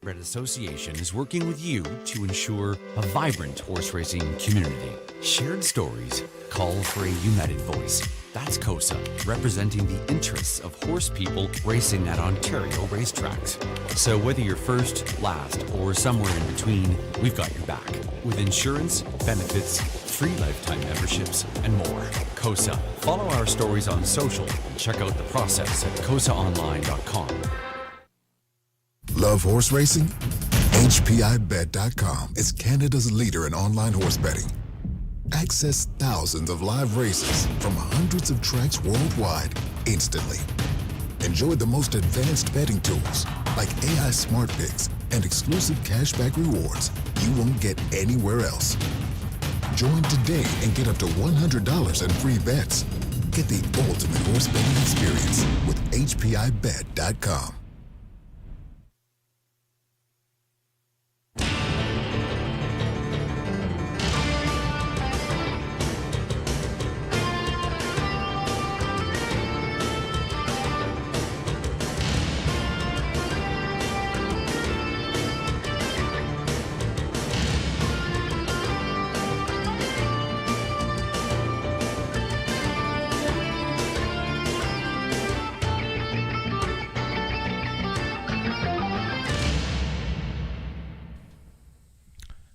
Red Association is working with you to ensure a vibrant horse racing community. Shared stories call for a united voice. That's COSA, representing the interests of horse people racing at Ontario racetracks. So whether you're first, last, or somewhere in between, we've got your back. With insurance, benefits, free lifetime memberships, and more. COSA. Follow our stories on social and check out the process at cosaonline.com. Love horse racing? HPIBet.com is Canada's leader in online horse betting. Access thousands of live races from hundreds of tracks worldwide instantly. Enjoy the most advanced betting tools like AI Smart Picks and exclusive cashback rewards you won't get anywhere else. Join today and get up to $100 in free bets. Get the ultimate horse betting experience with HPIBet.com.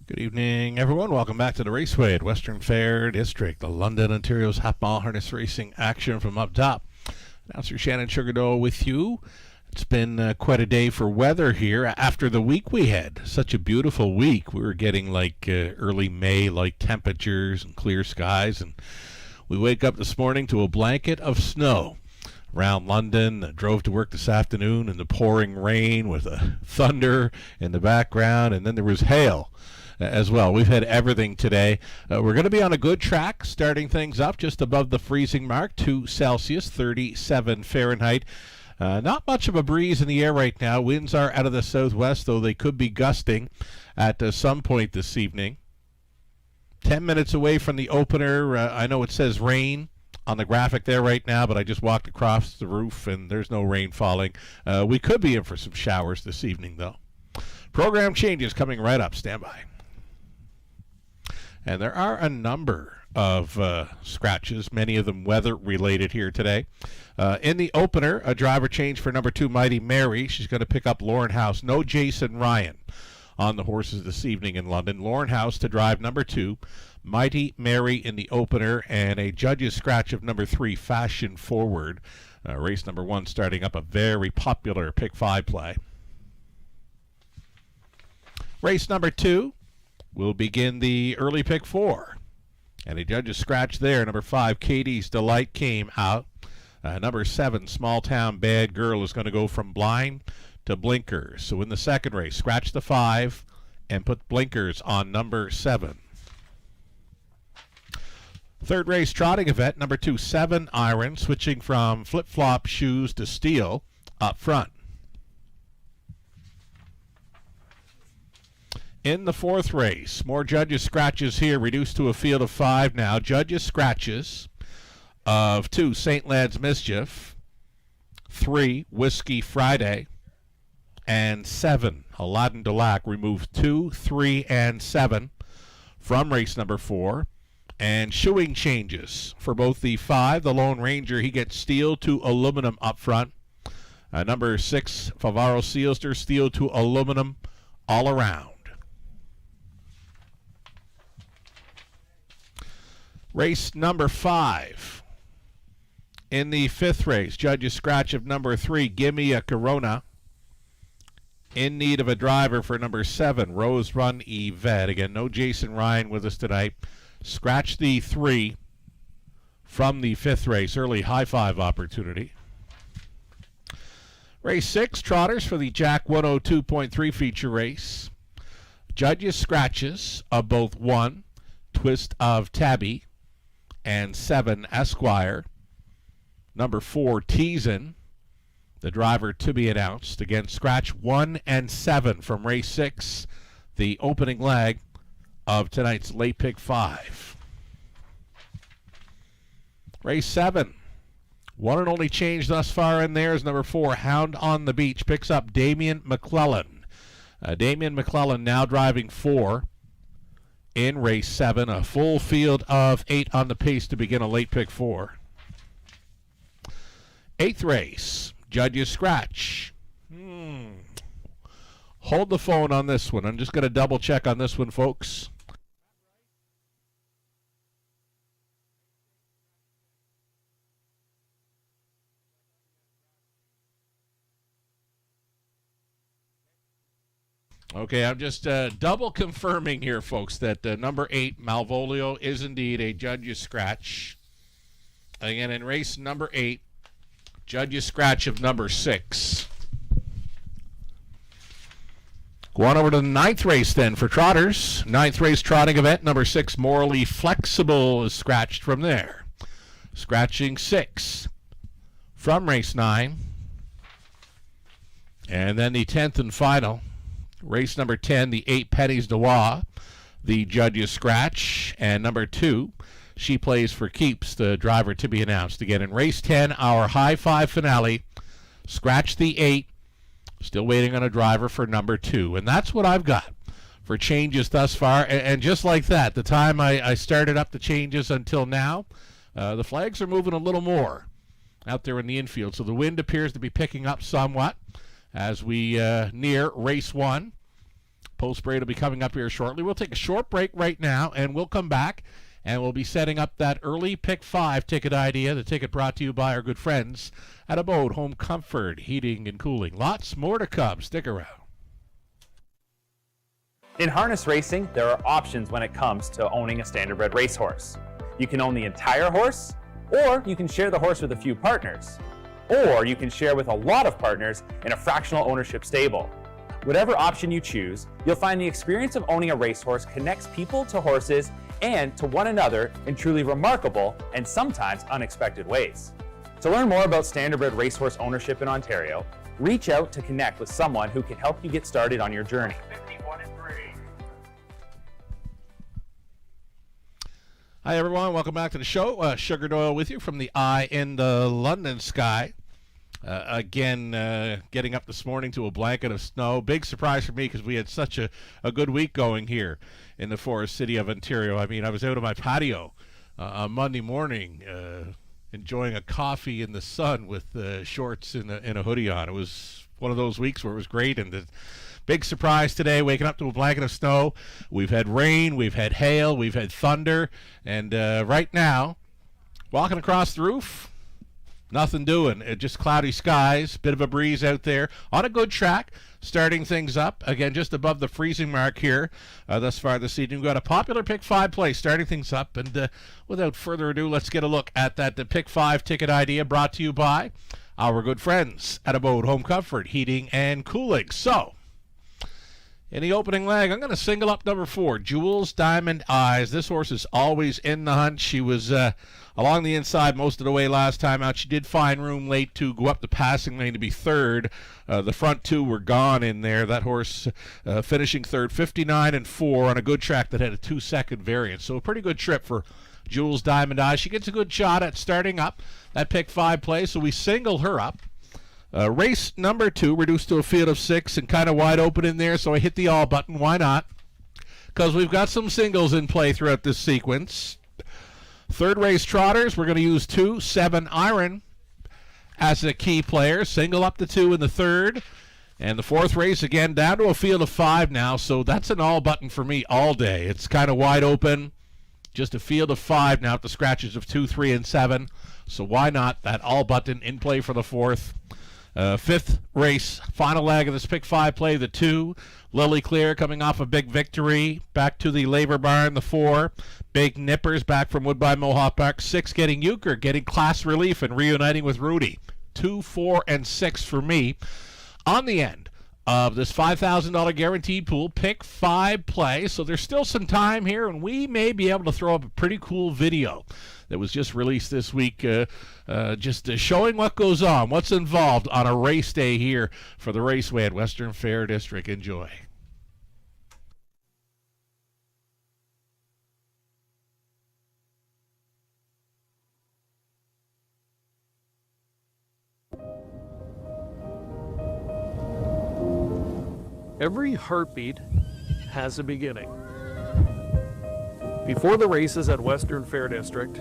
Good evening, everyone. Welcome back to the Raceway at Western Fair District, the London, Ontario's half-mile harness racing action from up top. Announcer Shannon Sugardoll with you. It's been quite a day for weather here after the week we had. Such a beautiful week. We were getting like early May-like temperatures and clear skies, and we wake up this morning to a blanket of snow around London. Drove to work this afternoon in the pouring rain with a thunder in the background, and then there was hail as well. We've had everything today. We're going to be on a good track, starting things up just above the freezing mark, 2 Celsius, 37 Fahrenheit. Not much of a breeze in the air right now. Winds are out of the southwest, though they could be gusting at some point this evening. 10 minutes away from the opener. I know it says rain on the graphic there right now, but I just walked across the roof and there's no rain falling. We could be in for some showers this evening, though. Program changes coming right up. Stand by. And there are a number of scratches, many of them weather-related here today. In the opener, a driver change for number 2, Mighty Mary. She's going to pick up Lauren House. No Jason Ryan on the horses this evening in London. Lauren House to drive number 2, Mighty Mary in the opener, and a judge's scratch of number 3, Fashion Forward. Race number 1 starting up, a very popular pick 5 play. Race number 2. We'll begin the early pick 4. And a judge's scratch there. Number 5, Katie's Delight came out. Number 7, Small Town Bad Girl is going to go from blind to blinkers. So in the second race, scratch the 5 and put blinkers on number 7. Third race, trotting event, number 2, 7 Iron, switching from flip-flop shoes to steel up front. In the fourth race, more judges' scratches here, reduced to a field of 5 now. Judges' scratches of 2, St. Lad's Mischief, 3, Whiskey Friday, and 7, Aladdin Delac. Removed 2, 3, and 7 from race number 4. And shoeing changes for both the 5, the Lone Ranger. He gets steel to aluminum up front. Number 6, Favaro Sealster, steel to aluminum all around. Race number 5. In the fifth race, judge's scratch of number 3, Gimme a Corona. In need of a driver for number 7, Rose Run Yvette. Again, no Jason Ryan with us tonight. Scratch the 3 from the fifth race. Early high 5 opportunity. Race 6, trotters for the Jack 102.3 feature race. Judges scratches of both 1, Twist of Tabby, and 7, Esquire. Number 4, Teasin, the driver to be announced. Again, scratch 1 and 7 from race 6, the opening leg of tonight's late pick 5. Race 7. One and only change thus far in there is number 4, Hound on the Beach. Picks up Damian McClellan. Damian McClellan now driving 4 in race 7. A full field of 8 on the pace to begin a late pick 4. 8th race, Judge's Scratch. Hold the phone on this one. I'm just going to double check on this one, folks. Okay, I'm just double confirming here, folks, that number 8, Malvolio, is indeed a Judge's Scratch. Again, in race number 8, Judge's Scratch of number 6. Go on over to the 9th race then for trotters. 9th race trotting event, number 6, Morally Flexible, is scratched from there. Scratching 6 from race 9. And then the 10th and final, race number 10, the 8 Pennies de Wa, the Judge's Scratch. And number 2, She Plays for Keeps, the driver to be announced. Again, in race 10, our high 5 finale, scratch the 8. Still waiting on a driver for number 2. And that's what I've got for changes thus far. And just like that, the time I started up the changes until now, the flags are moving a little more out there in the infield. So the wind appears to be picking up somewhat as we near race 1. Post parade will be coming up here shortly. We'll take a short break right now, and we'll come back, and we'll be setting up that early pick 5 ticket idea. The ticket brought to you by our good friends at Abode Home Comfort, Heating and Cooling. Lots more to come. Stick around. In harness racing, there are options when it comes to owning a standardbred racehorse. You can own the entire horse, or you can share the horse with a few partners, or you can share with a lot of partners in a fractional ownership stable. Whatever option you choose, you'll find the experience of owning a racehorse connects people to horses and to one another in truly remarkable and sometimes unexpected ways. To learn more about standardbred racehorse ownership in Ontario, reach out to connect with someone who can help you get started on your journey. 51 and 3. Hi, everyone. Welcome back to the show. Sugar Doyle with you from the eye in the London sky. Again, getting up this morning to a blanket of snow. Big surprise for me because we had such a good week going here in the forest city of Ontario. I mean, I was out on my patio on Monday morning enjoying a coffee in the sun with shorts and a hoodie on. It was one of those weeks where it was great, and the big surprise today, waking up to a blanket of snow. We've had rain, we've had hail, we've had thunder, and right now, walking across the roof, nothing doing. Just cloudy skies, bit of a breeze out there. On a good track, starting things up. Again, just above the freezing mark here thus far this evening. We've got a popular Pick 5 play starting things up. And without further ado, let's get a look at that the Pick 5 ticket idea brought to you by our good friends at Abode Home Comfort, Heating and Cooling. So, in the opening leg, I'm going to single up number 4, Jules Diamond Eyes. This horse is always in the hunt. She was along the inside most of the way last time out. She did find room late to go up the passing lane to be third. The front 2 were gone in there. That horse finishing third, 59 and 4 on a good track that had a 2-second variance. So a pretty good trip for Jules Diamond Eyes. She gets a good shot at starting up that Pick 5 play, so we single her up. Race number 2, reduced to a field of 6 and kind of wide open in there, so I hit the all button. Why not? Because we've got some singles in play throughout this sequence. Third race trotters, we're going to use 2, 7 iron as a key player. Single up the 2 in the third. And the fourth race, again, down to a field of 5 now, so that's an all button for me all day. It's kind of wide open. Just a field of 5 now at the scratches of 2, 3, and 7. So why not that all button in play for the fourth. Fifth race, final leg of this Pick 5 play, the 2. Lily Clear coming off a big victory. Back to the Labor Barn, the 4. Big Nippers back from Woodbine Mohawk Park. 6 getting Euchre, getting class relief and reuniting with Rudy. 2, 4, and 6 for me. On the end of this $5,000 guaranteed pool, Pick 5 play. So there's still some time here, and we may be able to throw up a pretty cool video that was just released this week, just showing what goes on, what's involved on a race day here for the Raceway at Western Fair District. Enjoy. Every heartbeat has a beginning. Before the races at Western Fair District,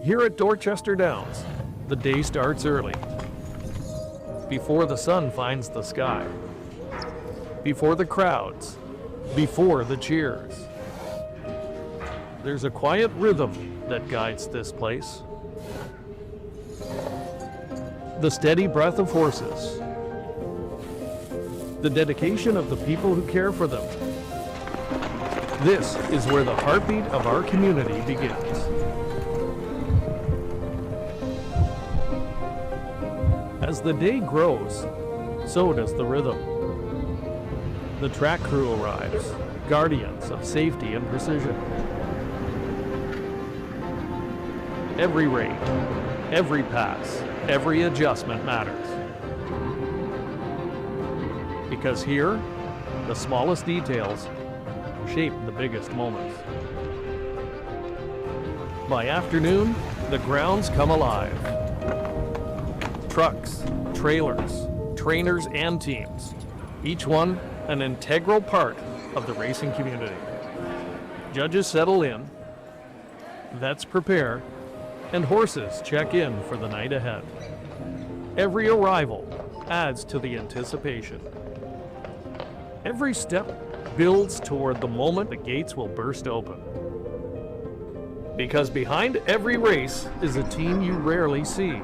here at Dorchester Downs, the day starts early. Before the sun finds the sky. Before the crowds. Before the cheers. There's a quiet rhythm that guides this place. The steady breath of horses. The dedication of the people who care for them. This is where the heartbeat of our community begins. As the day grows, so does the rhythm. The track crew arrives, guardians of safety and precision. Every rate, every pass, every adjustment matters. Because here, the smallest details shape the biggest moments. By afternoon, the grounds come alive. Trucks, trailers, trainers, and teams, each one an integral part of the racing community. Judges settle in, vets prepare, and horses check in for the night ahead. Every arrival adds to the anticipation. Every step builds toward the moment the gates will burst open. Because behind every race is a team you rarely see.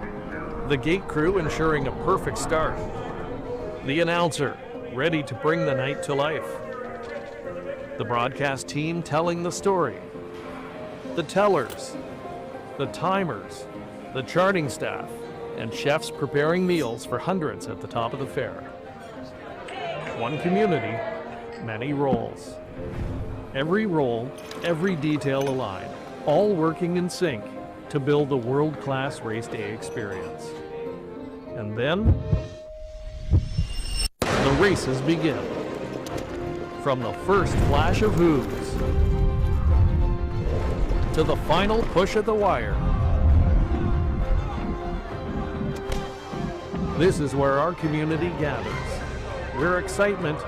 The gate crew ensuring a perfect start. The announcer ready to bring the night to life. The broadcast team telling the story. The tellers, the timers, the charting staff, and chefs preparing meals for hundreds at the top of the fair. One community, many roles. Every role, every detail aligned, all working in sync to build a world-class race day experience. And then, the races begin. From the first flash of hooves to the final push at the wire. This is where our community gathers, where excitement,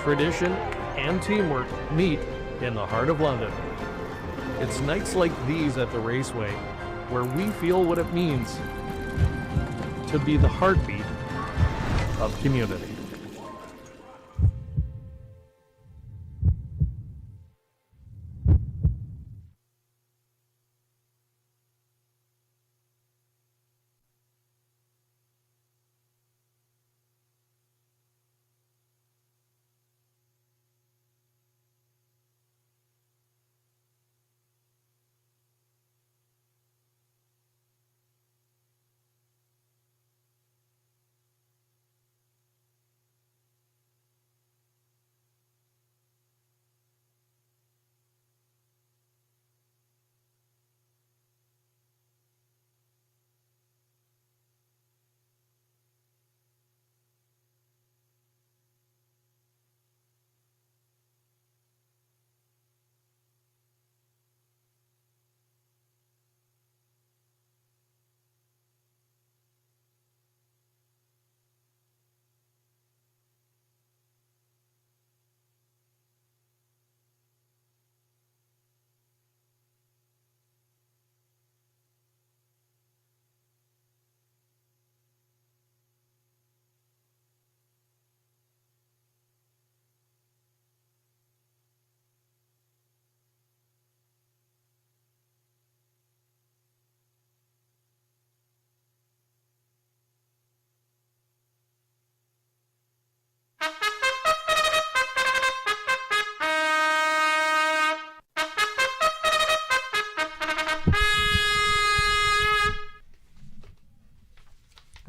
tradition, and teamwork meet in the heart of London. It's nights like these at the Raceway where we feel what it means to be the heartbeat of community.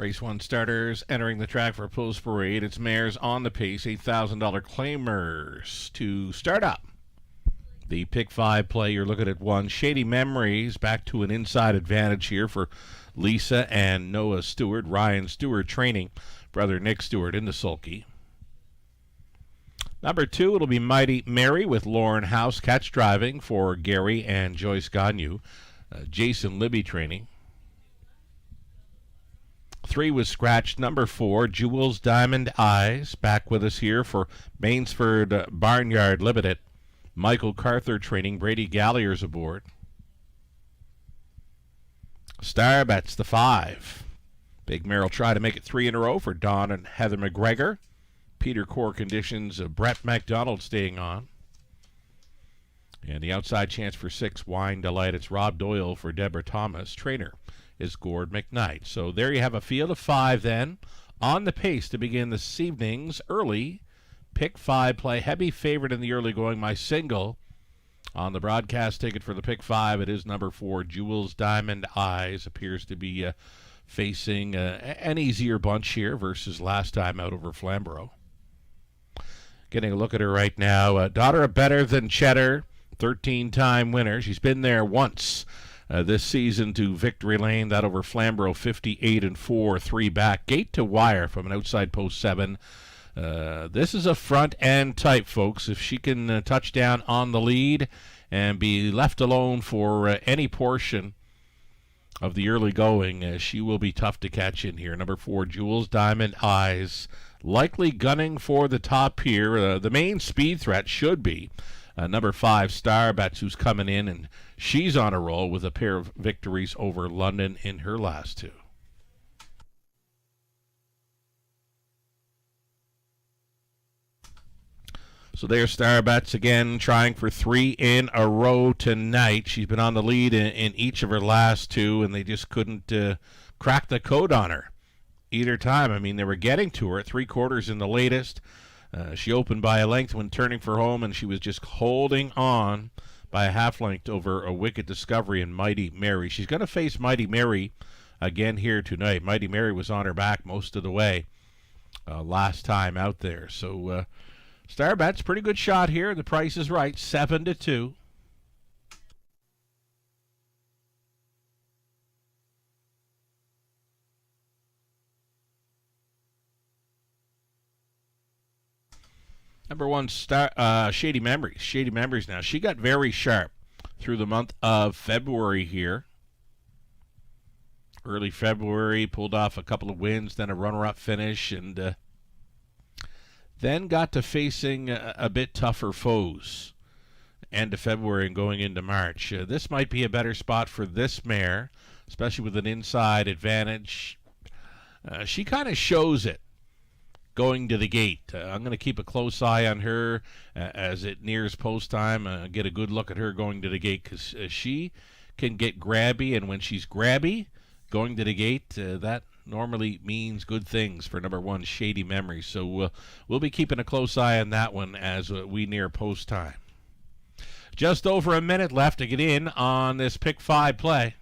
Race 1 starters entering the track for Pulse Parade. It's mares on the pace, $8,000 claimers to start up. The pick 5 play, you're looking at 1. Shady Memories, back to an inside advantage here for Lisa and Noah Stewart. Ryan Stewart training brother Nick Stewart in the sulky. Number 2, it'll be Mighty Mary with Lauren House, catch driving for Gary and Joyce Gagnon. Jason Libby training. 3 was scratched. Number 4, Jewel's Diamond Eyes. Back with us here for Mainsford Barnyard Limited. Michael Carther training. Brady Gallier's aboard. Star Bets, the 5. Big Mare will try to make it 3 in a row for Don and Heather McGregor. Peter Core conditions, Brett McDonald staying on. And the outside chance for 6, Wine Delight. It's Rob Doyle for Deborah Thomas. Trainer is Gord McKnight. So there you have a field of 5 then. On the pace to begin this evening's early Pick 5 play. Heavy favorite in the early going. My single on the broadcast ticket for the Pick 5. It is number 4, Jewel's Diamond Eyes. Appears to be facing an easier bunch here versus last time out over Flamborough. Getting a look at her right now. Daughter of Better Than Cheddar. 13-time winner. She's been there once this season to Victory Lane. That over Flamborough, 58-4, 3 back. Gate to wire from an outside post 7. This is a front end type, folks. If she can touch down on the lead and be left alone for any portion of the early going, she will be tough to catch in here. Number 4, Jewel's Diamond Eyes. Likely gunning for the top here. The main speed threat should be number 5, Star Bets, who's coming in, and she's on a roll with a pair of victories over London in her last 2. So there's Star Bets again, trying for 3 in a row tonight. She's been on the lead in each of her last 2, and they just couldn't crack the code on her either time. I mean, they were getting to her at 3/4 in the latest. She opened by a length when turning for home, and she was just holding on by a half length over a Wicked Discovery and Mighty Mary. She's going to face Mighty Mary again here tonight. Mighty Mary was on her back most of the way last time out there. So Star Bet's pretty good shot here. The price is right, 7-2. Number 1, Shady Memories. Shady Memories now. She got very sharp through the month of February here. Early February, pulled off a couple of wins, then a runner-up finish, and then got to facing a bit tougher foes. End of February and going into March. This might be a better spot for this mare, especially with an inside advantage. She kind of shows it going to the gate. I'm going to keep a close eye on her as it nears post time. Get a good look at her going to the gate, because she can get grabby, and when she's grabby going to the gate, that normally means good things for number 1, Shady Memories. So we'll be keeping a close eye on that one as we near post time. Just over a minute left to get in on this Pick 5 play.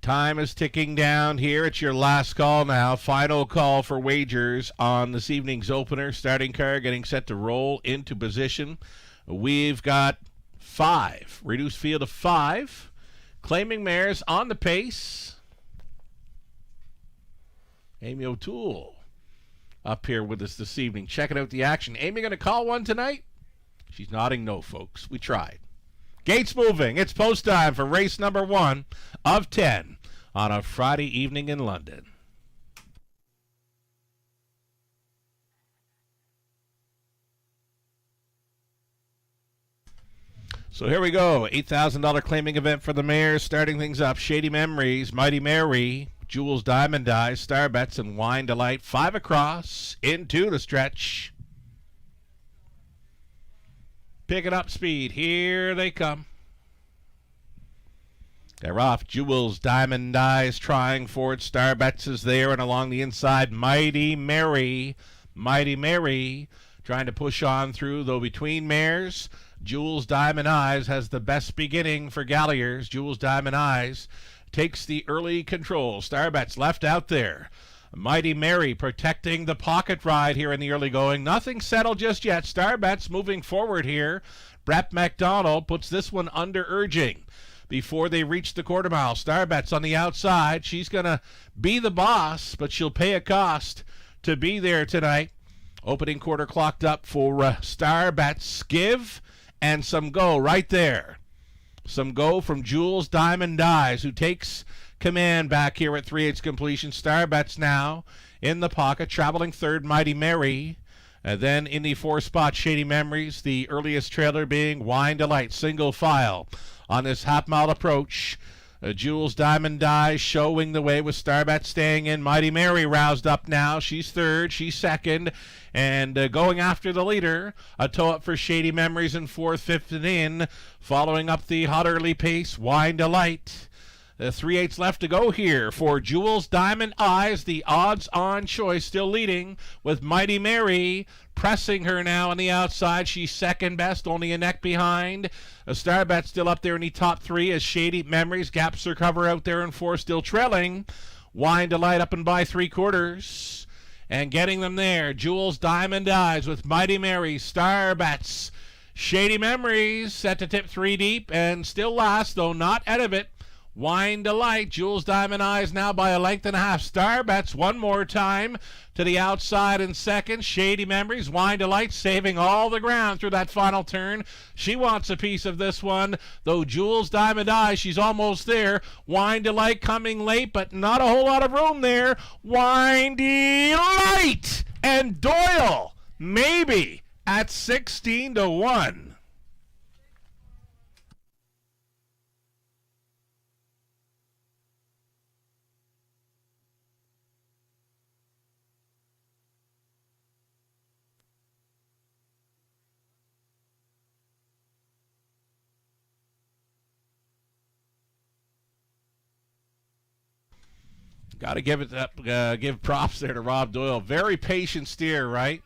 Time is ticking down here. It's your last call now. Final call for wagers on this evening's opener. Starting car getting set to roll into position. We've got 5. Reduced field of 5. Claiming mares on the pace. Amy O'Toole up here with us this evening, checking out the action. Amy going to call one tonight? She's nodding no, folks. We tried. Gates moving. It's post time for race number 1 of 10 on a Friday evening in London. So here we go. $8,000 claiming event for the mares. Starting things up, Shady Memories, Mighty Mary, Jewel's Diamond Eyes, Star Bets, and Wine Delight. 5 across into the stretch. Picking up speed. Here they come. They're off. Jewel's Diamond Eyes trying for it. Star Bets is there, and along the inside, Mighty Mary. Mighty Mary trying to push on through, though between mares, Jules Diamond Eyes has the best beginning for Galliers. Jules Diamond Eyes takes the early control. Starbets left out there. Mighty Mary protecting the pocket ride here in the early going. Nothing settled just yet. Starbets moving forward here. Brett McDonald puts this one under urging before they reach the quarter mile. Starbets on the outside. She's going to be the boss, but she'll pay a cost to be there tonight. Opening quarter clocked up for Starbets. Give and some go right there. Some go from Jules Diamond Eyes, who takes command back here at 3/8 completion. Starbets now in the pocket, traveling third, Mighty Mary. And then in the 4 spot, Shady Memories, the earliest trailer being Wine Delight, single file on this half-mile approach. Jules Diamond Eyes showing the way with Starbets staying in. Mighty Mary roused up now. She's third, she's second, and going after the leader. A toe up for Shady Memories in fourth, fifth and in. Following up the hot early pace, Wine Delight. 3/8 left to go here for Jules Diamond Eyes, the odds-on choice, still leading with Mighty Mary pressing her now on the outside. She's second best, only a neck behind. Starbet still up there in the top 3 as Shady Memories gaps her cover out there in 4, still trailing. Wine Delight up and by 3/4 and getting them there. Jules Diamond Eyes with Mighty Mary, Starbets, Shady Memories set to tip 3 deep and still last, though not out of it. Wine Delight, Jules Diamond Eyes now by a length and a half. Starbets one more time to the outside in second. Shady Memories, Wine Delight saving all the ground through that final turn. She wants a piece of this one, though Jules Diamond Eyes, she's almost there. Wine Delight coming late, but not a whole lot of room there. Wine Delight and Doyle, maybe at 16-1. Got to give it up, give props there to Rob Doyle. Very patient steer, right?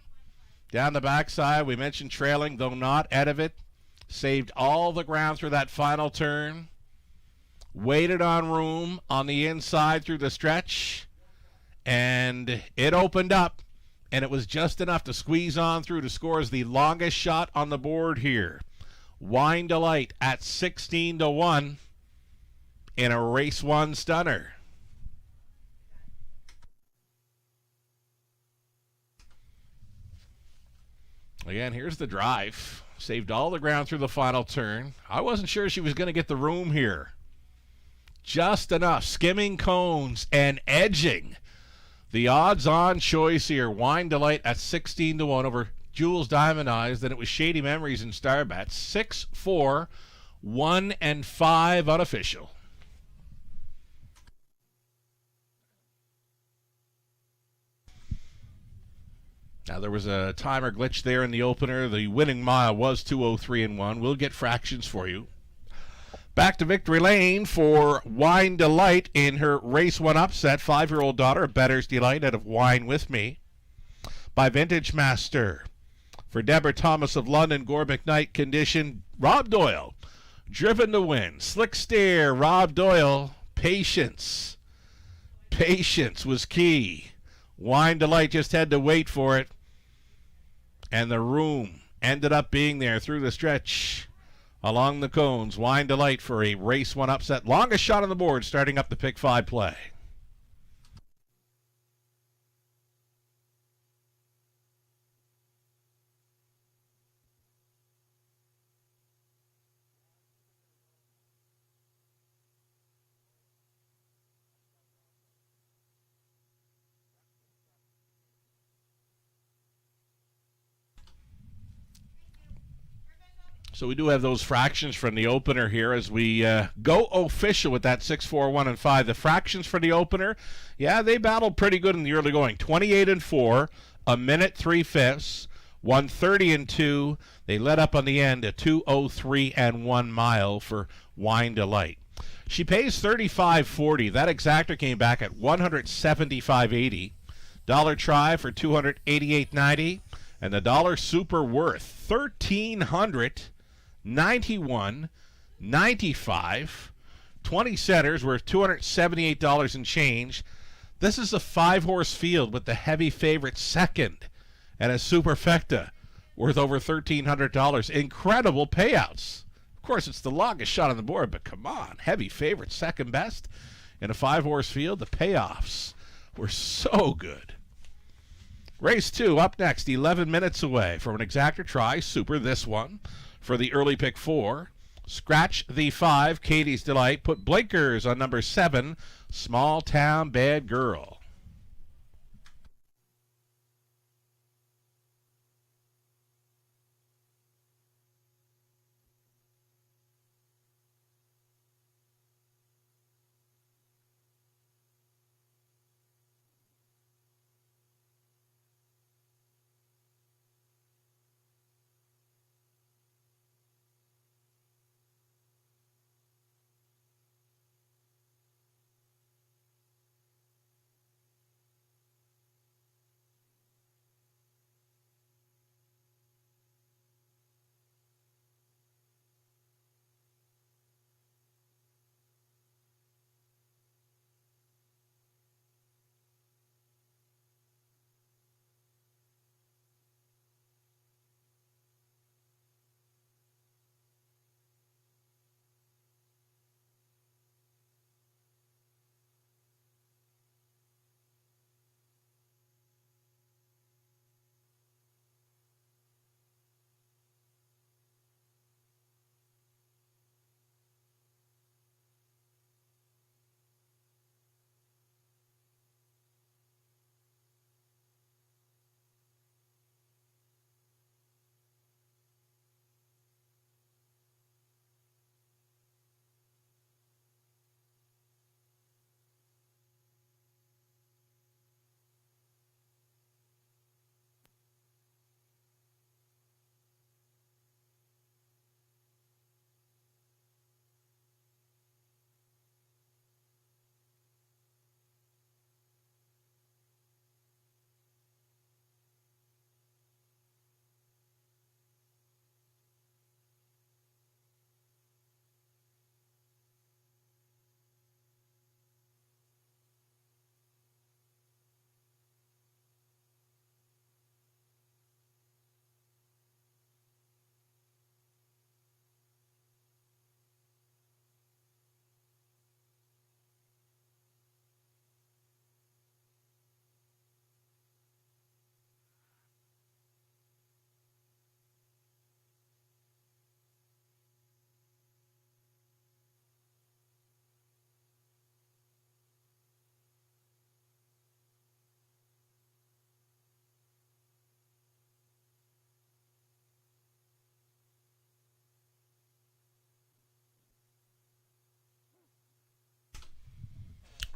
Down the backside, we mentioned trailing, though not out of it. Saved all the ground through that final turn. Waited on room on the inside through the stretch. And it opened up. And it was just enough to squeeze on through to score as the longest shot on the board here. Wine Delight at 16-1 in a race 1 stunner. Again, here's the drive. Saved all the ground through the final turn. I wasn't sure she was going to get the room here. Just enough. Skimming cones and edging. The odds-on choice here. Wine Delight at 16-1 over Jules Diamond Eyes. Then it was Shady Memories and Starbets. 6-4, 1 and 5 unofficial. Now, there was a timer glitch there in the opener. The winning mile was 2:03 and 1. We'll get fractions for you. Back to victory lane for Wine Delight in her race 1 upset. 5-year-old daughter of Better's Delight out of Wine With Me. By Vintage Master. For Deborah Thomas of London, Gore McKnight condition. Rob Doyle, driven to win. Slick steer, Rob Doyle. Patience. Patience was key. Wine Delight just had to wait for it. And the room ended up being there through the stretch along the cones. Wine Delight for a race 1 upset. Longest shot on the board starting up the pick 5 play. So we do have those fractions from the opener here as we go official with that 6, 4, 1, and 5. The fractions for the opener, yeah, they battled pretty good in the early going. 28 and 4, a minute 3/5, 1:30 and 2. They let up on the end a 2:03 and 1 mile for Wine Delight. She pays $35.40. That exactor came back at $175.80. Dollar try for $288.90, and the dollar super worth $1,391.95. 20 centers worth $278 and change. This is a 5-horse field with the heavy favorite second and a superfecta worth over $1,300. Incredible payouts. Of course, it's the longest shot on the board, but come on, heavy favorite second best in a 5-horse field. The payoffs were so good. Race 2 up next, 11 minutes away from an exactor try, super this one, for the early pick 4. Scratch the 5, Katie's Delight. Put blinkers on number 7, Small Town Bad Girl.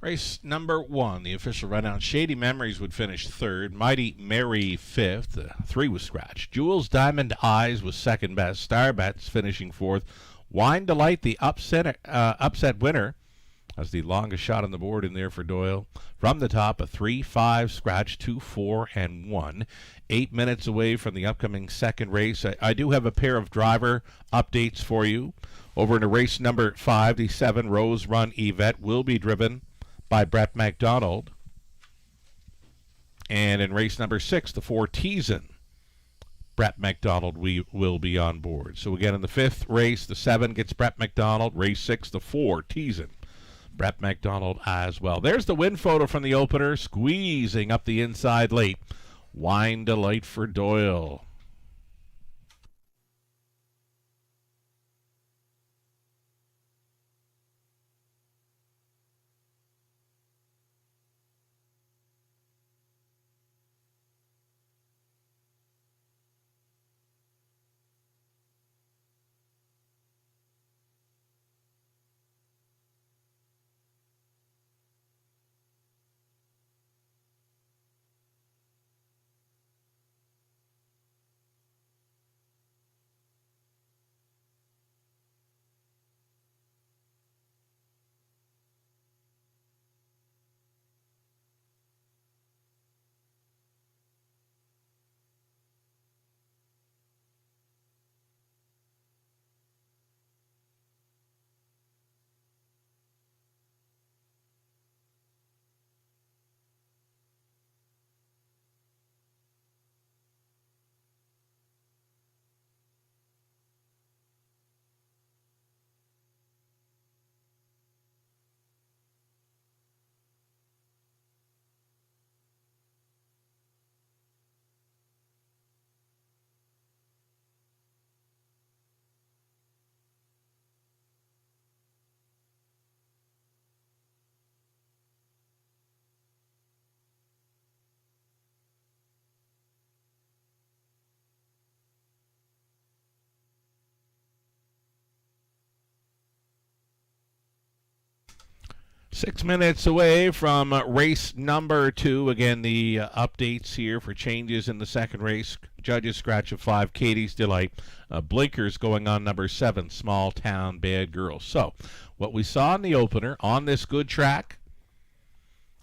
Race number 1, the official rundown. Shady Memories would finish 3rd. Mighty Mary 5th. 3 was scratched. Jules Diamond Eyes was second best. Star Bets finishing 4th. Wine Delight, the upset winner, as the longest shot on the board in there for Doyle. From the top, a 3-5 scratch, 2, 4, and 1. 8 minutes away from the upcoming second race. I do have a pair of driver updates for you. Over in race number 5, the 7 Rose Run Yvette will be driven by Brett McDonald. And in race number 6, the 4 Teasin, Brett McDonald will be on board. So again, in the 5th race, the 7 gets Brett McDonald. Race 6, the 4 Teasin, Brett McDonald as well. There's the win photo from the opener, squeezing up the inside late. Wine Delight for Doyle. 6 minutes away from race number 2. Again, the updates here for changes in the second race. Judges scratch of 5, Katie's Delight. Blinkers going on number 7, Small Town Bad Girl. So, what we saw in the opener on this good track,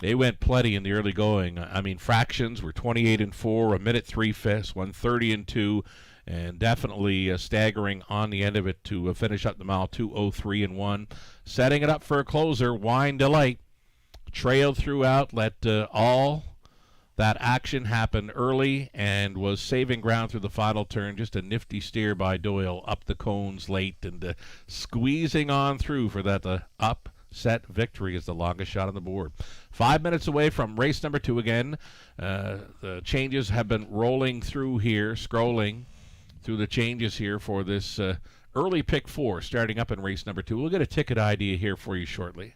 they went plenty in the early going. I mean, fractions were 28 and 4, a minute 3/5, 130 and 2, and definitely staggering on the end of it to finish up the mile 2:03 and 1. Setting it up for a closer, Wine Delight trailed throughout, let all that action happen early, and was saving ground through the final turn. Just a nifty steer by Doyle up the cones late and squeezing on through for that upset victory is the longest shot on the board. 5 minutes away from race number 2 again. The changes have been rolling through here, scrolling through the changes here for this early pick 4 starting up in race number 2. We'll get a ticket idea here for you shortly.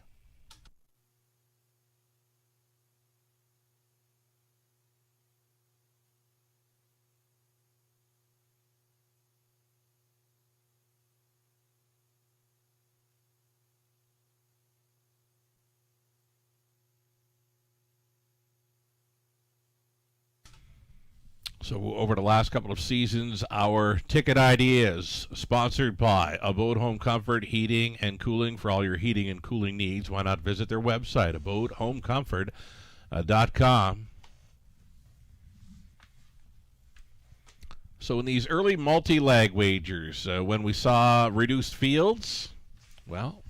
So over the last couple of seasons, our ticket ideas sponsored by Abode Home Comfort Heating and Cooling. For all your heating and cooling needs, why not visit their website, abodehomecomfort.com. So in these early multi-leg wagers, when we saw reduced fields, well,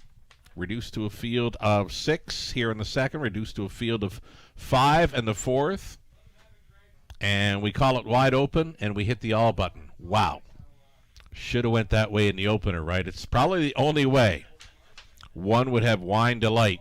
reduced to a field of 6 here in the second, reduced to a field of 5 in the fourth, and we call it wide open, and we hit the all button. Wow. Should have went that way in the opener, right? It's probably the only way one would have Wine Delight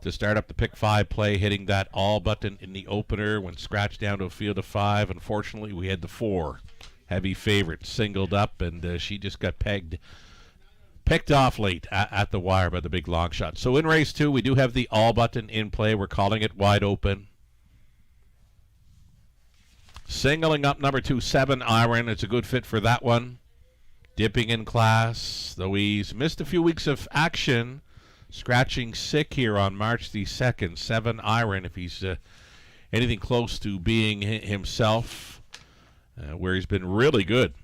to start up the pick 5 play, hitting that all button in the opener when scratched down to a field of 5. Unfortunately, we had the 4 heavy favorite singled up, and she just got picked off late at the wire by the big long shot. So in race 2, we do have the all button in play. We're calling it wide open. Singling up number 2, 7 Iron. It's a good fit for that one. Dipping in class, though he's missed a few weeks of action. Scratching sick here on March the 2nd. 7 Iron, if he's anything close to being himself, where he's been really good.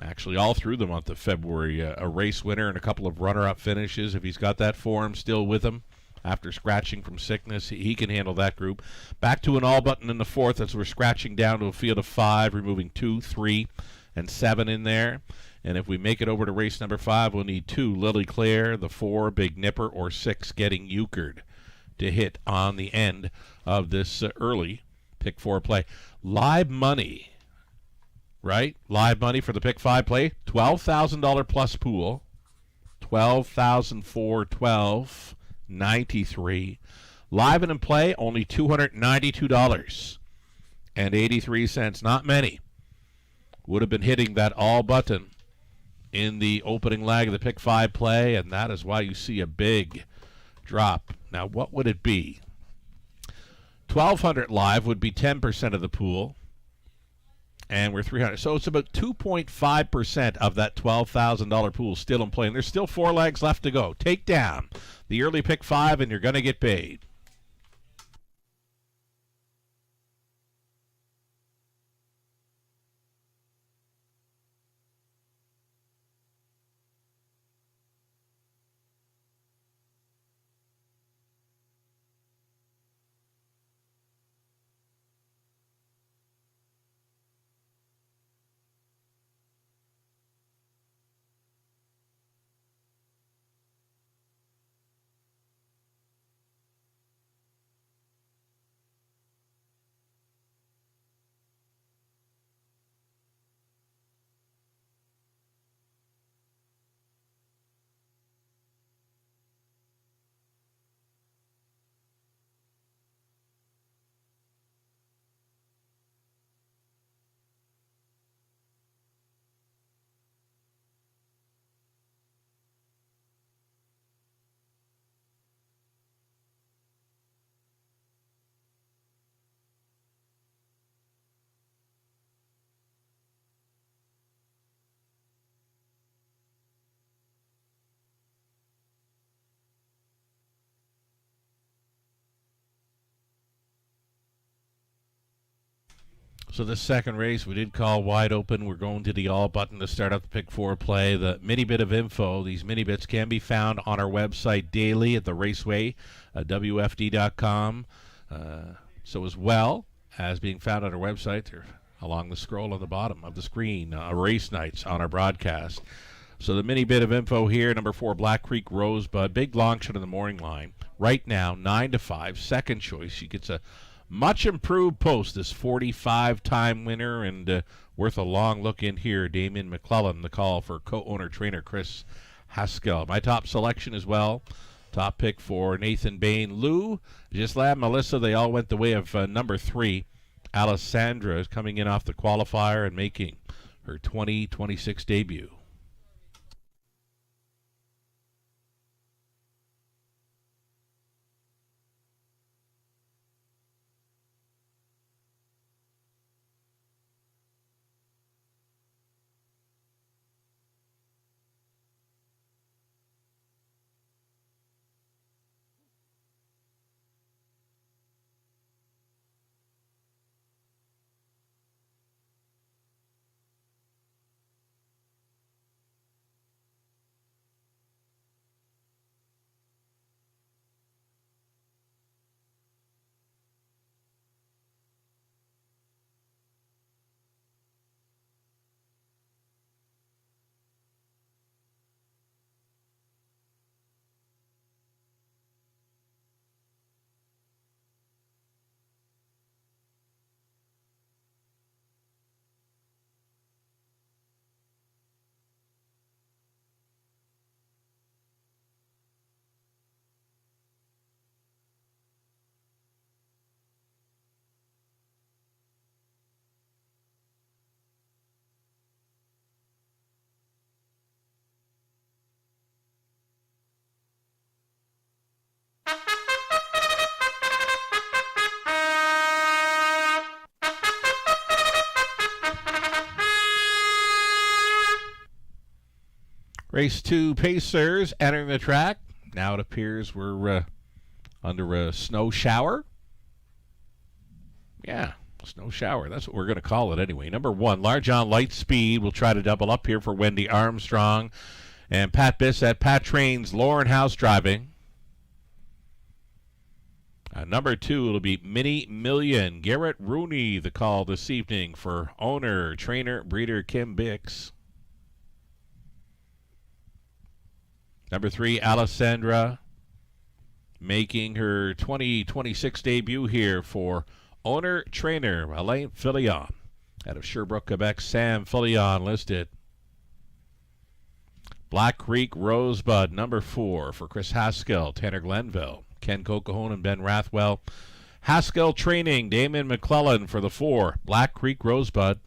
Actually, all through the month of February. A race winner and a couple of runner-up finishes. If he's got that form still with him after scratching from sickness, he can handle that group. Back to an all button in the fourth as we're scratching down to a field of 5, removing 2, 3, and 7 in there. And if we make it over to race number 5, we'll need 2 Lily Claire, the 4 Big Nipper, or 6 Getting Euchred to hit on the end of this early pick 4 play. Live money, right? Live money for the pick 5 play, $12,000 plus pool, $12,412.93. Live and in play, only $292.83. Not many would have been hitting that all button in the opening leg of the pick 5 play, and that is why you see a big drop. Now, what would it be? 1,200 live would be 10% of the pool, and we're 300. So it's about 2.5% of that $12,000 pool still in play, and there's still 4 legs left to go. Take down the early pick 5, and you're going to get paid. So this second race we did call wide open. We're going to the all button to start up the pick 4 play. The mini bit of info, these mini bits can be found on our website daily at the Raceway, WFD.com. So as well as being found on our website, they're along the scroll on the bottom of the screen, race nights on our broadcast. So the mini bit of info here, number 4, Black Creek Rosebud, big long shot in the morning line. Right now, 9-5, second choice. She gets a much improved post, this 45-time winner, and worth a long look in here. Damien McClellan, the call for co-owner trainer Chris Haskell. My top selection as well. Top pick for Nathan Bain. Lou, Gislaine, Melissa, they all went the way of number 3. Alessandra is coming in off the qualifier and making her 2026 debut. Race 2, Pacers entering the track. Now it appears we're under a snow shower. Yeah, snow shower. That's what we're going to call it anyway. Number 1, Large on Light Speed. We'll try to double up here for Wendy Armstrong and Pat Bissett. Pat trains Lauren House driving. Number 2, it'll be Mini Million. Garrett Rooney, the call this evening for owner, trainer, breeder Kim Bix. Number 3, Alessandra, making her 2026 debut here for owner-trainer Alain Filion. Out of Sherbrooke, Quebec, Sam Filion listed. Black Creek Rosebud, number 4 for Chris Haskell, Tanner Glenville, Ken Cocahoon, and Ben Rathwell. Haskell training, Damon McClellan for the 4, Black Creek Rosebud.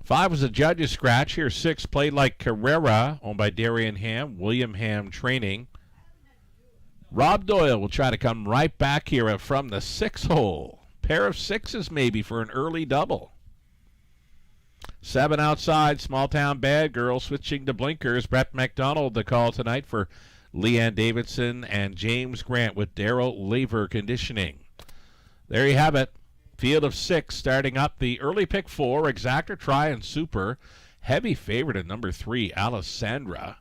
5 was a judge's scratch. Here 6, Played Like Carrera, owned by Darian Ham. William Ham training. Rob Doyle will try to come right back here from the 6 hole. Pair of 6s maybe for an early double. 7 outside, Small Town Bad Girl switching to blinkers. Brett McDonald the call tonight for Leanne Davidson and James Grant with Daryl Lever conditioning. There you have it. Field of 6 starting up the early pick 4, Exactor, Try, and Super. Heavy favorite at number 3, Alessandra,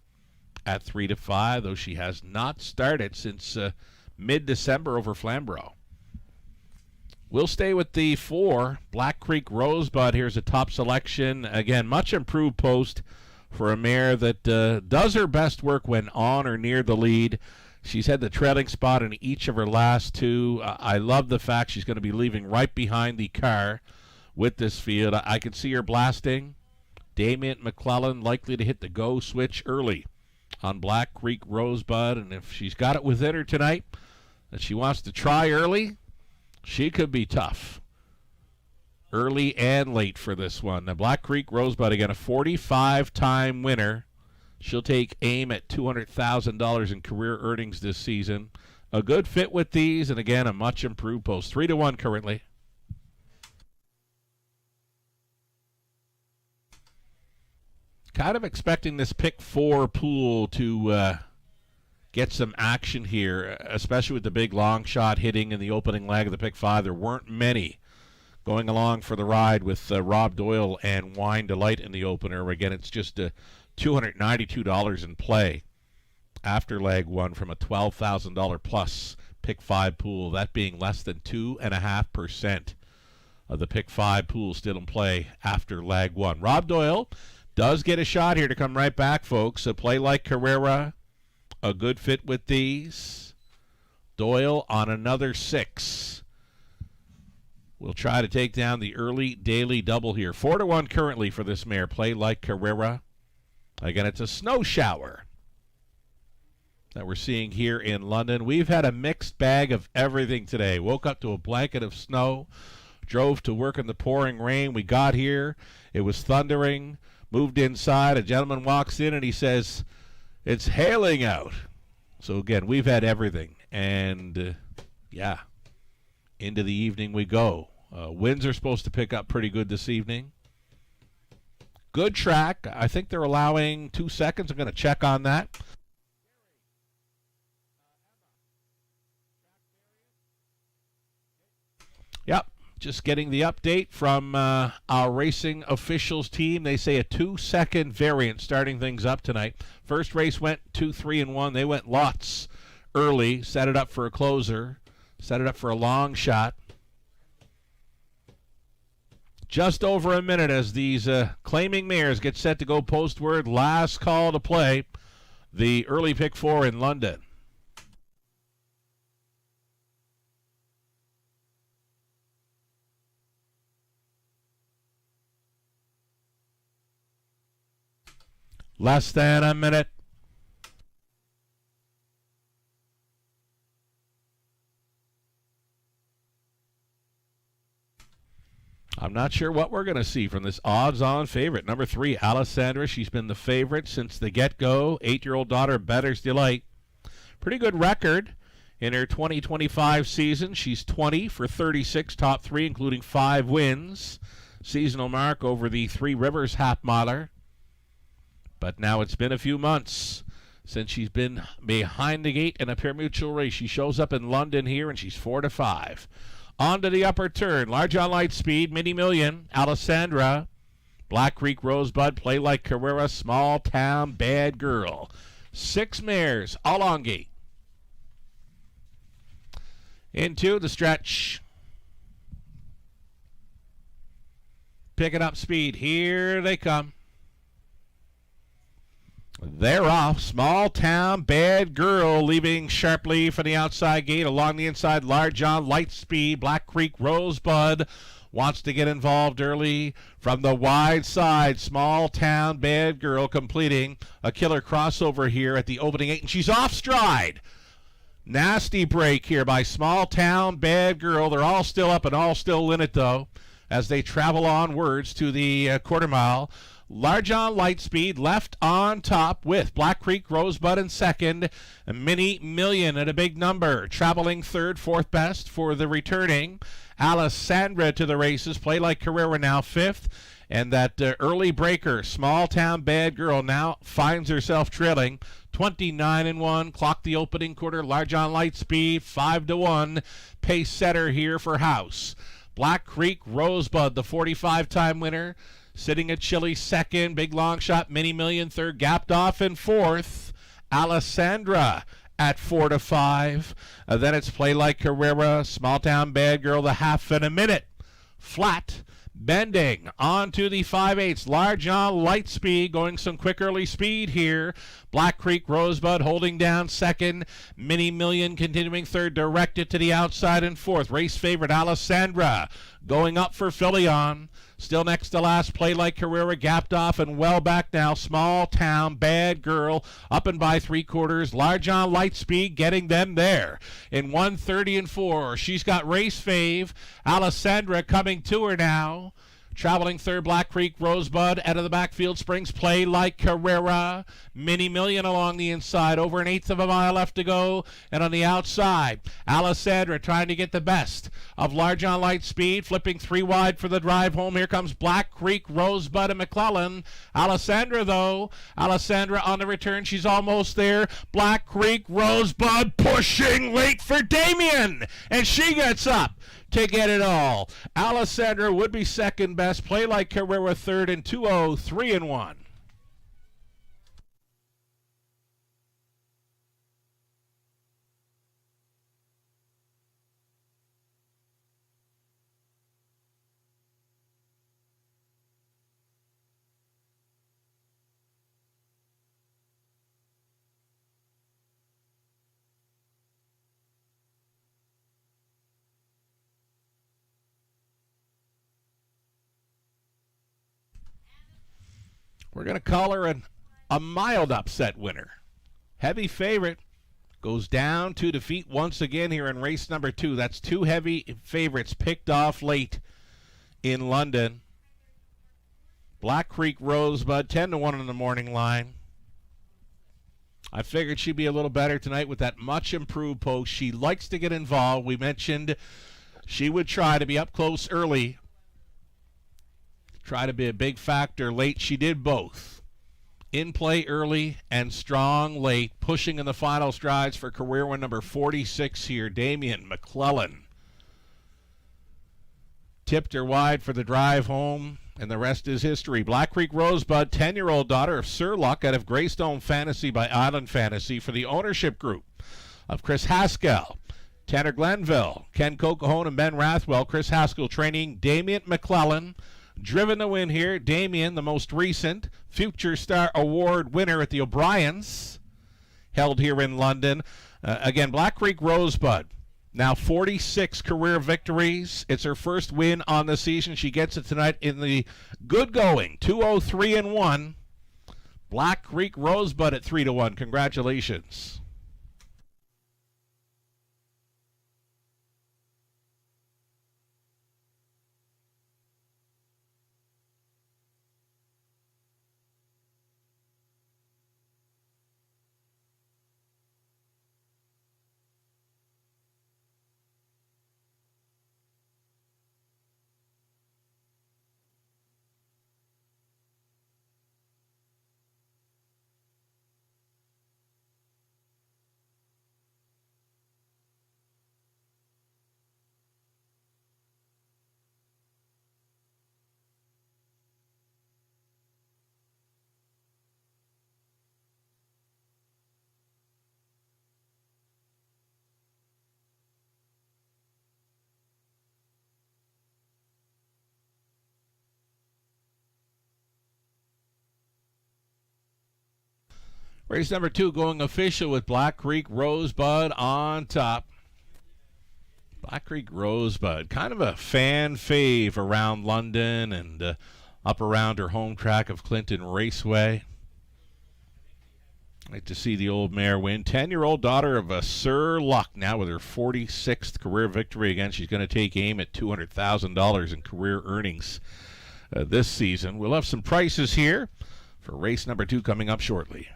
at 3-5, though she has not started since mid-December over Flamborough. We'll stay with the 4, Black Creek Rosebud. Here's a top selection. Again, much improved post for a mare that does her best work when on or near the lead. She's had the trailing spot in each of her last 2. I love the fact she's going to be leaving right behind the car with this field. I can see her blasting. Damien McClellan likely to hit the go switch early on Black Creek Rosebud. And if she's got it within her tonight that she wants to try early, she could be tough. Early and late for this one. Now, Black Creek Rosebud, again, a 45-time winner. She'll take aim at $200,000 in career earnings this season. A good fit with these, and again, a much improved post. 3-1 currently. Kind of expecting this pick 4 pool to get some action here, especially with the big long shot hitting in the opening leg of the pick 5. There weren't many going along for the ride with Rob Doyle and Wine Delight in the opener. Again, it's just $292 in play after leg one from a $12,000 plus pick 5 pool, that being less than 2.5% of the pick 5 pool still in play after leg one. Rob Doyle does get a shot here to come right back, folks. A play like Carrera, a good fit with these. Doyle on another 6. We'll try to take down the early daily double here. 4-1 currently for this mare. Play like Carrera. Again, it's a snow shower that we're seeing here in London. We've had a mixed bag of everything today. Woke up to a blanket of snow, drove to work in the pouring rain. We got here, it was thundering, moved inside. A gentleman walks in and he says, "It's hailing out." So again, we've had everything. And yeah, into the evening we go. Winds are supposed to pick up pretty good this evening. Good track. I think they're allowing 2 seconds. I'm going to check on that. Yep, just getting the update from our racing officials team. They say a 2-second variant starting things up tonight. First race went 2, 3, and 1. They went lots early, set it up for a closer, set it up for a long shot. Just over a minute as these claiming mares get set to go postward. Last call to play the early pick 4 in London. Less than a minute. I'm not sure what we're going to see from this odds-on favorite. Number 3, Alessandra. She's been the favorite since the get-go. 8-year-old daughter, Better's Delight. Pretty good record in her 2025 season. She's 20 for 36, top 3, including 5 wins. Seasonal mark over the Three Rivers half-miler. But now it's been a few months since she's been behind the gate in a pure mutual race. She shows up in London here, and she's 4-5. On to the upper turn. Large on light speed, Mini Million, Alessandra. Black Creek Rosebud, Play Like Carrera, Small Town Bad Girl. 6 mares, all on gate. Into the stretch. Picking up speed. Here they come. They're off. Small Town Bad Girl leaving sharply from the outside gate. Along the inside, Large on Light Speed. Black Creek Rosebud wants to get involved early from the wide side. Small Town Bad Girl completing a killer crossover here at the opening 8. And she's off stride. Nasty break here by Small Town Bad Girl. They're all still up and all still in it, though, as they travel onwards to the quarter mile. Large on Light Speed left on top with Black Creek Rosebud in second. A Mini Million at a big number. Traveling third, fourth best for the returning Alessandra to the races. Play Like Carrera now 5th. And that early breaker, Small Town Bad Girl, now finds herself trailing. 29-1. Clock the opening quarter. Large on Light Speed, 5-1. Pace setter here for House. Black Creek Rosebud, the 45-time winner, sitting at Chile second. Big long shot, Mini Million third. Gapped off in fourth. Alessandra at 4-5. Then it's Play Like Carrera, Small Town Bad Girl, the half in a minute. Flat. Bending onto the 5/8. Large on Light Speed going some quick early speed here. Black Creek Rosebud holding down second. Mini Million continuing third. Directed to the outside in fourth. Race favorite Alessandra going up for Filion. Still next to last, Play Like Carrera, gapped off and well back now. Small Town Bad Girl up and by 3/4. Large on Light Speed getting them there in 1:30-4. She's got race fave. Alessandra coming to her now. Traveling third, Black Creek Rosebud. Out of the backfield springs Play Like Carrera. Mini Million along the inside. Over 1/8 of a mile left to go. And on the outside, Alessandra trying to get the best of Large on Light Speed. Flipping 3 wide for the drive home. Here comes Black Creek Rosebud and McClellan. Alessandra, though. Alessandra on the return. She's almost there. Black Creek Rosebud pushing late for Damien. And she gets up to get it all. Alessandra would be second best. Play Like Carrera third, and 2-0-3-1. We're going to call her a mild upset winner. Heavy favorite goes down to defeat once again here in race number 2. That's 2 heavy favorites picked off late in London. Black Creek Rosebud, 10-1 on the morning line. I figured she'd be a little better tonight with that much improved post. She likes to get involved. We mentioned she would try to be up close early, try to be a big factor late. She did both. In play early and strong late, pushing in the final strides for career win number 46 here, Damien McClellan. Tipped her wide for the drive home, and the rest is history. Black Creek Rosebud, 10-year-old daughter of Sir Luck out of Greystone Fantasy by Island Fantasy for the ownership group of Chris Haskell, Tanner Glenville, Ken Cocahoan, and Ben Rathwell. Chris Haskell training Damien McClellan. Driven to win here, Damien, the most recent Future Star Award winner at the O'Briens, held here in London. Again, Black Creek Rosebud, now 46 career victories. It's her first win on the season. She gets it tonight in the good going, 2-0-3-1. Black Creek Rosebud at 3-1. Congratulations. Race number 2 going official with Black Creek Rosebud on top. Black Creek Rosebud, kind of a fan fave around London and up around her home track of Clinton Raceway. Like to see the old mare win. 10-year-old daughter of Sir Luck, now with her 46th career victory. Again, she's going to take aim at $200,000 in career earnings this season. We'll have some prices here for race number 2 coming up shortly.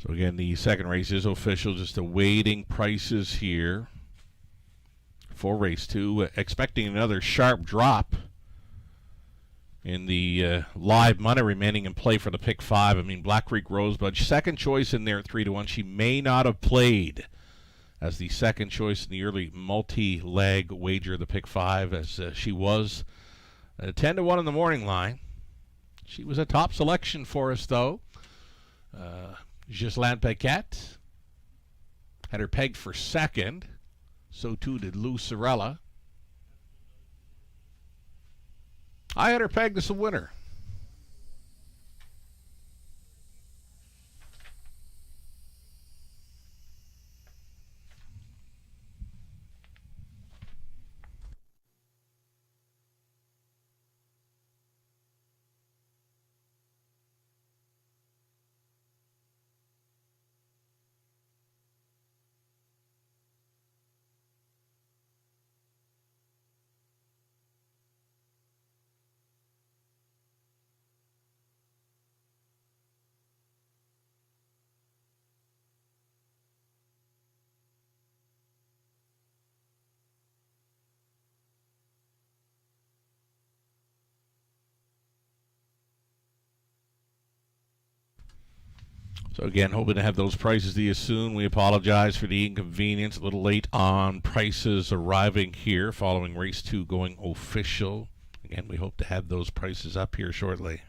So again, the second race is official, just awaiting prices here for race 2. Expecting another sharp drop in the live money remaining in play for the pick 5. I mean, Black Creek Rosebud, second choice in there at 3-1. She may not have played as the second choice in the early multi-leg wager, the pick 5, as she was 10-1 on the morning line. She was a top selection for us, though. Ghislaine Paquette had her pegged for second. So too did Lou Sorella. I had her pegged as a winner. So again, hoping to have those prices to you soon. We apologize for the inconvenience. A little late on prices arriving here following race 2 going official. Again, we hope to have those prices up here shortly.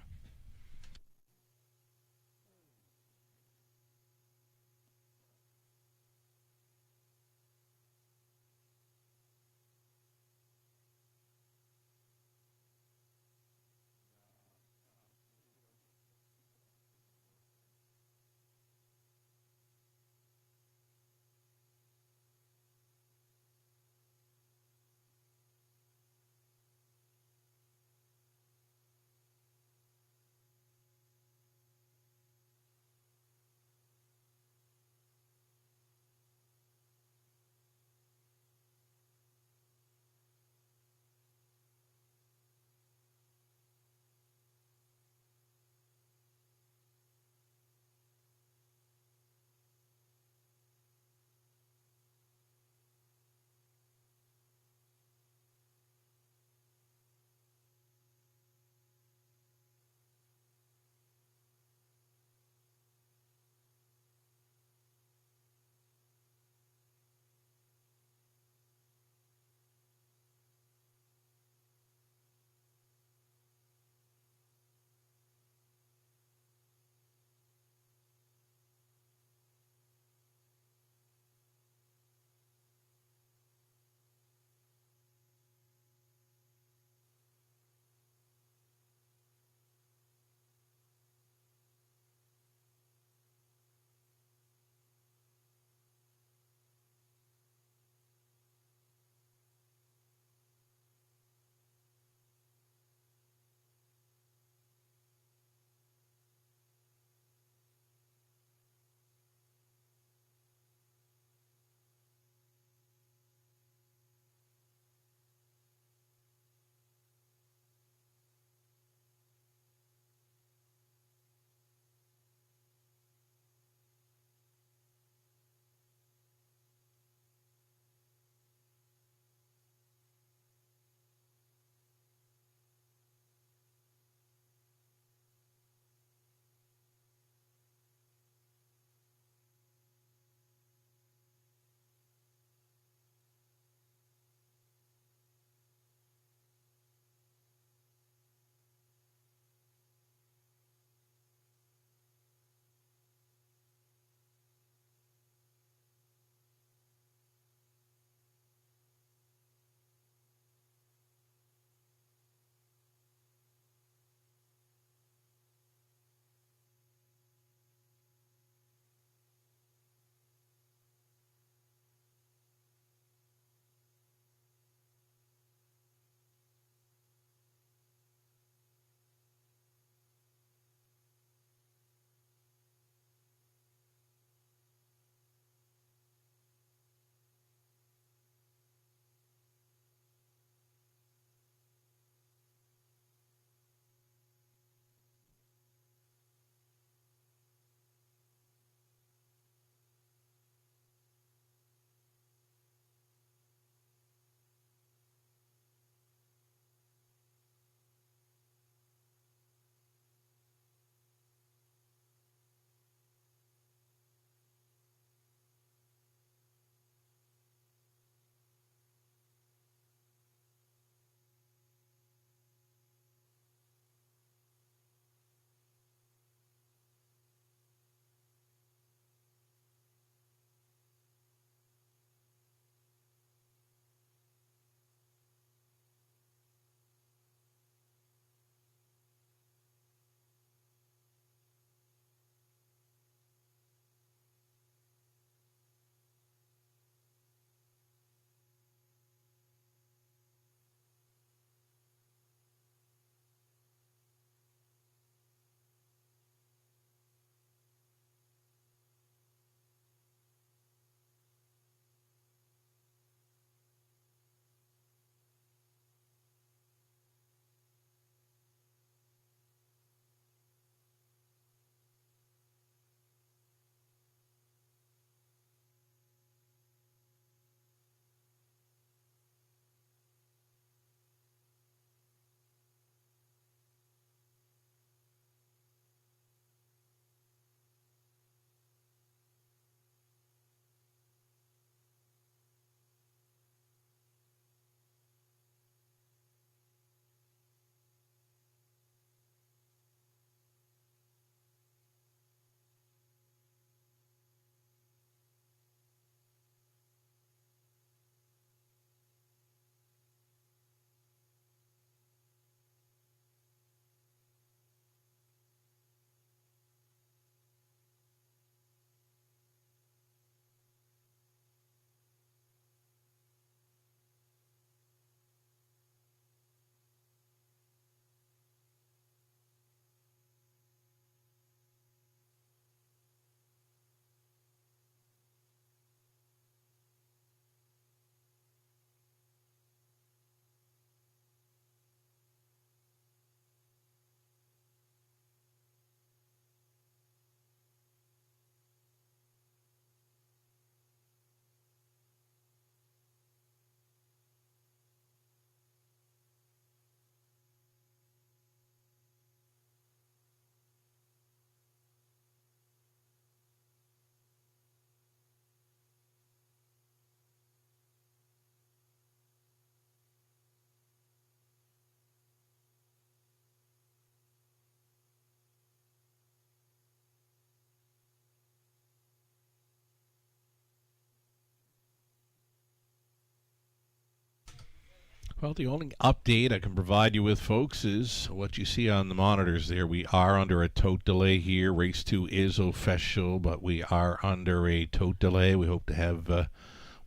Well, the only update I can provide you with, folks, is what you see on the monitors there. We are under a tote delay here. Race 2 is official, but we are under a tote delay. We hope to have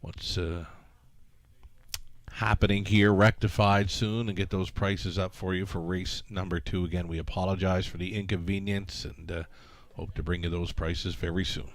what's happening here rectified soon and get those prices up for you for race number 2. Again, we apologize for the inconvenience and hope to bring you those prices very soon.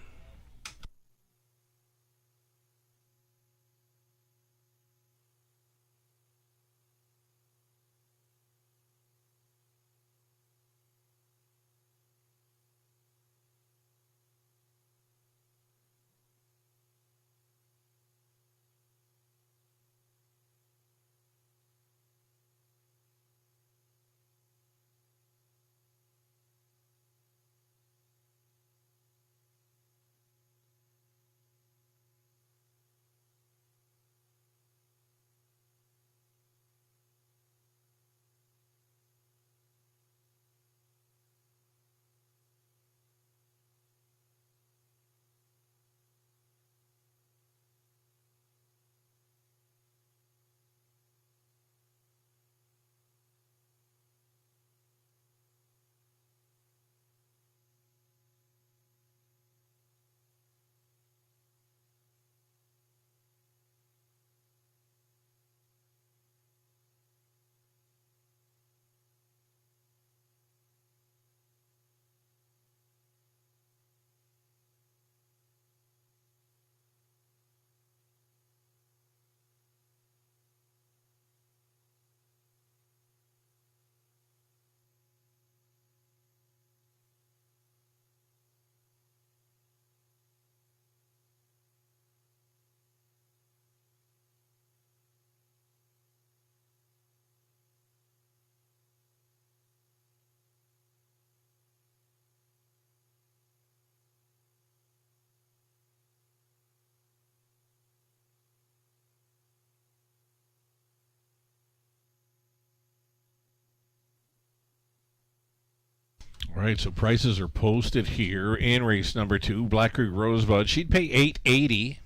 All right, so prices are posted here in race number 2. Black Creek Rosebud, she'd pay $880.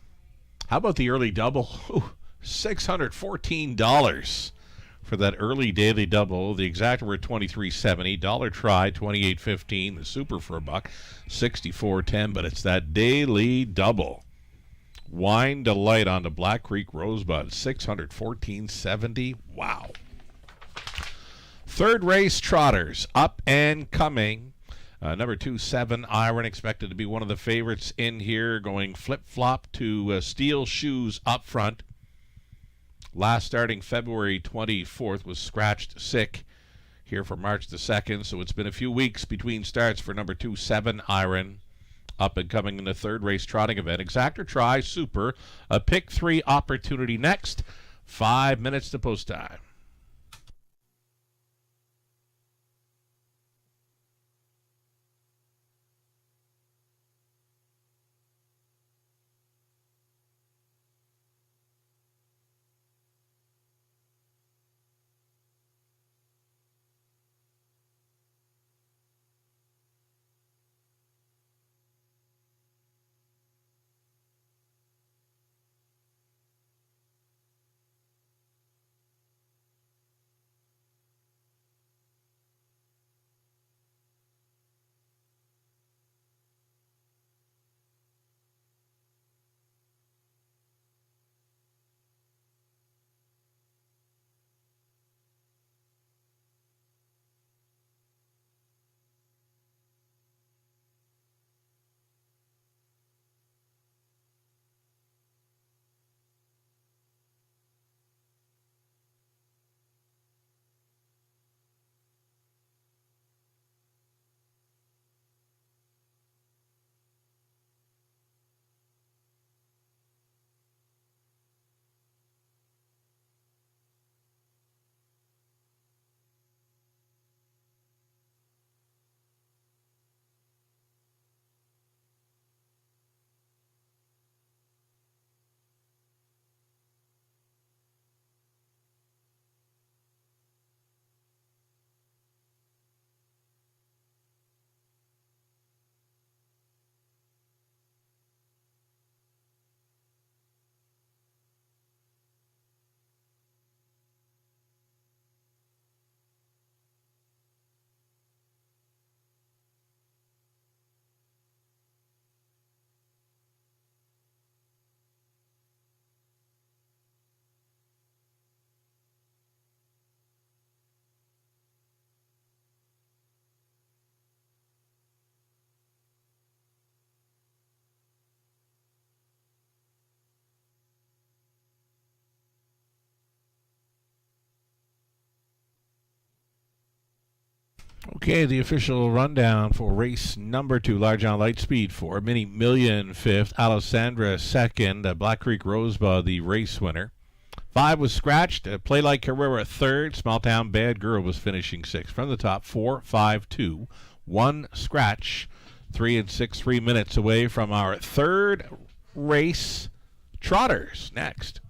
How about the early double? Ooh, $614 for that early daily double. The exacta were $23.70. Dollar try, $28.15. The super for $1, $64.10. But it's that daily double. Wine Delight on the Black Creek Rosebud, $614.70. Wow. Third race, Trotters, up and coming. Number 2, 7 Iron, expected to be one of the favorites in here, going flip-flop to steel shoes up front. Last starting February 24th, was scratched sick here for March the 2nd, so it's been a few weeks between starts for number 2, 7 Iron. Up and coming in the third race trotting event. Exactor try, super, a pick 3 opportunity next. 5 minutes to post time. Okay, the official rundown for race number 2, Large on Lightspeed 4, Mini Million 5th, Alessandra 2nd, Black Creek Rosebud the race winner. 5 was scratched, Play Like Carrera 3rd, Small Town Bad Girl was finishing 6th. From the top, 4, 5, 2, 1 scratch, 3 and 6, 3 minutes away from our third race. Trotters next.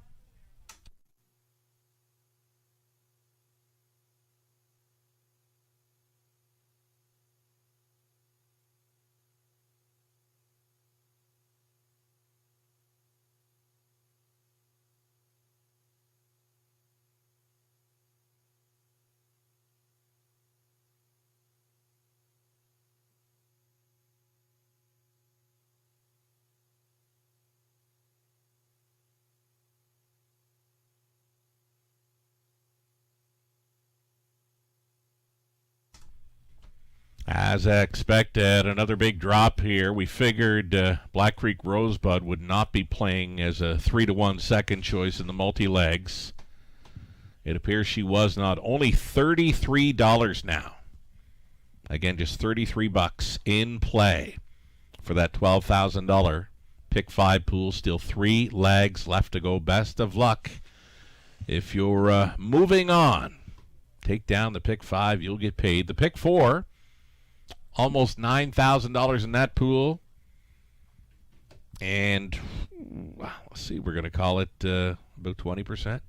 As expected, another big drop here. We figured Black Creek Rosebud would not be playing as a 3-to-1 second choice in the multi-legs. It appears she was not. Only $33 now. Again, just $33 in play for that $12,000 pick 5 pool. Still 3 legs left to go. Best of luck. If you're moving on, take down the pick 5. You'll get paid. The pick 4. Almost $9,000 in that pool. And let's see, we're going to call it about 20%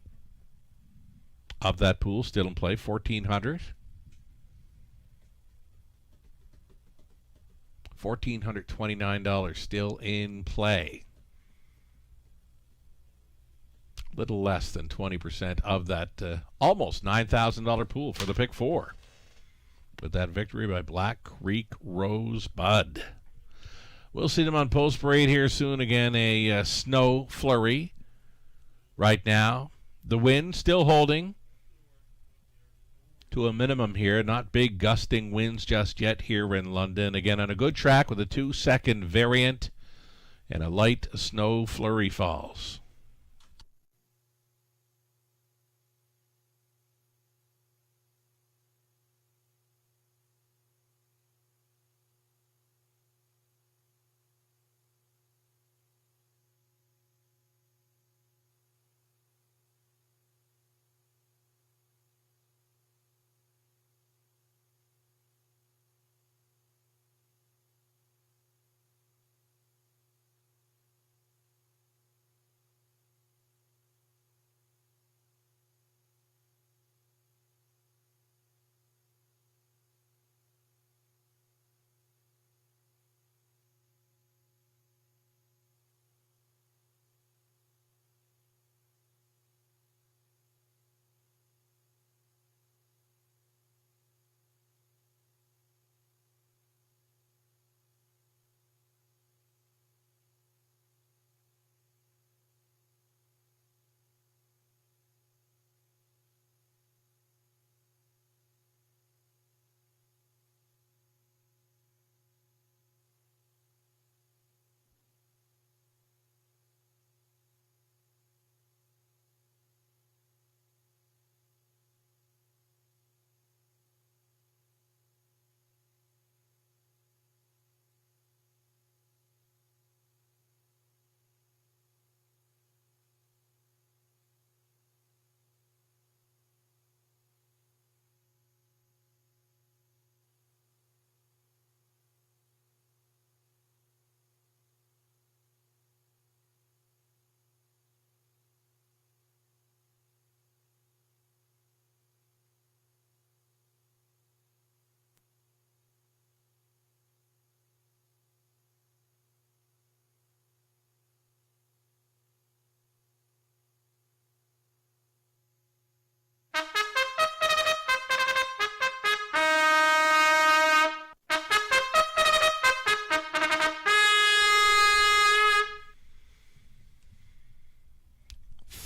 of that pool still in play, $1,400. $1,429 still in play. Little less than 20% of that almost $9,000 pool for the pick 4. With that victory by Black Creek Rosebud. We'll see them on Post Parade here soon. Again, a snow flurry right now. The wind still holding to a minimum here. Not big gusting winds just yet here in London. Again, on a good track with a 2-second variant and a light snow flurry falls.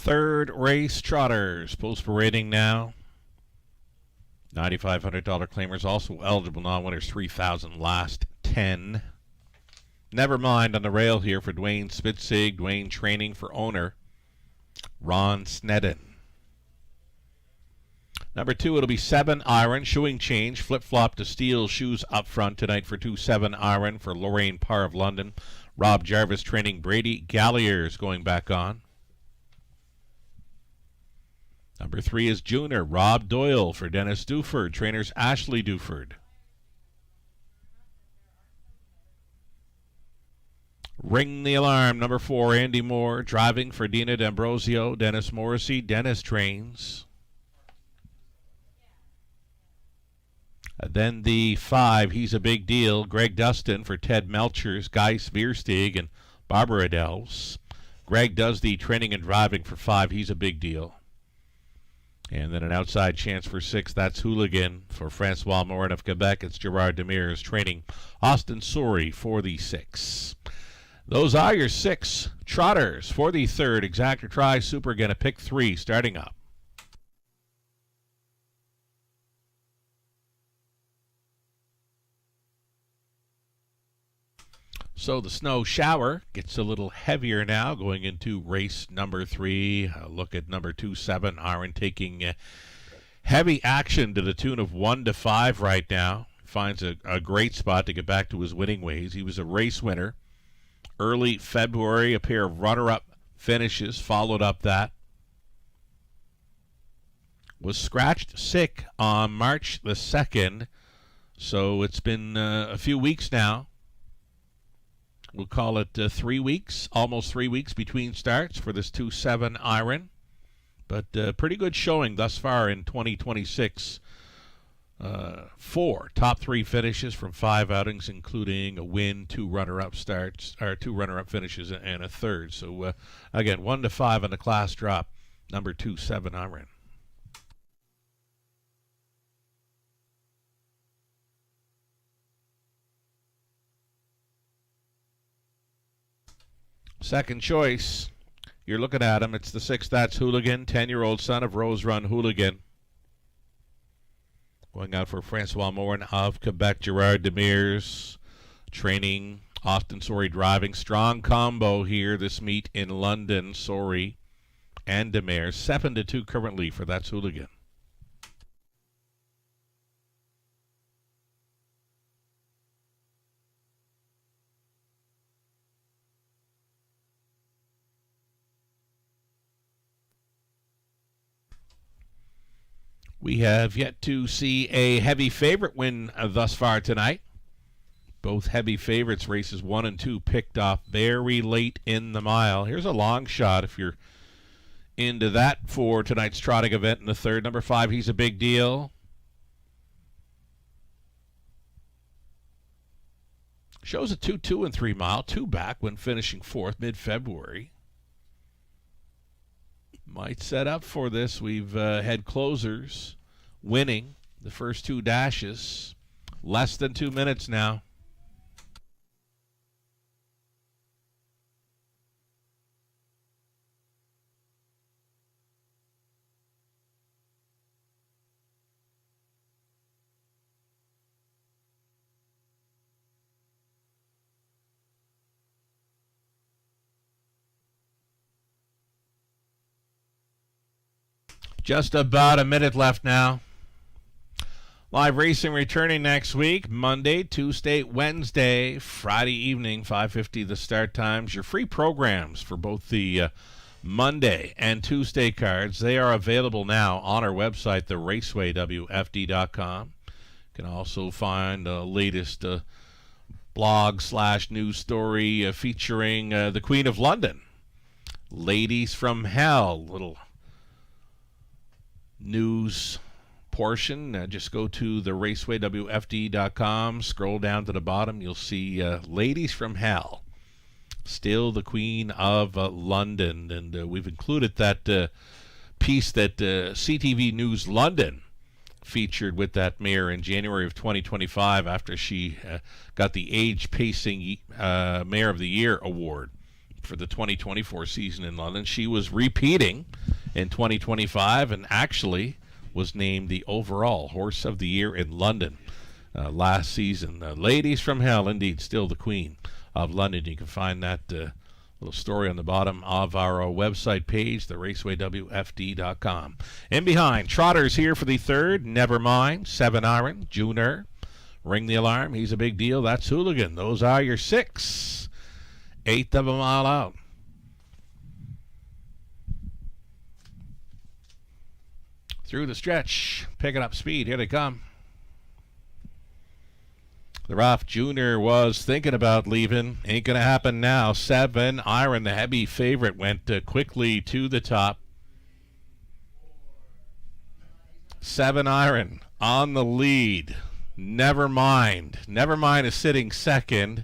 Third race Trotters. Post parading now. $9,500 claimers. Also eligible non-winners. 3,000 last 10. Never mind on the rail here for Dwayne Spitzig. Dwayne training for owner Ron Snedden. Number 2, it'll be 7 iron, shoeing change, flip-flop to steel shoes up front tonight for 2 7 iron for Lorraine Parr of London. Rob Jarvis training Brady Galliers going back on. Number 3 is Junior, Rob Doyle for Dennis Duford, trainers Ashley Duford. Ring the alarm, number 4, Andy Moore, driving for Dina D'Ambrosio, Dennis Morrissey, Dennis trains. Then the 5, he's a big deal, Greg Dustin for Ted Melchers, Guy Spearsteig, and Barbara Delves. Greg does the training and driving for 5, he's a big deal. And then an outside chance for 6, that's Hooligan for Francois Morin of Quebec. It's Gerard Demers training Austin Sori for the 6. Those are your 6 trotters for the 3rd Exacta Tri Super. Gonna pick 3 starting up. So the snow shower gets a little heavier now going into race number 3. Look at number 2, 7 iron taking heavy action to the tune of 1 to 5 right now. Finds a great spot to get back to his winning ways. He was a race winner early February, a pair of runner-up finishes followed up that. Was scratched sick on March the 2nd, so it's been a few weeks now. We'll call it 3 weeks, almost 3 weeks between starts for this 2 7 iron. But pretty good showing thus far in 2026. 4 top 3 finishes from 5 outings, including a win, 2 runner-up starts, or 2 runner-up finishes, and a 3rd. So again, 1 to 5 on the class drop. Number 2 7 iron. Second choice, you're looking at him. It's the 6, that's Hooligan, 10-year-old son of Rose Run Hooligan. Going out for Francois Morin of Quebec, Gerard Demers training, Austin Sori driving. Strong combo here this meet in London, Sori and Demers. 7 to 2 currently for that's Hooligan. We have yet to see a heavy favorite win thus far tonight. Both heavy favorites, races 1 and 2, picked off very late in the mile. Here's a long shot if you're into that for tonight's trotting event in the 3rd. Number 5, he's a big deal. Shows a 2-2 and 3 mile, 2 back when finishing 4th mid-February. Might set up for this. We've had closers winning the first 2 dashes. Less than 2 minutes now. Just about a minute left now. Live racing returning next week, Monday, Tuesday, Wednesday, Friday evening, 5:50 the start times. Your free programs for both the Monday and Tuesday cards, they are available now on our website, theracewaywfd.com. You can also find the latest blog/news story featuring the Queen of London, Ladies from Hell, little news portion. Just go to the racewaywfd.com, scroll down to the bottom, you'll see Ladies from Hell, still the Queen of London. And we've included that piece that CTV News London featured with that mare in January of 2025 after she got the Age Pacing Mare of the Year award for the 2024 season in London. She was repeating in 2025 and actually was named the overall Horse of the Year in London last season. Ladies from Hell, indeed, still the Queen of London. You can find that Little story on the bottom of our website page, theRacewayWFD.com. In behind, Trotters here for the third. Never Mind, 7 iron. Junior, Ring the Alarm. He's a big deal. That's Hooligan. Those are your 6. 1/8 of a mile out. Through the stretch, picking up speed. Here they come. The rough Junior was thinking about leaving. Ain't going to happen now. 7 iron, the heavy favorite, went quickly to the top. 7 iron on the lead. Never Mind. Never Mind is sitting second.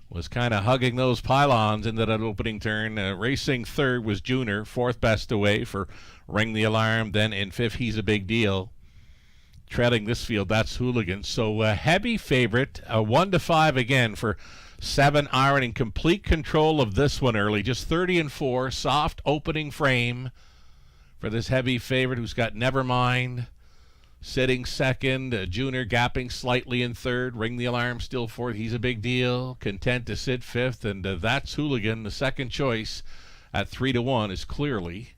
Was kind of hugging those pylons into that opening turn. Racing third was Junior. 4th best away for Ring the Alarm. Then in 5th, He's a Big Deal. Trailing this field, that's Hooligan. So heavy favorite, 1-5 again for 7 iron, in complete control of this one early. Just 30-4, soft opening frame for this heavy favorite who's got Never Mind sitting second. Junior gapping slightly in 3rd. Ring the Alarm still 4th. He's a Big Deal. Content to sit 5th. And that's Hooligan, the second choice at 3-1, is clearly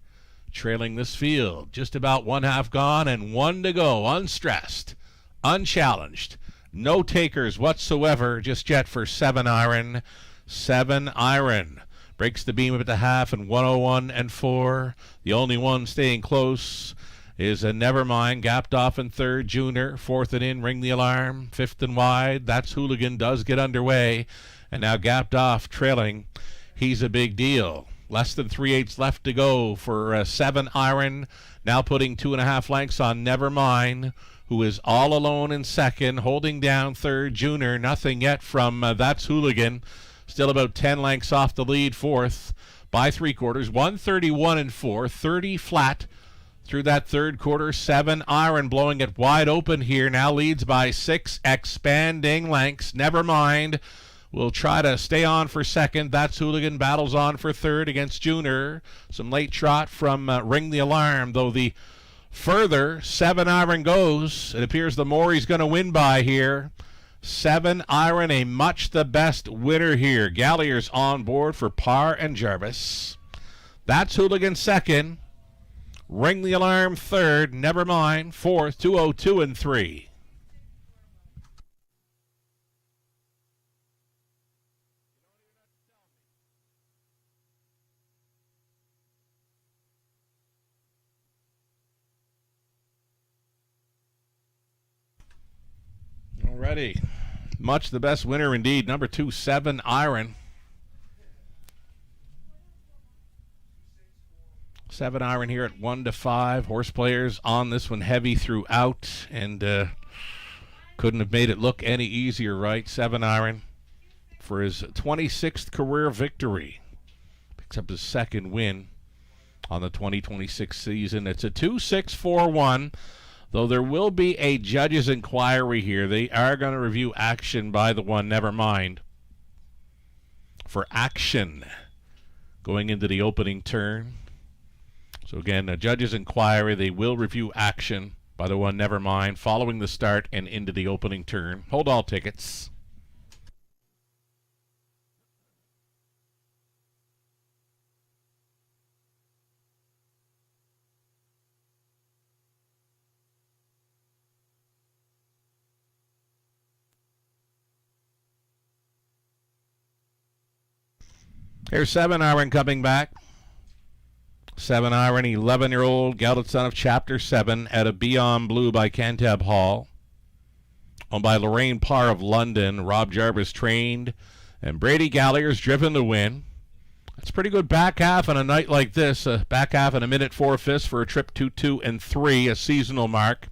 trailing this field. Just about 1/2 gone and 1 to go. Unstressed, unchallenged, no takers whatsoever just yet for 7 iron. 7 iron breaks the beam at the half and 101-4. The only one staying close is a Never Mind, gapped off in 3rd. Junior 4th and in. Ring the Alarm 5th and wide. That's Hooligan, does get underway, and now gapped off, trailing He's a Big Deal. Less than 3/8 left to go for 7 iron. Now putting 2.5 lengths on Never Mind, who is all alone in second, holding down 3rd. Junior, nothing yet from That's Hooligan. Still about 10 lengths off the lead. 4th by 3/4. 131-4. 30 flat through that 3rd quarter. 7 iron blowing it wide open here. Now leads by 6 expanding lengths. Never Mind will try to stay on for 2nd. That's Hooligan battles on for 3rd against Junior. Some late trot from Ring the Alarm, though the further 7 iron goes, it appears the more he's going to win by here. 7 iron, a much the best winner here. Gallier's on board for Parr and Jarvis. That's Hooligan 2nd. Ring the Alarm 3rd. Never Mind 4th. 202-3. Alrighty. Much the best winner indeed. Number 2, 7 iron. 7 iron here at 1-5. Horse players on this one heavy throughout, and couldn't have made it look any easier, right? 7 iron for his 26th career victory. Picks up his 2nd win on the 2026 season. It's a 2-6-4-1. Though there will be a judge's inquiry here. They are going to review action by the one Never Mind for action going into the opening turn. So again, a judge's inquiry. They will review action by the one Never Mind following the start and into the opening turn. Hold all tickets. Here's 7 iron coming back. 7 iron, 11-year-old gelded son of Chapter 7 at a Beyond Blue by Cantab Hall. Owned by Lorraine Parr of London. Rob Jarvis trained, and Brady Gallier's driven to win. That's pretty good back half on a night like this. Back half in a minute 4/5 for a trip 2-2-3, a seasonal mark.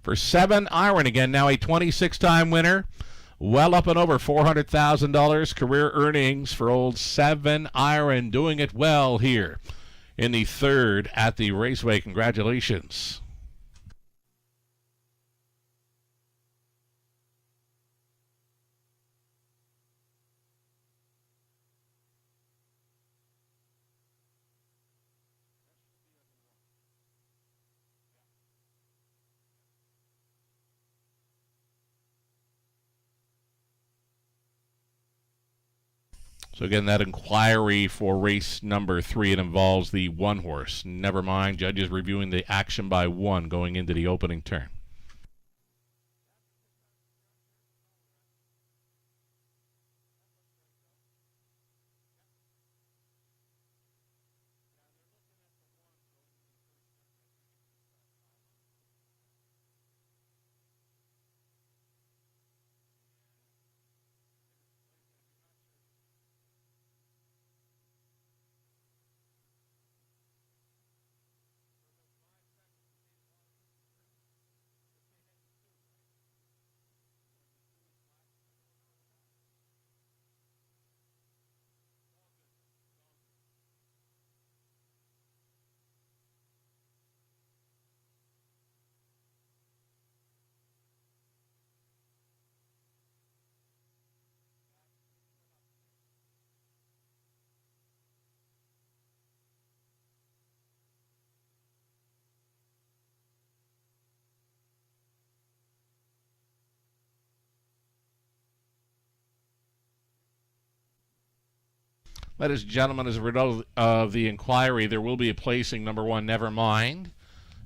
For 7 iron again, now a 26-time winner. Well up and over $400,000 career earnings for old 7 iron, doing it well here in the 3rd at the Raceway. Congratulations. So again, that inquiry for race number 3, it involves the one horse. Never mind, judges reviewing the action by one going into the opening turn. Ladies and gentlemen, as a result of the inquiry, there will be a placing. Number 1, Never Mind,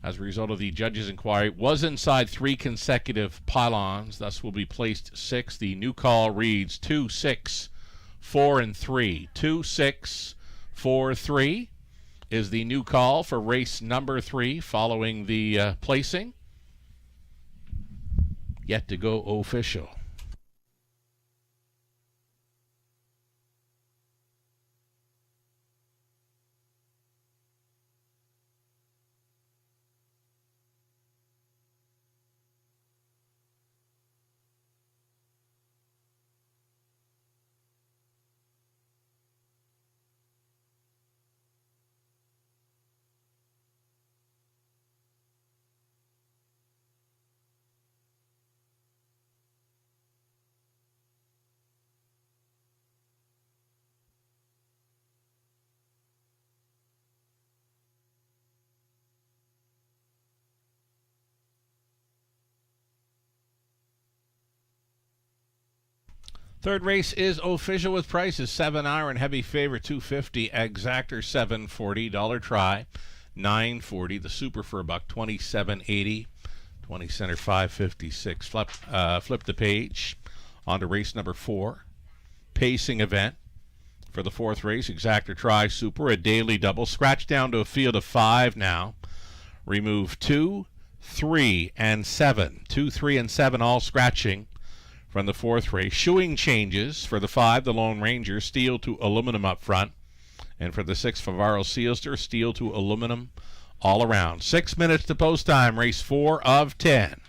as a result of the judge's inquiry, was inside 3 consecutive pylons, thus will be placed 6th. The new call reads 2, 6, 4, and 3. 2, 6, 4, 3 is the new call for race number 3 following the placing. Yet to go official. Third race is official with prices. 7 iron, heavy favorite, $250. Exactor, $740. Dollar try, $940. The super for $1, $27.80. 20 center, $556. Flip the page. On to race number 4. Pacing event for the 4th race. Exactor try, super, a daily double. Scratch down to a field of 5 now. Remove 2, 3, and 7. 2, 3, and 7 all scratching from the 4th race. Shoeing changes for the 5, the Lone Ranger, steel to aluminum up front. And for the 6, Favaro Sealster, steel to aluminum all around. 6 minutes to post time, race 4 of 10.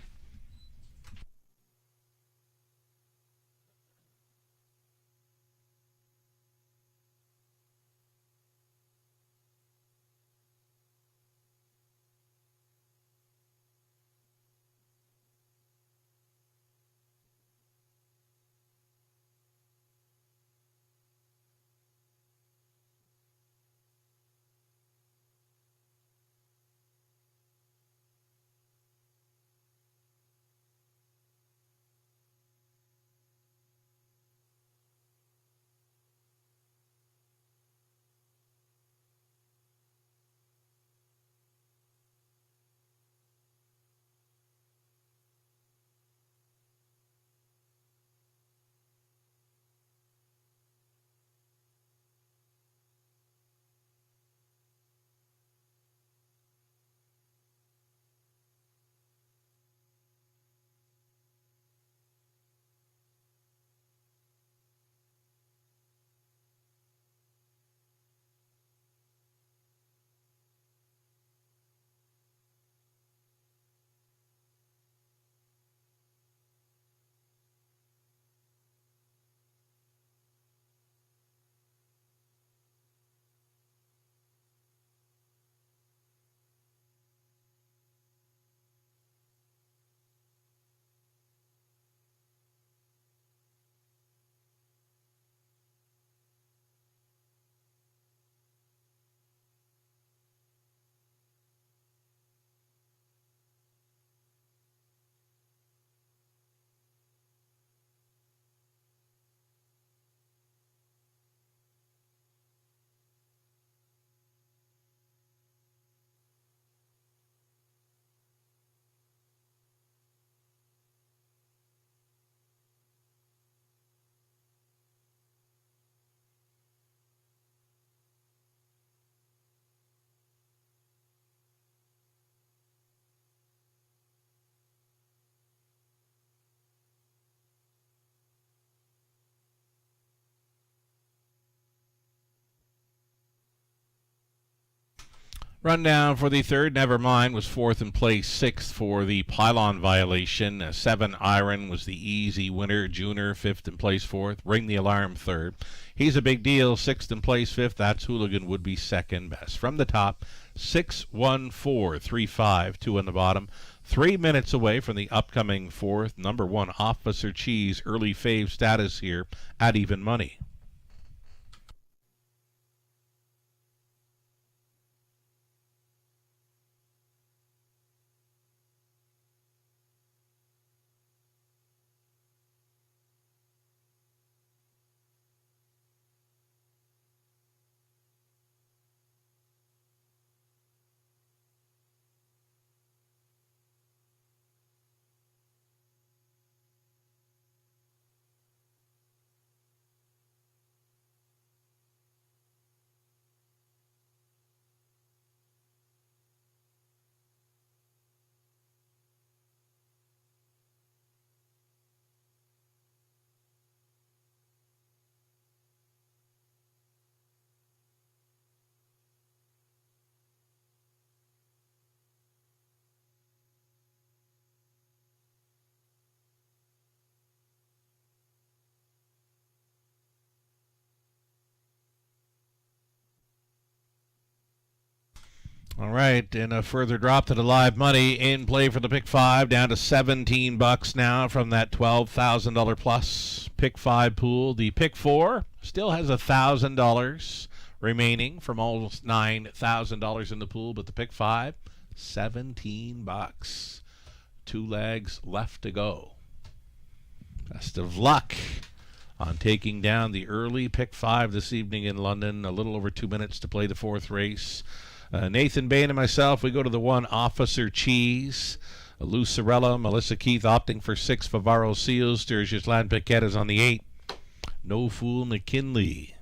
Rundown for the third, Nevermind was fourth in place, sixth for the pylon violation. 7 Iron was the easy winner. Junior, fifth in place, fourth. Ring the Alarm, third. He's a Big Deal, sixth in place, fifth. That's Hooligan would be second best. From the top, 6-1-4-3-5, 2 on the bottom. 3 minutes away from the upcoming fourth. Number 1, Officer Cheese, early fave status here at even money. All right, and a further drop to the live money in play for the pick 5, down to $17 now from that $12,000 plus pick 5 pool. The pick 4 still has $1,000 remaining from almost $9,000 in the pool, but the pick 5, $17. 2 legs left to go. Best of luck on taking down the early pick 5 this evening in London. A little over 2 minutes to play the fourth race. Nathan Bain and myself, we go to the 1, Officer Cheese. Lou Sorella, Melissa Keith opting for 6, Favaro Seals. Sturgis Land Piquette is on the 8. No Fool McKinley.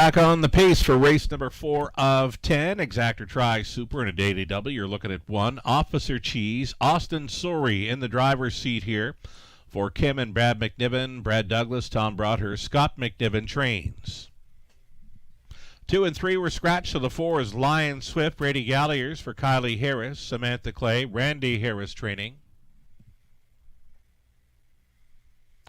Back on the pace for race number 4 of 10. Exactor Tri Super and a Daily Double. You're looking at 1. Officer Cheese. Austin Sori in the driver's seat here for Kim and Brad McNiven. Brad Douglas, Tom Broadhurst, Scott McNiven trains. 2 and 3 were scratched, so the 4 is Lion Swift. Brady Galliers for Kylie Harris, Samantha Clay, Randy Harris training.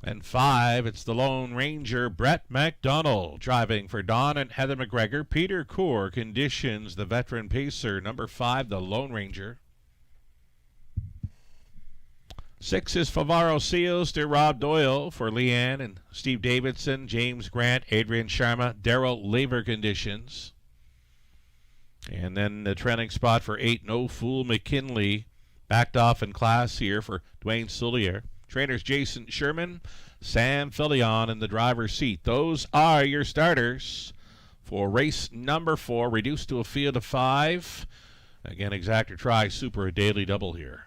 And 5, it's the Lone Ranger, Brett McDonald, driving for Don and Heather McGregor. Peter Coor conditions the veteran pacer, number 5, the Lone Ranger. 6 is Favaro Seals to Rob Doyle for Leanne and Steve Davidson, James Grant, Adrian Sharma, Daryl Laver conditions. And then the trailing spot for 8, No Fool McKinley, backed off in class here for Dwayne Soulier. Trainers Jason Sherman, Sam Filion in the driver's seat. Those are your starters for race number 4, reduced to a field of 5. Again, Exactor Tri Super, a Daily Double here.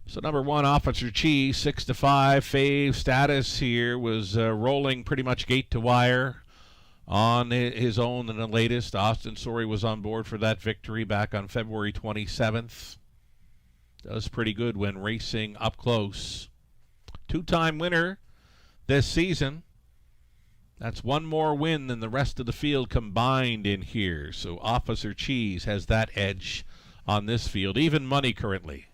So number 1, Officer Cheese, 6 to 5. Fave status here was rolling pretty much gate to wire on his own in the latest. Austin Sori was on board for that victory back on February 27th. Does pretty good when racing up close. 2-time winner this season. That's one more win than the rest of the field combined in here. So Officer Cheese has that edge on this field. Even money currently.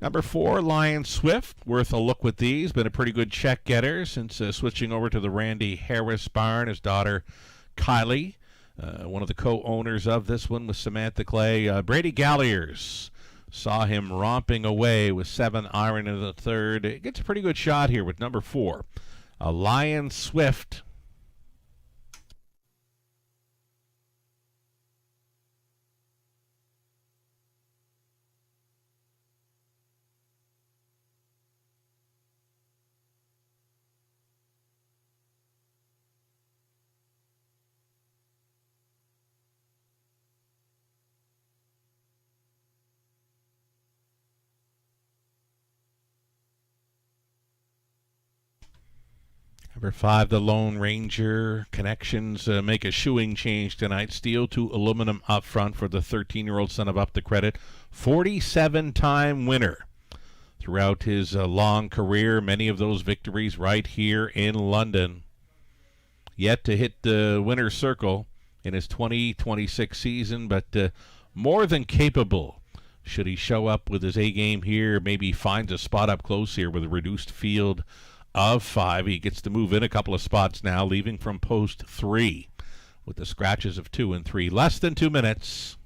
Number 4, Lion Swift, worth a look with these. Been a pretty good check getter since switching over to the Randy Harris barn. His daughter, Kylie, one of the co-owners of this one with Samantha Clay. Brady Galliers saw him romping away with 7 iron in the third. It gets a pretty good shot here with number 4, Lion Swift. Number 5, the Lone Ranger. Connections make a shoeing change tonight. Steel to aluminum up front for the 13-year-old son of Up the Credit. 47-time winner throughout his long career. Many of those victories right here in London. Yet to hit the winner's circle in his 2026 season, but more than capable. Should he show up with his A-game here, maybe finds a spot up close here with a reduced field of 5. He gets to move in a couple of spots now, leaving from post 3 with the scratches of 2 and 3. Less than 2 minutes.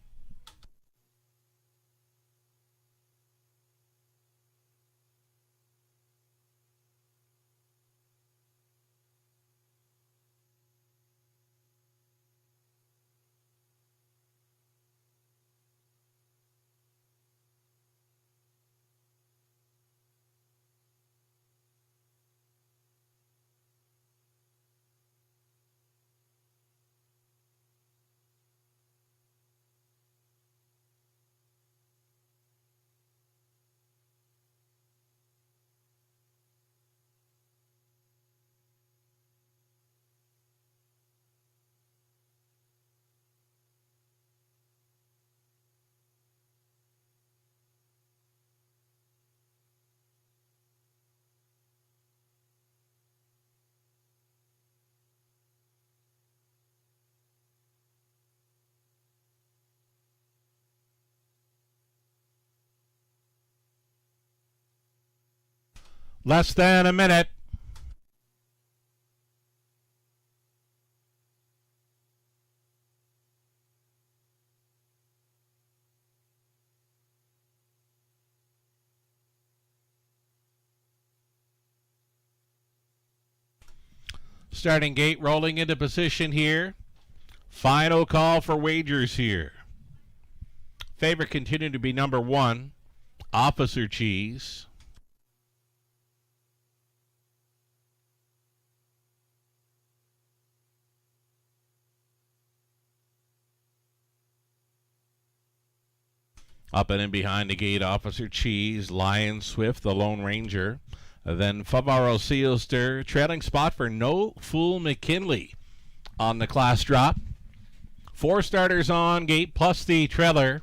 Less than a minute. Starting gate rolling into position here. Final call for wagers here. Favorite continued to be number 1, Officer Cheese. Up and in behind the gate, Officer Cheese, Lion Swift, the Lone Ranger. Then Favaro Sealster, trailing spot for No Fool McKinley on the class drop. 4 starters on gate plus the trailer.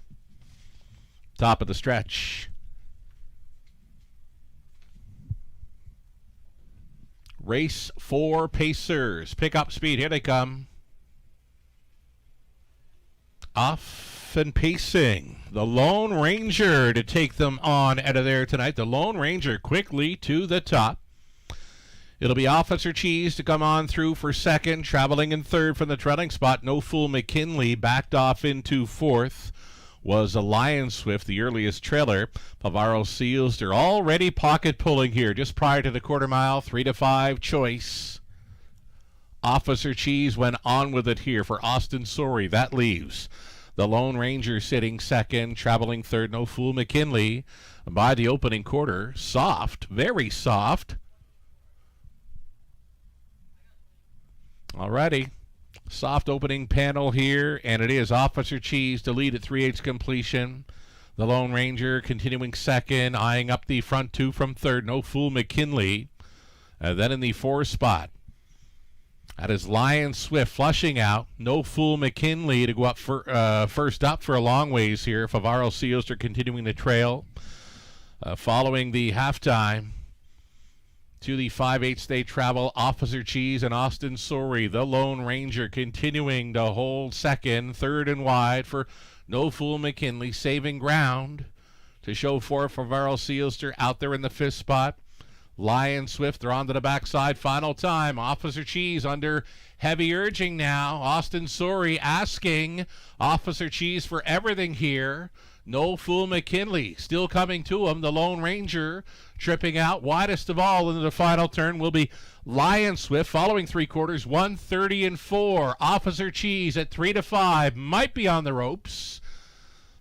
Top of the stretch. Race 4 Pacers. Pick up speed. Here they come. Off and pacing. The Lone Ranger to take them on out of there tonight. The Lone Ranger quickly to the top. It'll be Officer Cheese to come on through for second. Traveling in third from the trailing spot. No Fool McKinley backed off into fourth. Was a Lion Swift, the earliest trailer. Favaro Seals, they're already pocket pulling here just prior to the quarter mile. 3 to 5 choice. Officer Cheese went on with it here for Austin Sorey. That leaves the Lone Ranger sitting second, traveling third. No Fool McKinley by the opening quarter. Soft, very soft. Alrighty. Soft opening panel here, and it is Officer Cheese to lead at 3/8 completion. The Lone Ranger continuing second, eyeing up the front 2 from third. No Fool McKinley. Then in the 4 spot, that is Lion Swift flushing out. No Fool McKinley to go up first up for a long ways here. Favaro Sealster continuing the trail. Following the halftime. To the 5/8 they travel, Officer Cheese and Austin Sorey. The Lone Ranger continuing to hold second, third and wide for No Fool McKinley, saving ground to show for Favaro Sealster out there in the 5th spot. Lion Swift, they're on to the backside, final time. Officer Cheese under heavy urging now. Austin Sorey asking Officer Cheese for everything here. No Fool McKinley still coming to him. The Lone Ranger tripping out. Widest of all into the final turn will be Lion Swift following 3/4, 1:30 and 4. Officer Cheese at 3 to 5 might be on the ropes.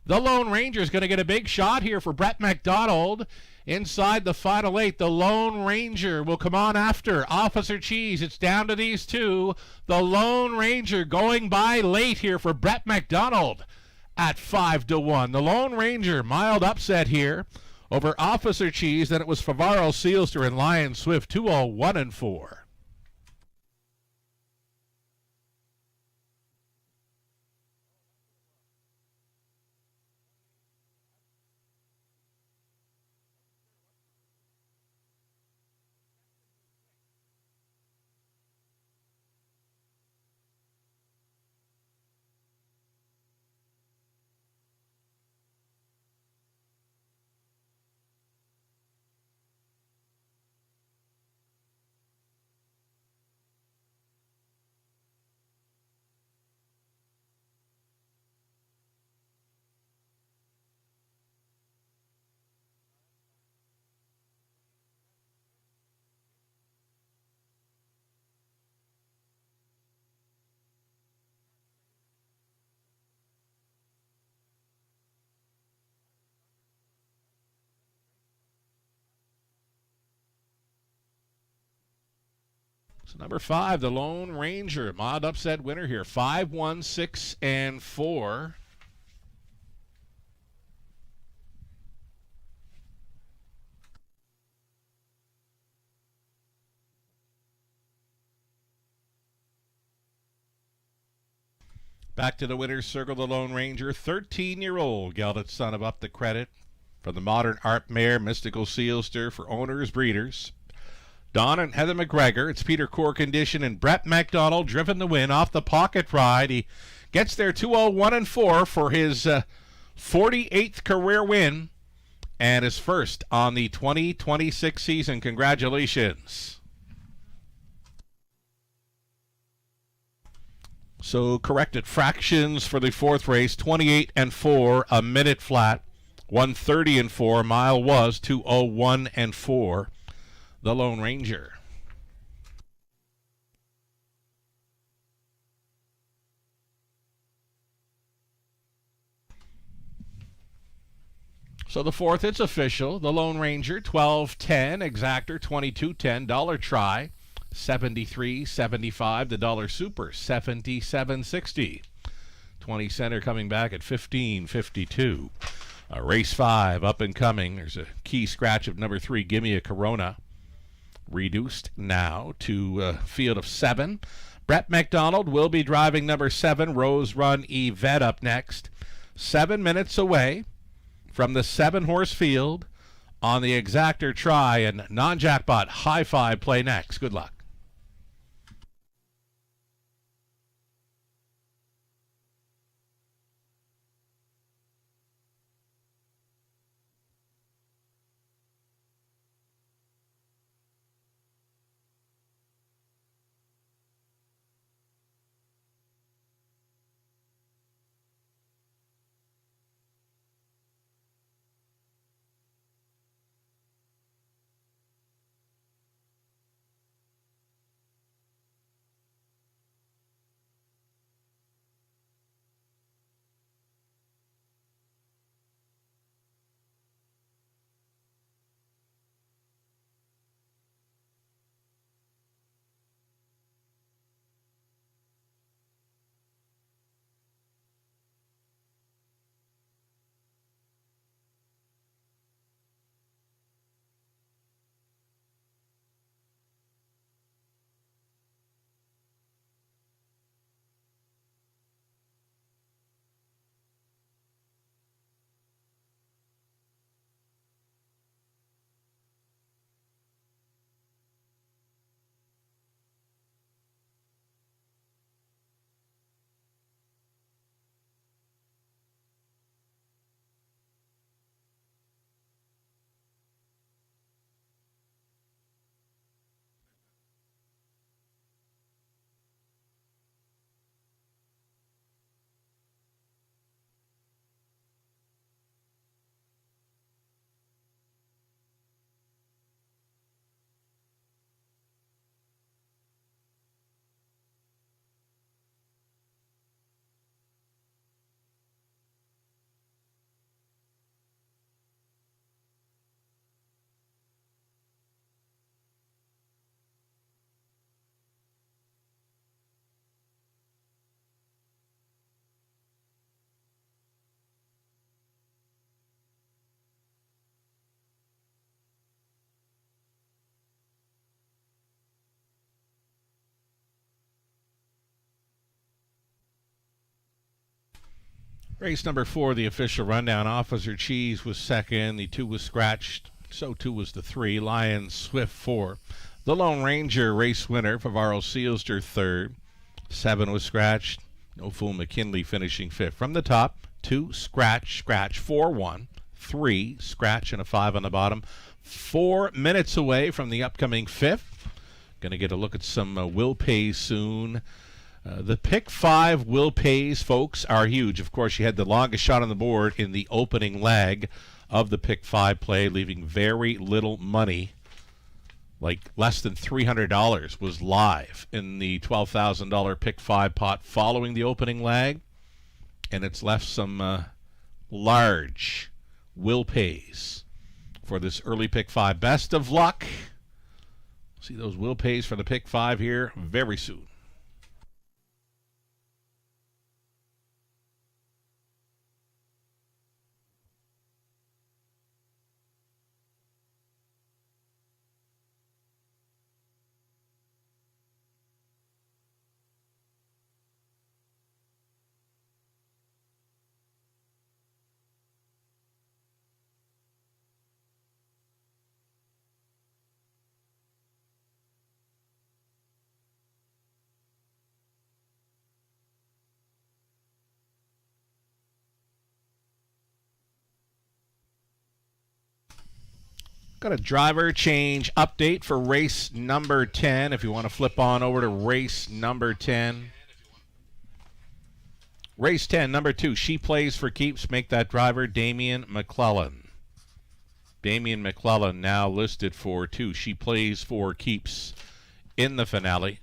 The Lone Ranger is going to get a big shot here for Brett McDonald. Inside the final 8, the Lone Ranger will come on after Officer Cheese. It's down to these two. The Lone Ranger going by late here for Brett McDonald at 5 to 1. The Lone Ranger, mild upset here over Officer Cheese. Then it was Favaro Sealster and Lion Swift, 2:01 and 4. So number 5, the Lone Ranger, mod upset winner here, 5-1, 6 and 4. Back to the winner's circle, the Lone Ranger, 13-year-old gelded son of Up the Credit from the modern art mare Mystical Sealster for owners, breeders. Don and Heather McGregor, it's Peter Core Condition, and Brett McDonald driven the win off the pocket ride. He gets there 2:01 and 4 for his 48th career win and his first on the 2026 season. Congratulations. So corrected fractions for the 4th race, 28 and 4, a minute flat, 1:30 and 4. Mile was 2:01 and 4. The Lone Ranger. So the 4th, it's official. The Lone Ranger, 12.10. Exactor, 22.10. Dollar Try, 73.75. The Dollar Super, 77.60. 20 center coming back at 15.52. Race 5 up and coming. There's a key scratch of number 3, Gimme a Corona. Reduced now to a field of 7. Brett McDonald will be driving number 7, Rose Run Yvette, up next. 7 minutes away from the 7-horse field on the exactor try, and non-jackpot high five play next. Good luck. Race number 4, the official rundown. Officer Cheese was second. The 2 was scratched. So too was the 3. Lion Swift 4. The Lone Ranger race winner. Favaro Sealster third. 7 was scratched. No Fool McKinley finishing 5th. From the top, 2 scratch, 4 1. 3 scratch and a 5 on the bottom. 4 minutes away from the upcoming 5th. Going to get a look at some will pays soon. The pick 5 will pays, folks, are huge. Of course, you had the longest shot on the board in the opening leg of the pick 5 play, leaving very little money. Like less than $300 was live in the $12,000 pick 5 pot following the opening leg. And it's left some large will pays for this early pick 5. Best of luck. See those will pays for the pick 5 here very soon. Got a driver change update for race number 10. If you want to flip on over to race number 10. Race 10, number 2. She plays for keeps. Make that driver Damian McClellan. Damian McClellan now listed for 2. She plays for keeps in the finale.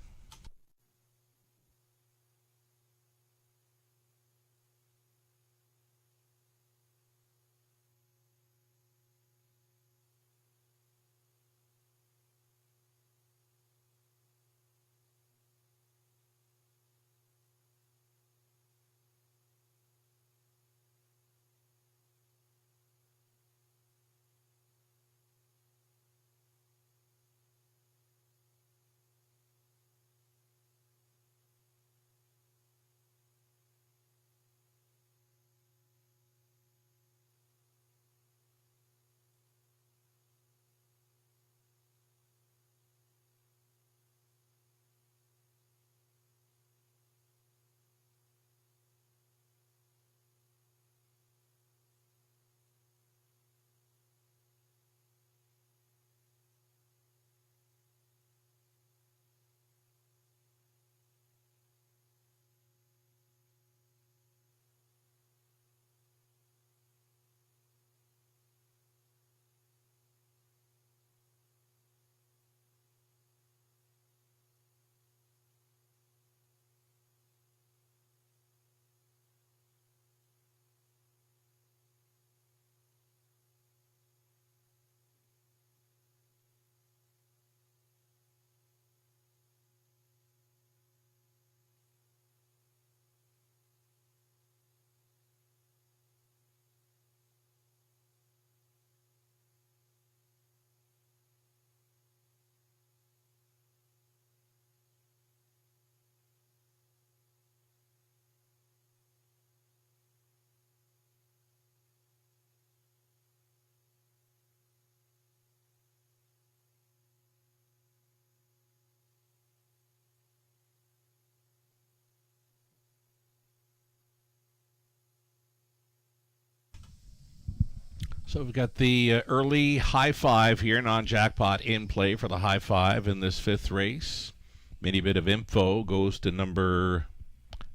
So we've got the early high five here, non-jackpot in play for the high five in this fifth race. Mini bit of info goes to number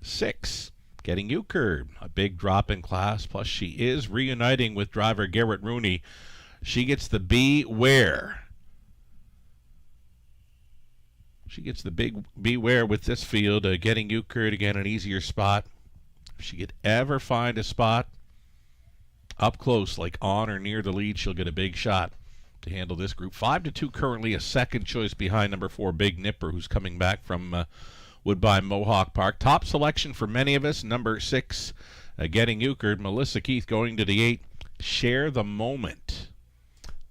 6, Getting Euchred. A big drop in class, plus she is reuniting with driver Garrett Rooney. She gets the Beware. She gets the big Beware with this field. Getting Euchred, again, an easier spot. If she could ever find a spot up close, like on or near the lead, she'll get a big shot to handle this group. 5-2 currently, a second choice behind number 4, Big Nipper, who's coming back from Woodbine Mohawk Park. Top selection for many of us, number 6, Getting Euchred. Melissa Keith going to the 8, Share the Moment.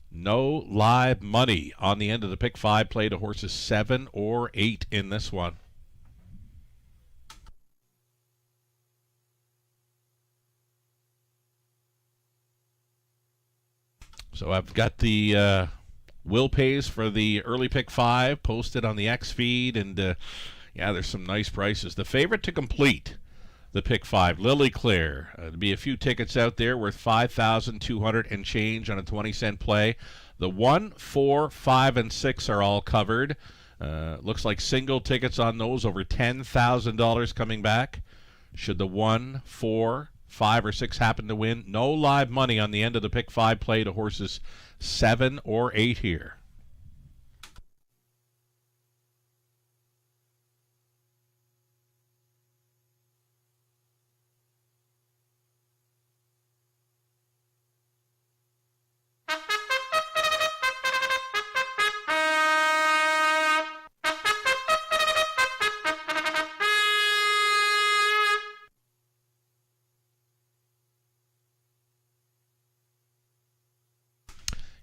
No live money on the end of the pick 5 play to horses 7 or 8 in this one. So I've got the will pays for the early pick 5 posted on the X feed, and yeah, there's some nice prices. The favorite to complete the pick 5, Lily Claire. There'll be a few tickets out there worth $5,200 and change on a 20-cent play. The 1, 4, 5, and 6 are all covered. Looks like single tickets on those, over $10,000 coming back. Should the 1, 4, 5, or 6 happen to win, no live money on the end of the pick 5 play to horses 7 or 8 here.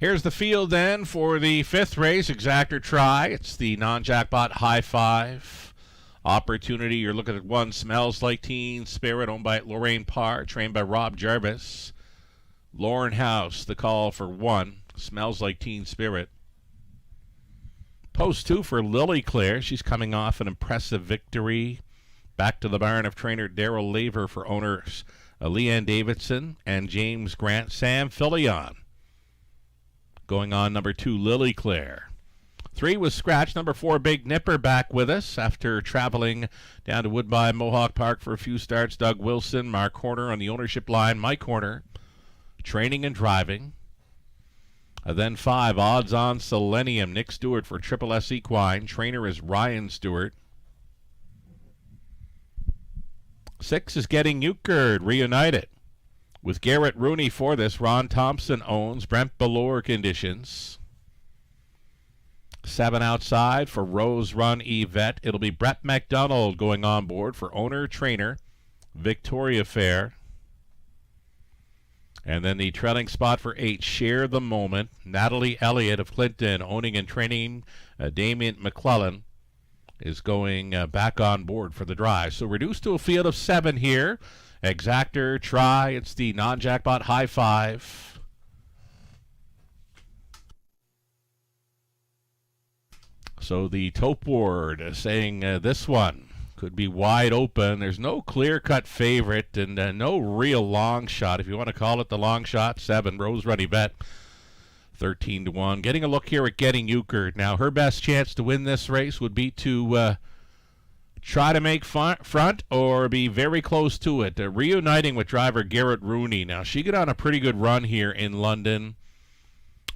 Here's the field then for the fifth race, Exactor Try. It's the non-jackpot high five opportunity. You're looking at 1, Smells Like Teen Spirit, owned by Lorraine Parr, trained by Rob Jarvis. Lauren House, the call for 1, Smells Like Teen Spirit. Post 2 for Lily Claire. She's coming off an impressive victory. Back to the barn of trainer Daryl Laver for owners Leanne Davidson and James Grant. Sam Filion going on number 2, Lily Claire. 3 was scratched. Number 4, Big Nipper, back with us after traveling down to Woodbine Mohawk Park for a few starts. Doug Wilson, Mark Horner on the ownership line. Mike Horner training and driving. Then 5, Odds On Selenium, Nick Stewart for Triple S Equine. Trainer is Ryan Stewart. 6 is Getting Euchred, Reunited. With Garrett Rooney for this, Ron Thompson owns. Brent Ballore conditions. 7 outside for Rose Run Yvette. It'll be Brett McDonald going on board for owner-trainer Victoria Fair. And then the trailing spot for 8, Share the Moment. Natalie Elliott of Clinton owning and training Damien McClellan is going back on board for the drive. So reduced to a field of 7 here. Exactor Try. It's the non-jackpot high five. So the Tote board saying this one could be wide open. There's no clear-cut favorite and no real long shot, if you want to call it the long shot. 7, Rose Run Yvette, 13-1. Getting a look here at Getting Euchred. Now, her best chance to win this race would be to try to make front or be very close to it. Reuniting with driver Garrett Rooney. Now, she got on a pretty good run here in London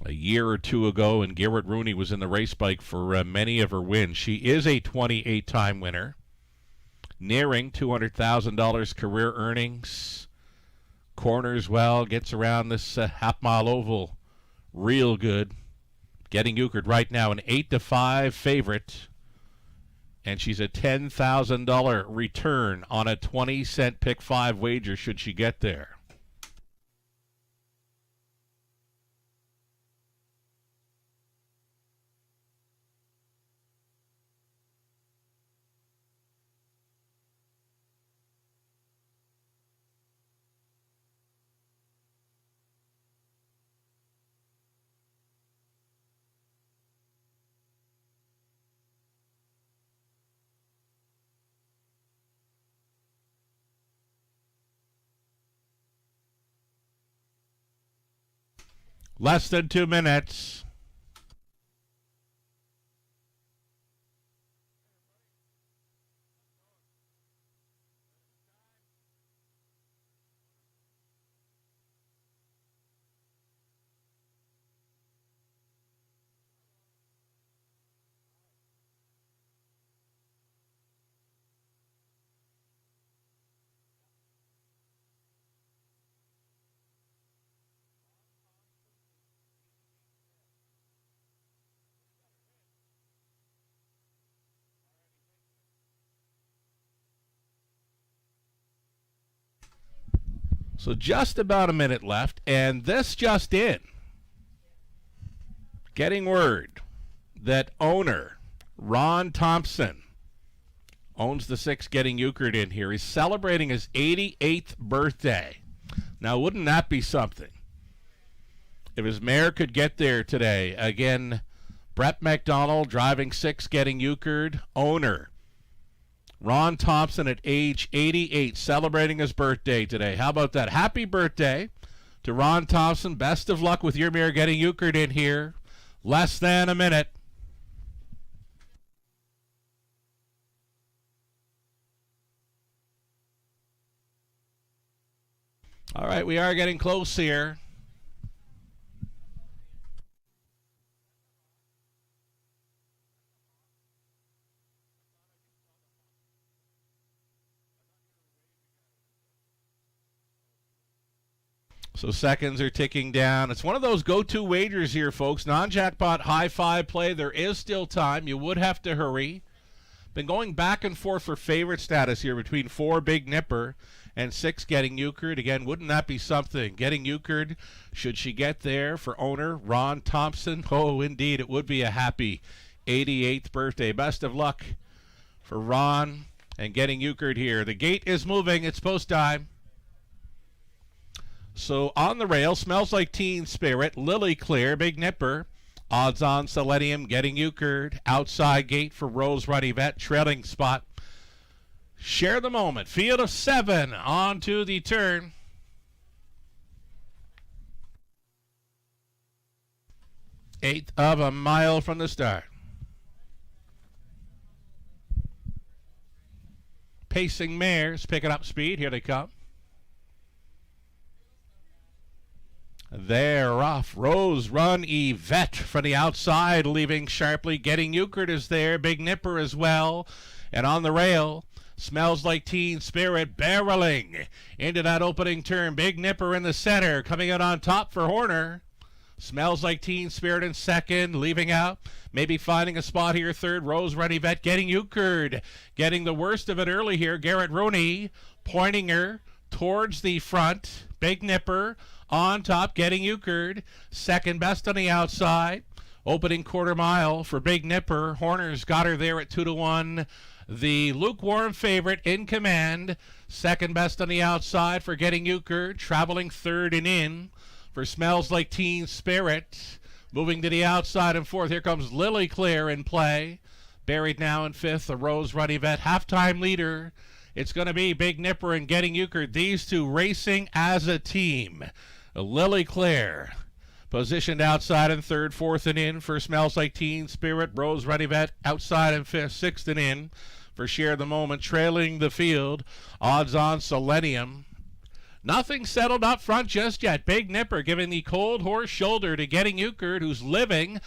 a year or 2 ago, and Garrett Rooney was in the race bike for many of her wins. She is a 28-time winner, nearing $200,000 career earnings. Corners well, gets around this half-mile oval real good. Getting Euchred right now an 8-5 favorite, and she's a $10,000 return on a 20-cent pick 5 wager should she get there. Less than 2 minutes. So just about a minute left, and this just in. Getting word that owner Ron Thompson owns the 6 Getting Euchred in here. He's celebrating his 88th birthday. Now, wouldn't that be something? If his mare could get there today. Again, Brett McDonald driving 6 Getting Euchred, owner Ron Thompson at age 88, celebrating his birthday today. How about that? Happy birthday to Ron Thompson. Best of luck with your mare Getting Euchred in here. Less than a minute. All right, we are getting close here. So seconds are ticking down. It's one of those go-to wagers here, folks. Non-jackpot high-five play. There is still time. You would have to hurry. Been going back and forth for favorite status here between 4 Big Nipper and 6 Getting Euchred. Again, wouldn't that be something? Getting Euchred, should she get there for owner Ron Thompson? Oh, indeed, it would be a happy 88th birthday. Best of luck for Ron and Getting Euchred here. The gate is moving. It's post time. So on the rail, Smells Like Teen Spirit, Lily Clear, Big Nipper, Odds On Selenium, Getting Euchred, outside gate for Rose Ruddy Vet, trailing spot. Share the Moment, field of 7 onto the turn. Eighth of a mile from the start. Pacing mares picking up speed. Here they come. They're off. Rose Run Yvette from the outside, leaving sharply. Getting Euchred is there. Big Nipper as well. And on the rail, Smells Like Teen Spirit barreling into that opening turn. Big Nipper in the center, coming out on top for Horner. Smells Like Teen Spirit in second, leaving out. Maybe finding a spot here third. Rose Run Yvette, Getting Euchred. Getting the worst of it early here. Garrett Rooney pointing her towards the front. Big Nipper on top, Getting Euchred, second best on the outside. Opening quarter mile for Big Nipper. Horner's got her there at 2-1. The lukewarm favorite in command. Second best on the outside for Getting Euchred. Traveling third and in for Smells Like Teen Spirit. Moving to the outside and fourth. Here comes Lily Clear in play. Buried now in fifth. The Rose Ruddy Vet, halftime leader. It's going to be Big Nipper and Getting Euchred. These two racing as a team. Lily Claire positioned outside in third, fourth and in for Smells Like Teen Spirit. Rose Ruddy Vet outside in fifth, sixth and in for Share the Moment. Trailing the field, Odds On Selenium. Nothing settled up front just yet. Big Nipper giving the cold horse shoulder to Getting Euchred, who's living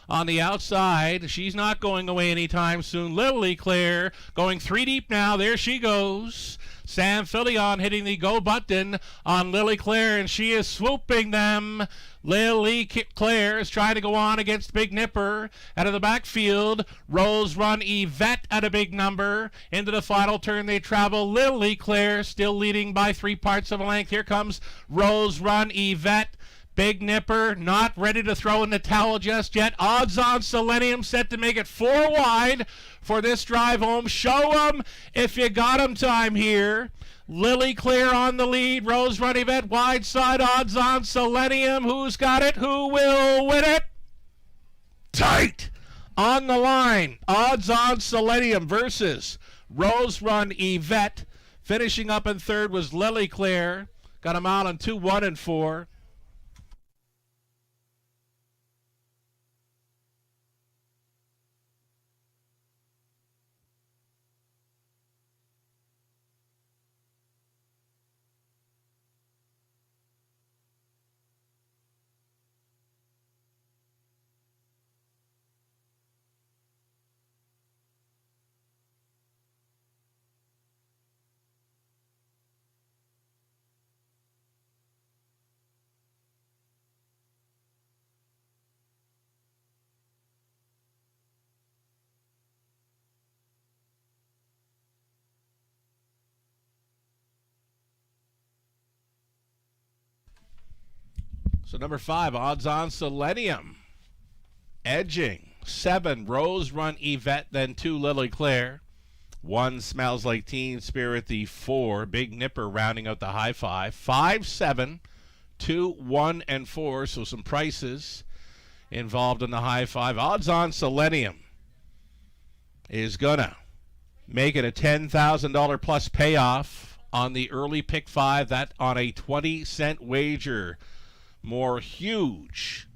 on the outside. She's not going away anytime soon. Lily Claire going 3 deep now. There she goes. Sam Filion hitting the go button on Lily Claire, and she is swooping them. Lily Claire is trying to go on against Big Nipper. Out of the backfield, Rose Run Yvette at a big number. Into the final turn they travel. Lily Claire still leading by 3 parts of a length. Here comes Rose Run Yvette. Big Nipper not ready to throw in the towel just yet. Odds On Selenium set to make it 4 wide for this drive home. Show 'em if you got 'em time here. Lily Clear on the lead. Rose Run Yvette wide side. Odds On Selenium. Who's got it? Who will win it? Tight on the line. Odds On Selenium versus Rose Run Yvette. Finishing up in third was Lily Clear. Got 'em out on 2, 1, and 4. So number 5, Odds On Selenium. Edging. 7, Rose Run Yvette, then 2, Lily Claire. 1, Smells Like Teen Spirit, the 4, Big Nipper rounding out the high 5. 5, 7, 2, 1, and 4, so some prices involved in the high 5. Odds On Selenium is gonna make it a $10,000 plus payoff on the early pick 5. That on a 20-cent wager. More huge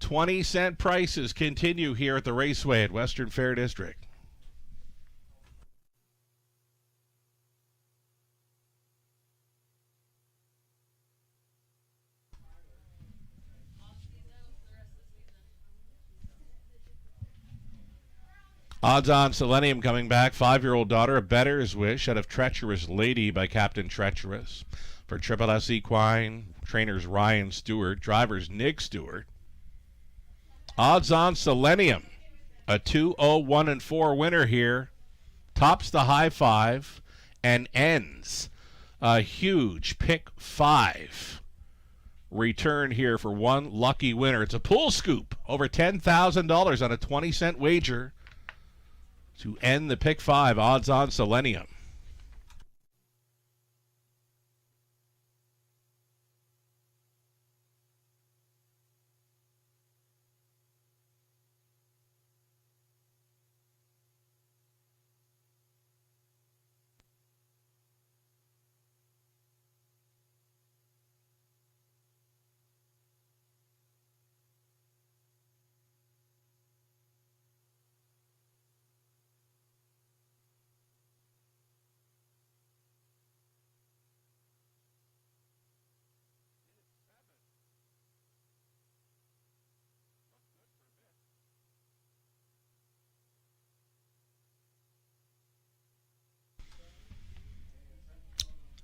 20-cent prices continue here at the Raceway at Western Fair District. Odds On Selenium coming back. 5-year-old daughter, A Better's Wish out of Treacherous Lady by Captain Treacherous. For Triple S Equine, trainers Ryan Stewart, drivers Nick Stewart. Odds On Selenium, a 2-0-1 and 4 winner here. Tops the high 5 and ends a huge pick 5 return here for one lucky winner. It's a pool scoop, over $10,000 on a 20-cent wager to end the pick 5. Odds On Selenium.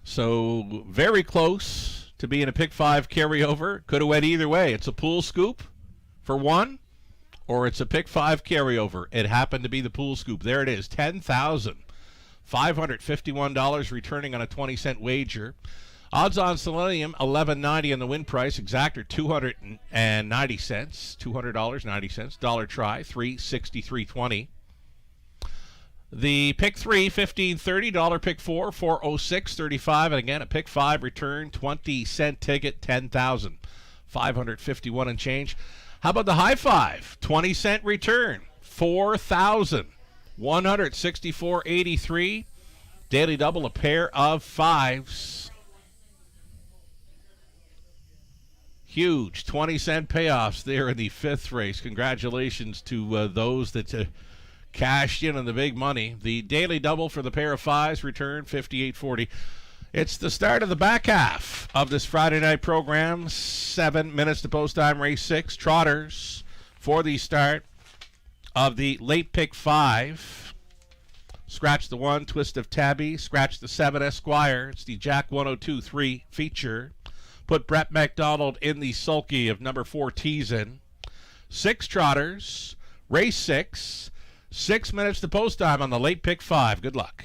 So very close to being a pick 5 carryover. Could have went either way. It's a pool scoop for one, or it's a pick 5 carryover. It happened to be the pool scoop. There it is, $10,551 returning on a 20-cent wager. Odds On Selenium, $11.90 on the win price. Exactor, $290, $200.90. Dollar try, $363.20. The pick 3, $15.30. Pick 4, $406.35. And again, a pick 5 return, 20-cent ticket, $10,551 and change. How about the high 5? 20-cent return, $4,164.83. Daily double, a pair of 5s. Huge 20-cent payoffs there in the 5th race. Congratulations to those that cashed in on the big money. The daily double for the pair of 5s return, $58.40. It's the start of the back half of this Friday night program. 7 minutes to post time, race 6. Trotters for the start of the late pick 5. Scratch the 1, Twist of Tabby. Scratch the 7, Esquire. It's the Jack 102.3 feature. Put Brett McDonald in the sulky of number 4, Teasin. 6 trotters, race 6. 6 minutes to post time on the late pick 5. Good luck.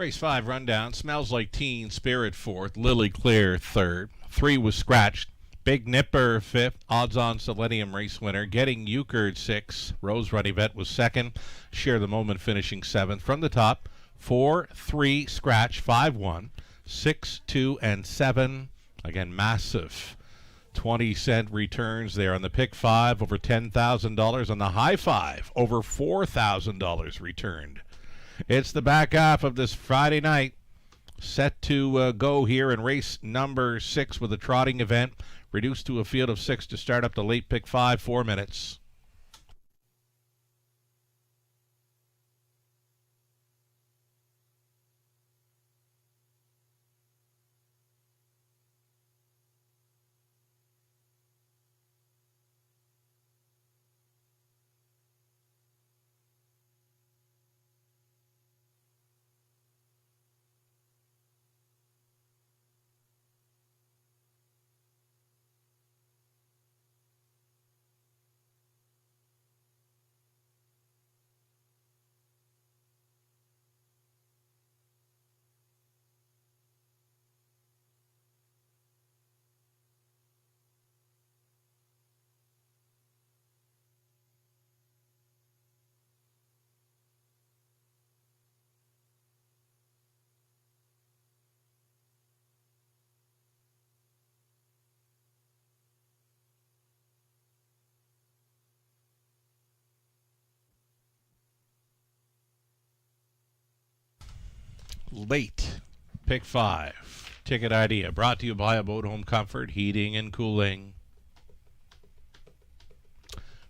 Race 5 rundown. Smells Like Teen Spirit 4th. Lily Clear 3rd. 3 was scratched. Big Nipper 5th. Odds On Selenium race winner. Getting Euchred 6th. Rose Runnyvet was 2nd. Share the Moment finishing 7th. From the top, 4, 3, scratch, 5, 1, 6, 2, and 7. Again, massive 20-cent returns there on the pick 5. Over $10,000 on the high 5. Over $4,000 returned. It's the back half of this Friday night. Set to go here in race number 6 with a trotting event. Reduced to a field of 6 to start up the late pick 5, 4 minutes. Late pick 5 ticket idea brought to you by Abode Home Comfort Heating and Cooling.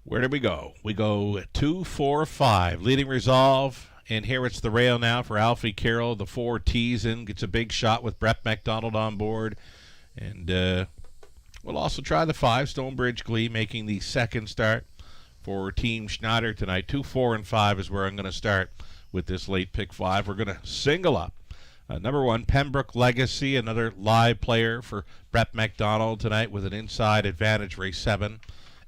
Where do we go? We go 2, 4, 5. Leading Resolve inherits the rail now for Alfie Carroll. The 4 tees in, gets a big shot with Brett McDonald on board. And we'll also try the 5, Stonebridge Glee, making the second start for Team Schneider tonight. 2, 4, and 5 is where I'm going to start with this late pick 5. We're going to single up number 1, Pembroke Legacy, another live player for Brett McDonald tonight with an inside advantage, race 7.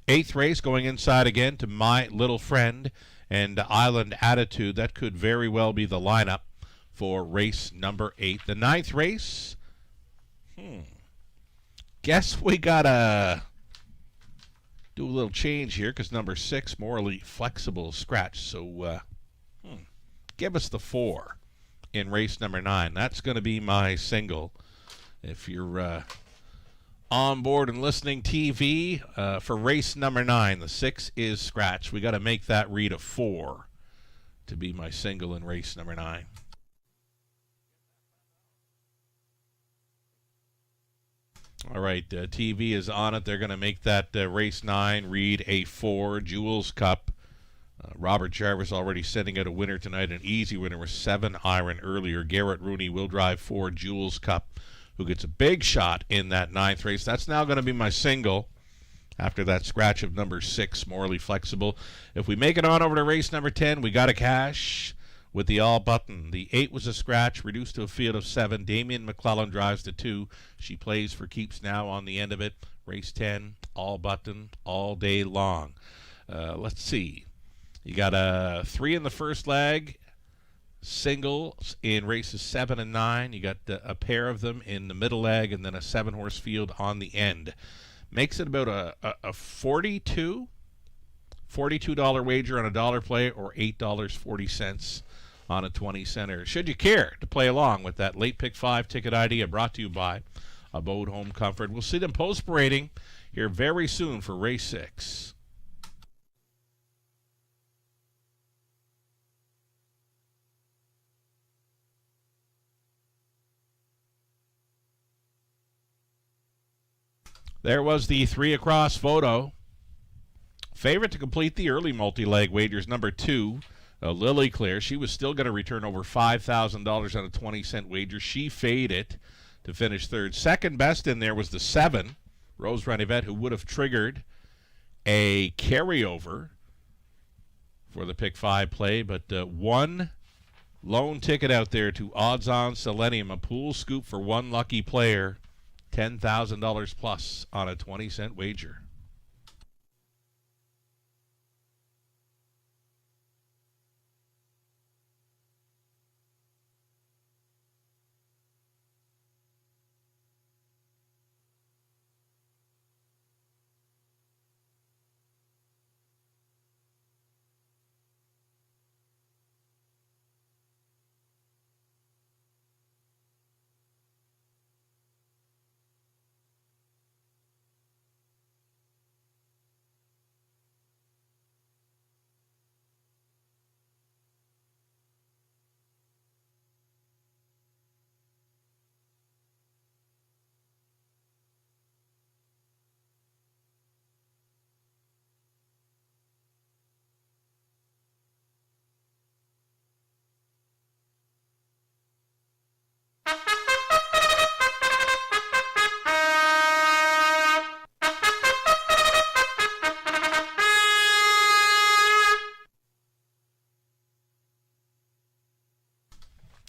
8th race going inside again to My Little Friend and Island Attitude. That could very well be the lineup for race number 8. The 9th race, guess we got to do a little change here because number 6, Morally Flexible, scratch. So give us the 4 in race number 9. That's going to be my single. If you're on board and listening TV, for race number 9, the 6 is scratch. We got to make that read a 4 to be my single in race number 9. All right, TV is on it. They're going to make that race 9 read a 4. Jules Cup. Robert Jarvis already sending out a winner tonight, an easy winner with 7 iron earlier. Garrett Rooney will drive 4, Jules Cup, who gets a big shot in that 9th race. That's now going to be my single after that scratch of number 6, Morally Flexible. If we make it on over to race number 10, we got a cash with the all button. The 8 was a scratch, reduced to a field of 7. Damien McClellan drives to 2. She plays for keeps now on the end of it. Race 10, all button, all day long. Let's see. You got a 3 in the first leg, singles in races 7 and 9. You got a pair of them in the middle leg, and then a 7-horse field on the end. Makes it about a $42 wager on a dollar play, or $8.40 on a 20-center. Should you care to play along with that late pick 5 ticket idea brought to you by Abode Home Comfort. We'll see them post-parading here very soon for race 6. There was the 3 across photo. Favorite to complete the early multi-leg wagers, number 2, Lily Clear. She was still going to return over $5,000 on a 20-cent wager. She faded to finish 3rd. Second best in there was the 7, Rose Runnyvet, who would have triggered a carryover for the pick 5 play, but one lone ticket out there to Odds On Selenium, a pool scoop for one lucky player. $10,000 plus on a 20-cent wager.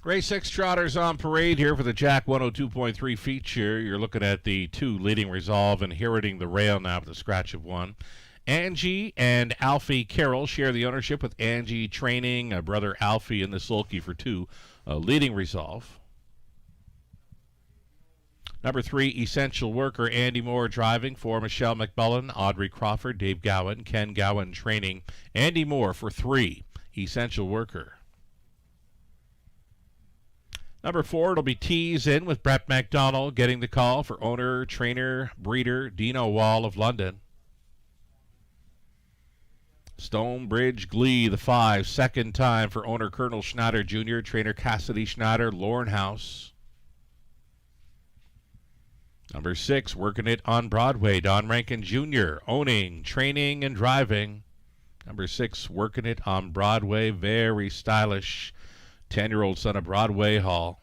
Race 6 trotters on parade here for the Jack 102.3 feature. You're looking at the 2 leading Resolve, inheriting the rail now with a scratch of 1. Angie and Alfie Carroll share the ownership, with Angie training brother Alfie in the sulky for 2, leading Resolve. Number 3, Essential Worker, Andy Moore driving for Michelle McMullen, Audrey Crawford, Dave Gowan, Ken Gowan training. Andy Moore for 3, Essential Worker. Number 4, it'll be Tease In with Brett McDonald getting the call for owner, trainer, breeder Dino Wall of London. Stonebridge Glee, the 5, second time for owner Colonel Schneider Jr., trainer Cassidy Schneider, Lornhouse. Number 6, Working It on Broadway, Don Rankin Jr., owning, training, and driving. Number 6, Working It on Broadway, very stylish 10-year-old son of Broadway Hall.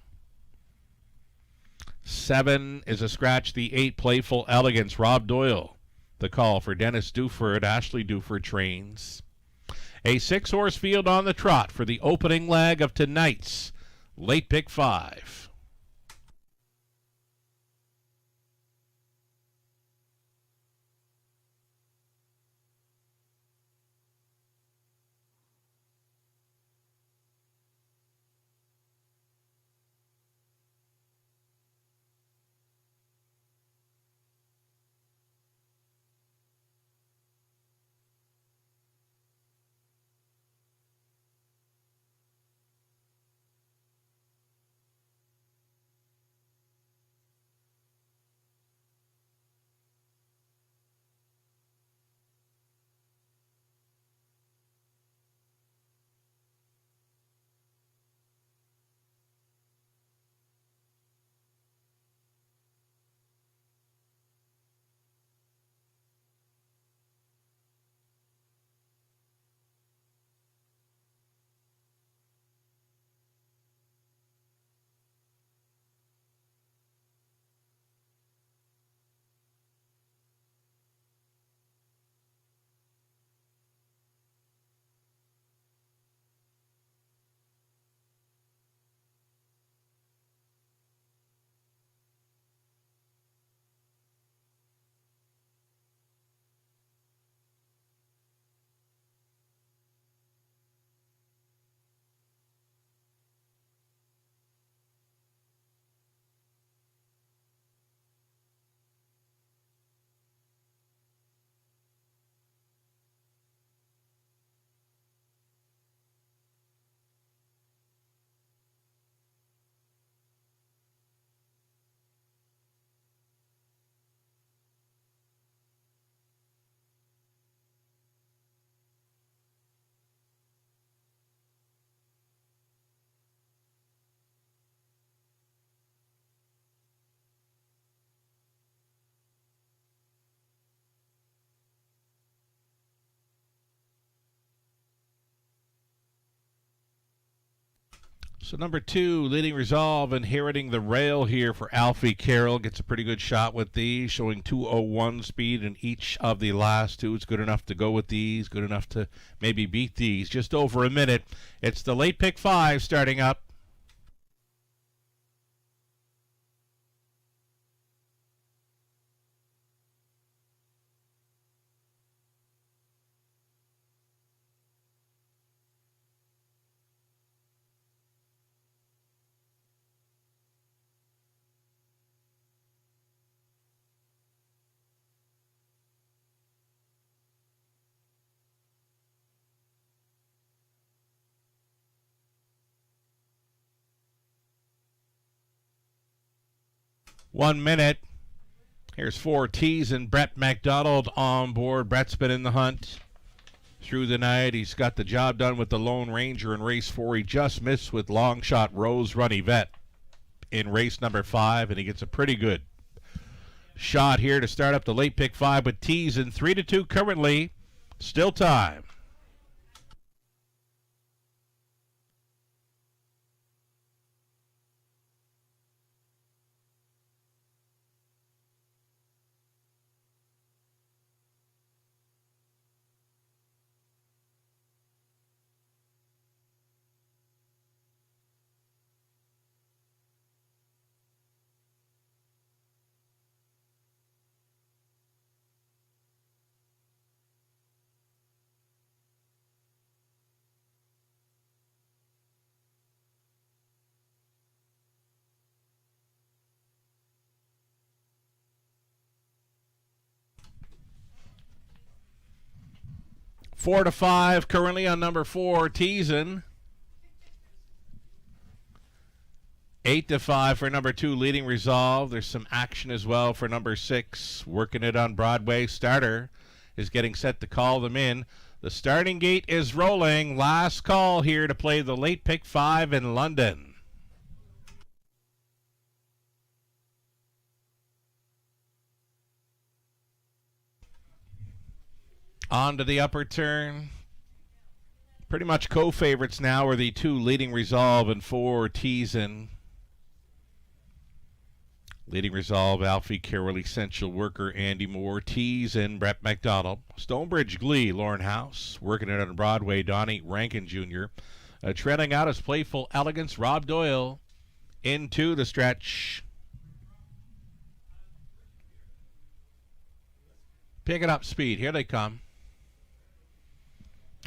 7 is a scratch, the 8, Playful Elegance, Rob Doyle. The call for Dennis Duford, Ashley Duford trains. A 6-horse field on the trot for the opening leg of tonight's Late Pick 5. So number 2, leading Resolve, inheriting the rail here for Alfie Carroll. Gets a pretty good shot with these, showing 2:01 speed in each of the last 2. It's good enough to go with these, good enough to maybe beat these. Just over a minute. It's the Late Pick 5 starting up. One minute. Here's 4, Tease and Brett McDonald on board. Brett's been in the hunt through the night. He's got the job done with the Lone Ranger in race 4. He just missed with long shot Rose Run Yvette in race number 5, and he gets a pretty good shot here to start up the Late Pick 5 with Tease in 3-2 currently. Still time. 4-5 currently on number 4, Teasin. 8-5 for number 2, Leading Resolve. There's some action as well for number 6, Working It on Broadway. Starter is getting set to call them in. The starting gate is rolling. Last call here to play the late pick 5 in London. On to the upper turn. Pretty much co-favorites now are the 2, Leading Resolve, and 4, Teasin. Leading Resolve, Alfie Carroll, Essential Worker, Andy Moore, Teasin, Brett McDonald. Stonebridge Glee, Lauren House. Working It on Broadway, Donnie Rankin Jr. Trailing out as Playful Elegance, Rob Doyle. Into the stretch. Picking up speed. Here they come.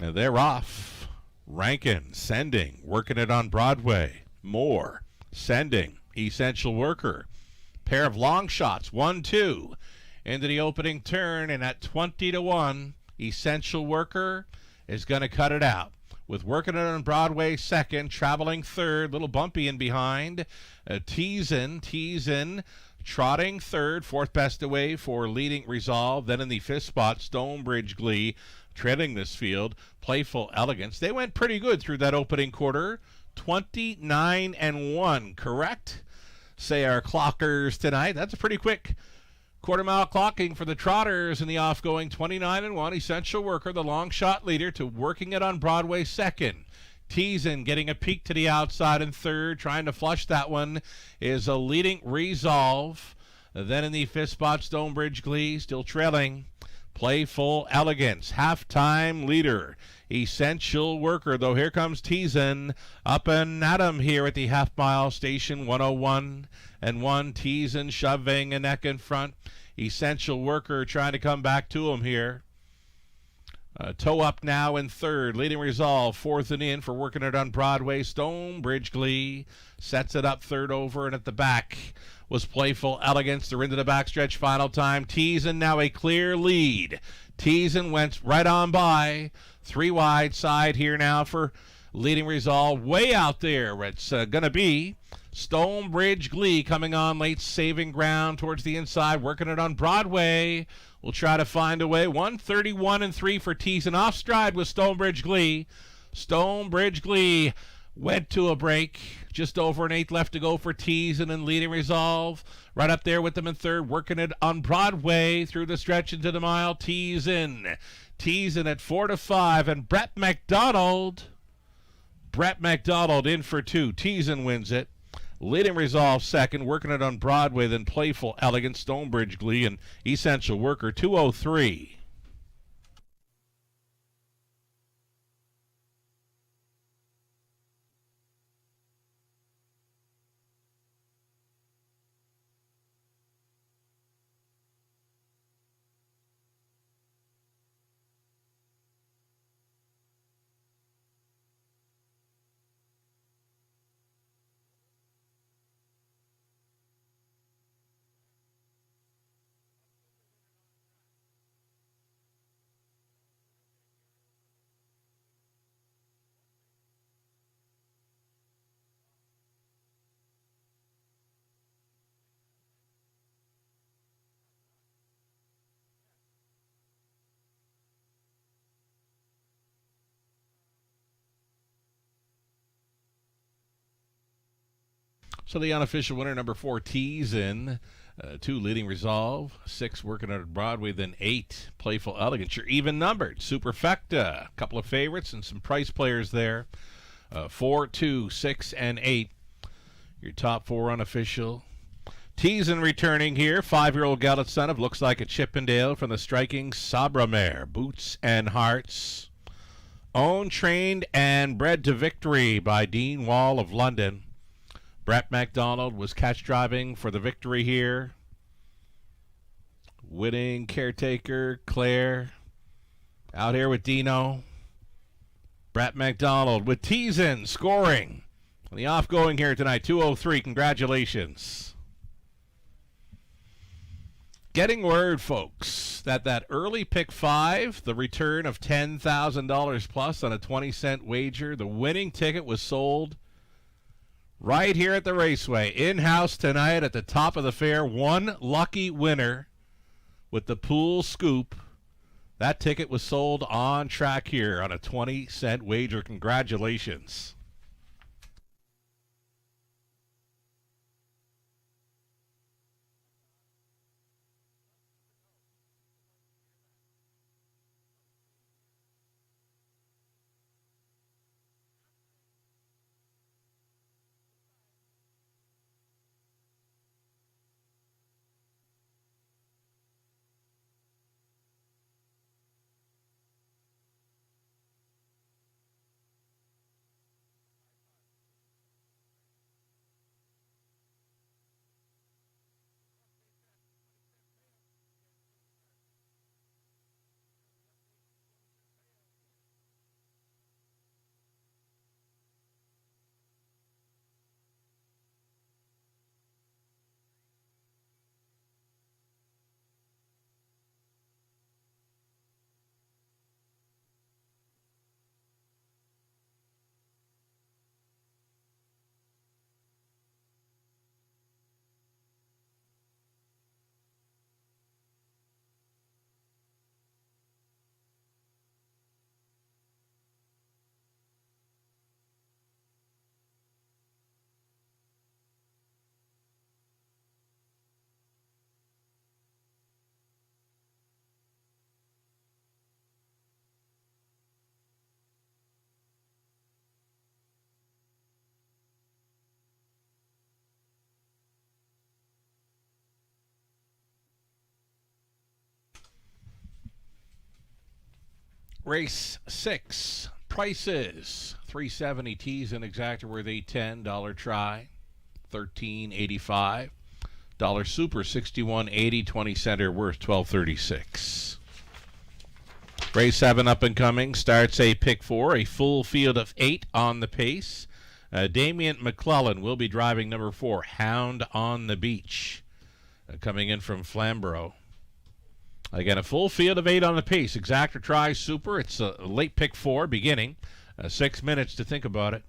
They're off. Rankin, Sending, Working It on Broadway. Moore, Sending, Essential Worker. Pair of long shots, 1-2 into the opening turn, and at 20-1, Essential Worker is going to cut it out. With Working It on Broadway second, traveling third, little bumpy in behind. Teasin, trotting third, fourth best away for Leading Resolve. Then in the fifth spot, Stonebridge Glee, trailing this field. Playful Elegance. They went pretty good through that opening quarter. 29-1, correct? Say our clockers tonight. That's a pretty quick quarter-mile clocking for the Trotters in the off-going. 29-1. Essential Worker, the long shot leader, to Working It on Broadway second. Teasin getting a peek to the outside in third. Trying to flush that one is a Leading Resolve. Then in the fifth spot, Stonebridge Glee, still trailing. Playful Elegance, halftime leader. Essential Worker, though here comes Teasin up and at him here at the half-mile station. 101-1. Teasin shoving a neck in front. Essential Worker trying to come back to him here. Toe up now in third. Leading Resolve, fourth and in for Working It on Broadway. Stonebridge Glee sets it up third over, and at the back was Playful Elegance. They're into the backstretch final time. Teasin now a clear lead. Teasin went right on by. 3 wide side here now for Leading Resolve. Way out there, it's going to be Stonebridge Glee coming on late, saving ground towards the inside. Working It on Broadway. We'll try to find a way. 131-3 for Teasin. Off stride with Stonebridge Glee. Stonebridge Glee went to a break. Just over an eighth left to go for Teasin and Leading Resolve. Right up there with them in third. Working It on Broadway through the stretch into the mile. Teasin at 4-5. And Brett McDonald in for 2. Teasin wins it. Leading Resolve second, Working It on Broadway, then Playful Elegance, Stonebridge Glee, and Essential Worker. 203. So the unofficial winner, number 4, Teasin. 2, Leading Resolve. 6, Working It on Broadway. Then 8, Playful Elegance. You're even numbered. Superfecta. A couple of favorites and some price players there. 4, 2, 6, and 8. Your top 4 unofficial. Teasin returning here. 5-year-old Gallet son of looks like a Chippendale from the striking Sabra mare. Boots and Hearts. Owned, trained, and bred to victory by Dean Wall of London. Brett McDonald was catch driving for the victory here. Winning caretaker Claire out here with Dino. Brett McDonald with Teasin scoring on the off-going here tonight. 203. Congratulations. Getting word, folks, that early pick 5, the return of $10,000 plus on a 20-cent wager. The winning ticket was sold right here at the Raceway, in-house tonight at the top of the fair. One lucky winner with the pool scoop. That ticket was sold on track here on a 20-cent wager. Congratulations. Race 6, prices. 370 T's and exacta worth $8.10. Try, $13.85. Super, $61.80. 20 center worth $12.36. Race 7 up and coming. Starts a pick 4, a full field of 8 on the pace. Damian McClellan will be driving number 4, Hound on the Beach, coming in from Flamborough. Again, a full field of 8 on the pace. Exacta try super. It's a late pick 4 beginning. 6 minutes to think about it.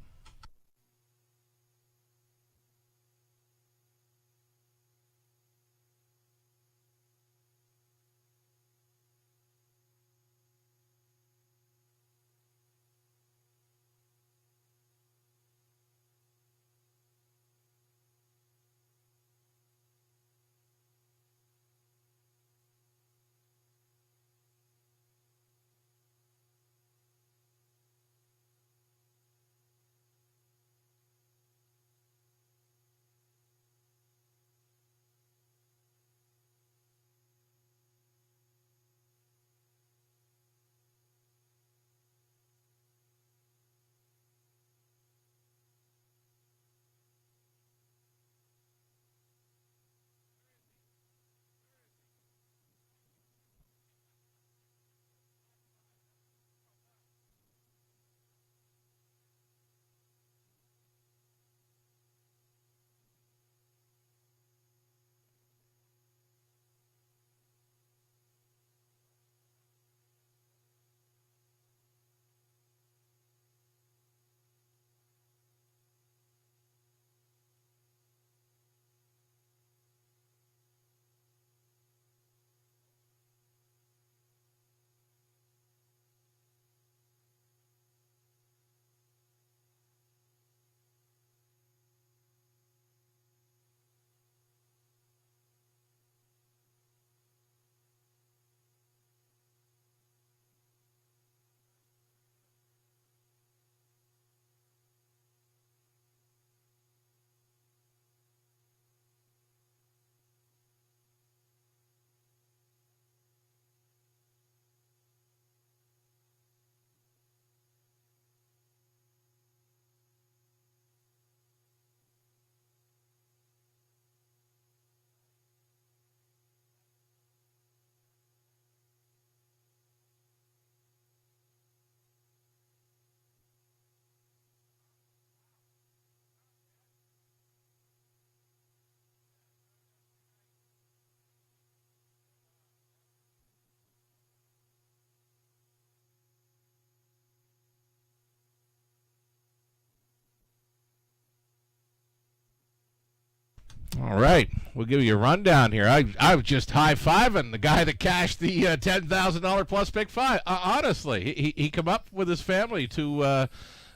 All right, we'll give you a rundown here. I was just high-fiving the guy that cashed the $10,000 plus pick five. Honestly, he come up with his family to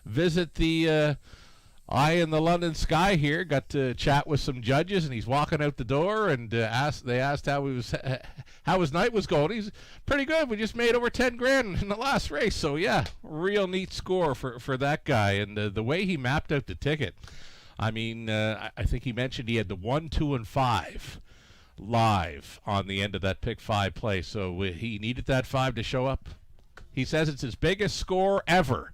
visit the Eye in the London Sky here. Got to chat with some judges, and he's walking out the door, and they asked how his night was going. He's pretty good. We just made over 10 grand in the last race, so yeah, real neat score for that guy. And the way he mapped out the ticket. I mean, I think he mentioned he had the 1, 2, and 5 live on the end of that pick 5 play, so he needed that 5 to show up. He says it's his biggest score ever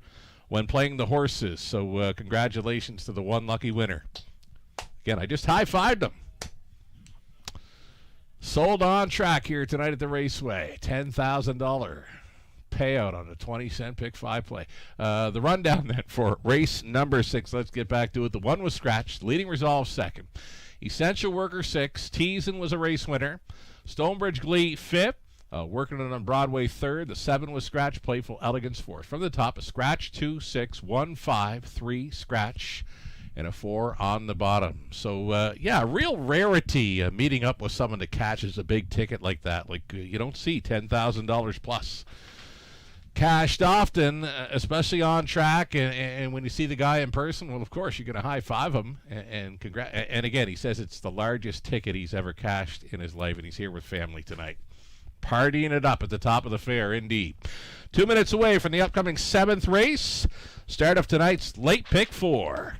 when playing the horses, so congratulations to the one lucky winner. Again, I just high-fived him. Sold on track here tonight at the Raceway. $10,000 payout on a 20-cent pick 5 play. The rundown then for race number 6. Let's get back to it. The 1 was scratched. Leading Resolve 2nd. Essential Worker 6. Teasin was a race winner. Stonebridge Glee 5th. Working it on Broadway 3rd. The 7 was scratch. Playful Elegance 4th. From the top, a scratch, 2, 6, 1, 5, 3, scratch, and a 4 on the bottom. So, yeah, real rarity meeting up with someone that catches a big ticket like that. Like, you don't see $10,000 plus cashed often, especially on track, and when you see the guy in person, well, of course, you're going to high-five him, and and again, he says it's the largest ticket he's ever cashed in his life, and he's here with family tonight. Partying it up at the top of the fair, indeed. 2 minutes away from the upcoming 7th race, start of tonight's late pick 4.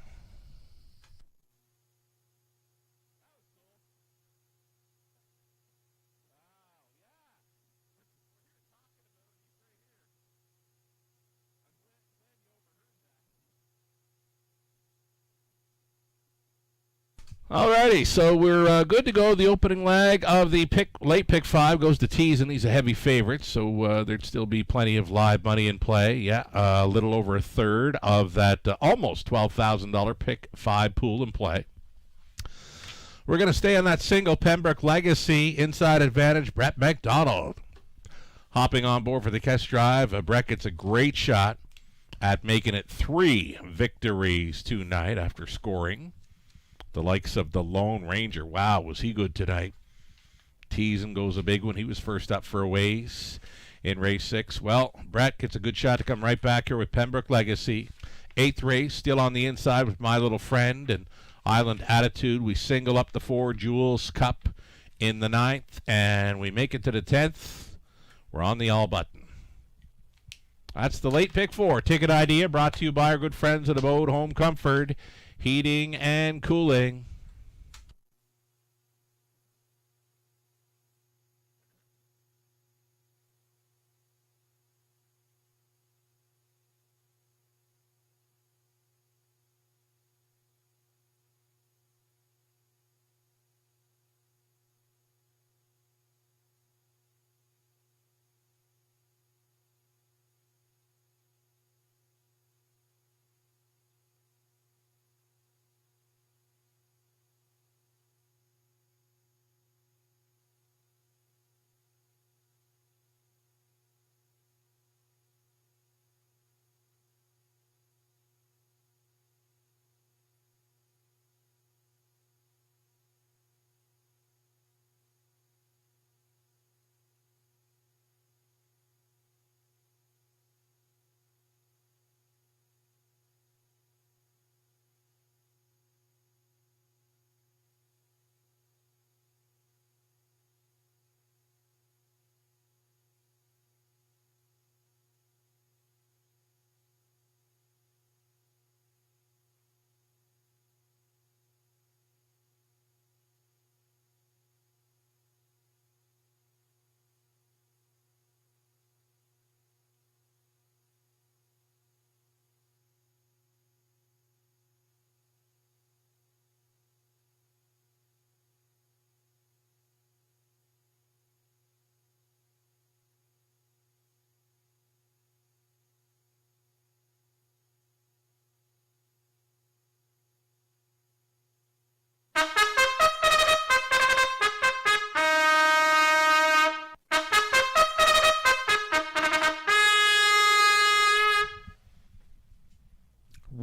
Alrighty, so we're good to go. The opening leg of the late pick 5 goes to Teasin. He's a heavy favorite, so there'd still be plenty of live money in play. Yeah, a little over a third of that almost $12,000 pick 5 pool in play. We're going to stay on that single Pembroke Legacy inside advantage. Brett McDonald hopping on board for the Kess Drive. Brett gets a great shot at making it 3 victories tonight after scoring the likes of the Lone Ranger. Wow, was he good tonight. Teasin goes a big one. He was first up for a ways in race 6. Well, Brett gets a good shot to come right back here with Pembroke Legacy. 8th race, still on the inside with My Little Friend and Island Attitude. We single up the 4 Jewels Cup in the 9th, and we make it to the 10th. We're on the all button. That's the late pick 4. Ticket idea brought to you by our good friends at Abode Home Comfort, Heating and Cooling.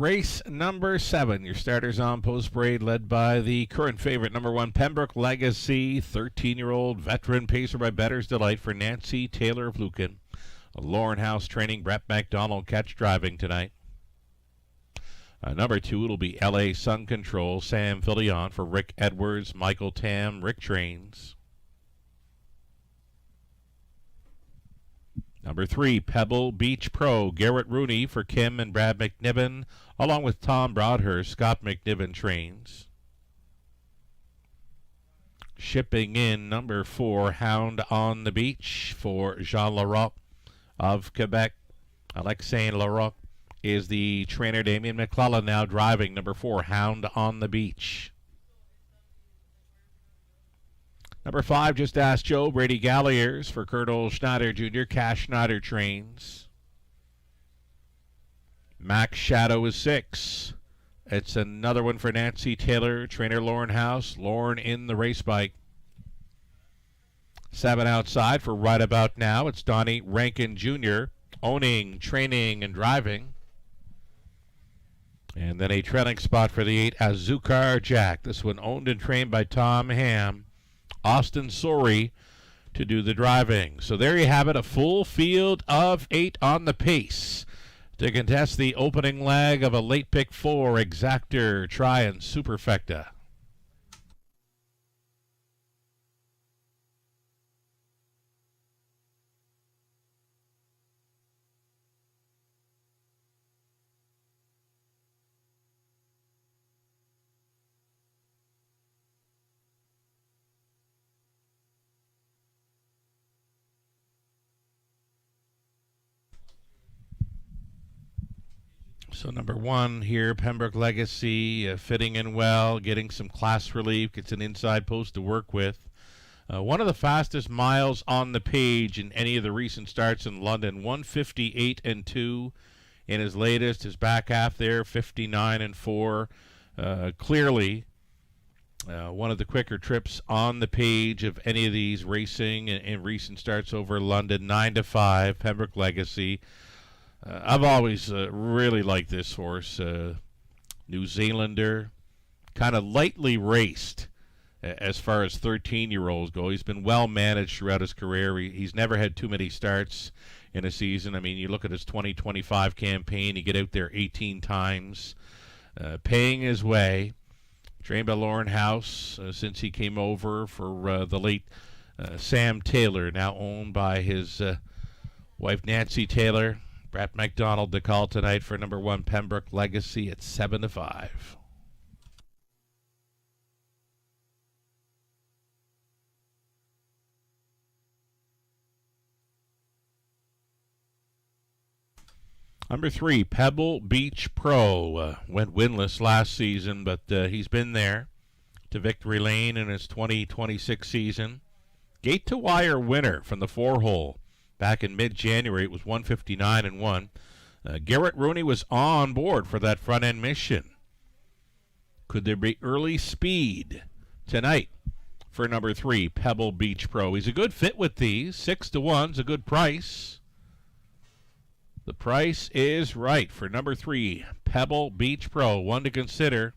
Race number 7, your starters on post parade, led by the current favorite, number 1, Pembroke Legacy, 13-year-old veteran pacer by Better's Delight for Nancy Taylor of Lucan. Lauren House training, Brett McDonald catch driving tonight. Number 2, it'll be LA Sun Control, Sam Filion for Rick Edwards, Michael Tam, Rick Trains. Number 3, Pebble Beach Pro, Garrett Rooney for Kim and Brad McNiven, along with Tom Broadhurst, Scott McNiven Trains. Shipping in number 4, Hound on the Beach for Jean Larocque of Quebec. Alexandre Larocque is the trainer. Damien McClellan now driving number 4, Hound on the Beach. Number 5, Just Ask Joe, Brady Galliers for Colonel Schneider Jr., Cash Schneider Trains. Max Shadow is 6. It's another one for Nancy Taylor, trainer Lauren House, Lauren in the race bike. 7 outside for Right About Now, it's Donnie Rankin Jr., owning, training, and driving. And then a trailing spot for the 8, Azukar Jack. This one owned and trained by Tom Ham. Austin Sorey to do the driving. So there you have it, a full field of 8 on the pace to contest the opening leg of a late pick 4, Exactor, Try, and Superfecta. So number 1 here, Pembroke Legacy, fitting in well, getting some class relief, gets an inside post to work with. One of the fastest miles on the page in any of the recent starts in London, 158.2 in his latest. His back half there, 59.4. Clearly one of the quicker trips on the page of any of these racing in recent starts over London. 9-5, Pembroke Legacy. I've always really liked this horse. New Zealander, kind of lightly raced as far as 13-year-olds go. He's been well managed throughout his career. He's never had too many starts in a season. I mean, you look at his 2025 campaign, he get out there 18 times, paying his way. Trained by Lauren House since he came over for the late Sam Taylor, now owned by his wife Nancy Taylor. Brett McDonald to call tonight for number 1, Pembroke Legacy at 7-5. Number 3, Pebble Beach Pro. Went winless last season, but he's been there to victory lane in his 2026 season. Gate to wire winner from the 4-hole. Back in mid-January, it was 159-1. Garrett Rooney was on board for that front-end mission. Could there be early speed tonight for number 3, Pebble Beach Pro? He's a good fit with these. 6-1's a good price. The price is right for number 3, Pebble Beach Pro. One to consider.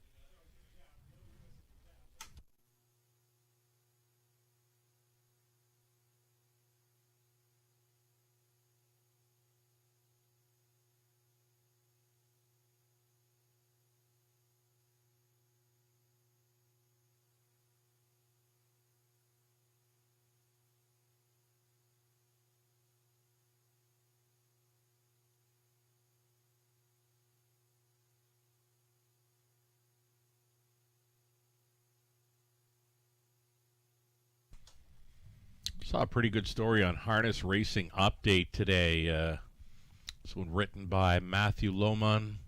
Saw a pretty good story on Harness Racing Update today. This one written by Matthew Lohman.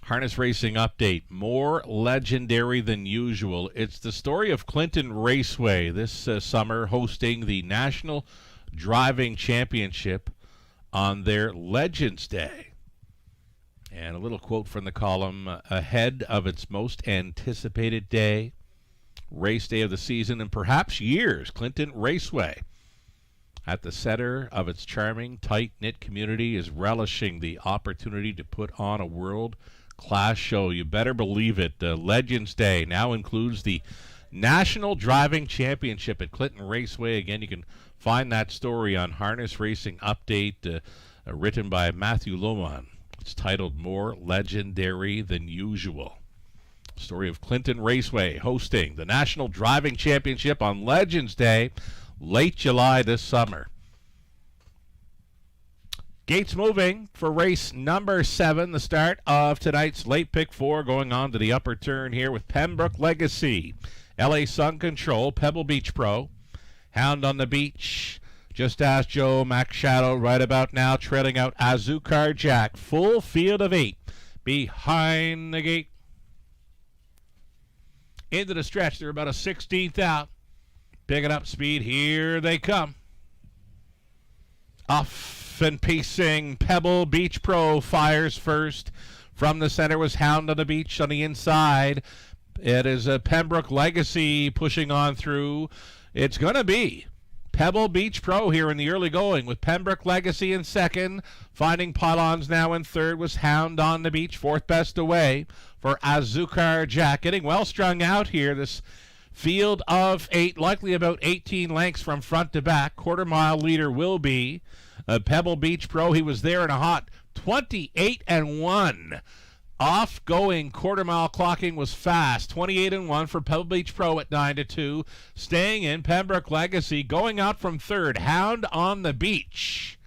Harness Racing Update, more legendary than usual. It's the story of Clinton Raceway this summer hosting the National Driving Championship on their Legends Day. And a little quote from the column, ahead of its most anticipated day, race day of the season, and perhaps years, Clinton Raceway at the center of its charming, tight-knit community, is relishing the opportunity to put on a world-class show. You better believe it. Legends Day now includes the National Driving Championship at Clinton Raceway. Again, you can find that story on Harness Racing Update, written by Matthew Lohman. It's titled More Legendary Than Usual. Story of Clinton Raceway hosting the National Driving Championship on Legends Day, late July this summer. Gates moving for race number 7, the start of tonight's late pick 4, going on to the upper turn here with Pembroke Legacy, LA Sun Control, Pebble Beach Pro, Hound on the Beach, Just Ask Joe, Max Shadow right about now, trailing out Azucar Jack. Full field of 8 behind the gate. Into the stretch, they're about a 16th out. Picking up speed, here they come. Off and pacing, Pebble Beach Pro fires first. From the center was Hound on the Beach on the inside. It is a Pembroke Legacy pushing on through. It's going to be Pebble Beach Pro here in the early going with Pembroke Legacy in second. Finding pylons now in third was Hound on the Beach, fourth best away for Azucar Jack. Getting well strung out here, this field of 8, likely about 18 lengths from front to back. Quarter-mile leader will be Pebble Beach Pro. He was there in a hot 28-1. Off-going quarter-mile clocking was fast. 28-1 for Pebble Beach Pro at 9-2. Staying in, Pembroke Legacy going out from third. Hound on the Beach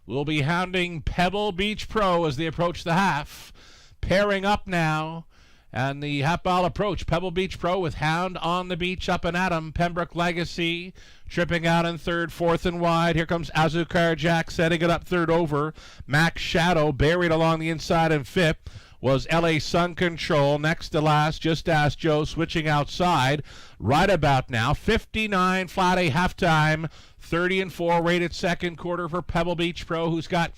will be hounding Pebble Beach Pro as they approach the half. Pairing up now. And the half-mile approach, Pebble Beach Pro with Hound on the Beach up and at him. Pembroke Legacy tripping out in third, fourth and wide. Here comes Azucar Jack setting it up third over. Max Shadow buried along the inside in fifth was LA Sun Control. Next to last, Just Ask Joe switching outside. Right about now, 59 flat A halftime, 30-4 rated second quarter for Pebble Beach Pro, who's got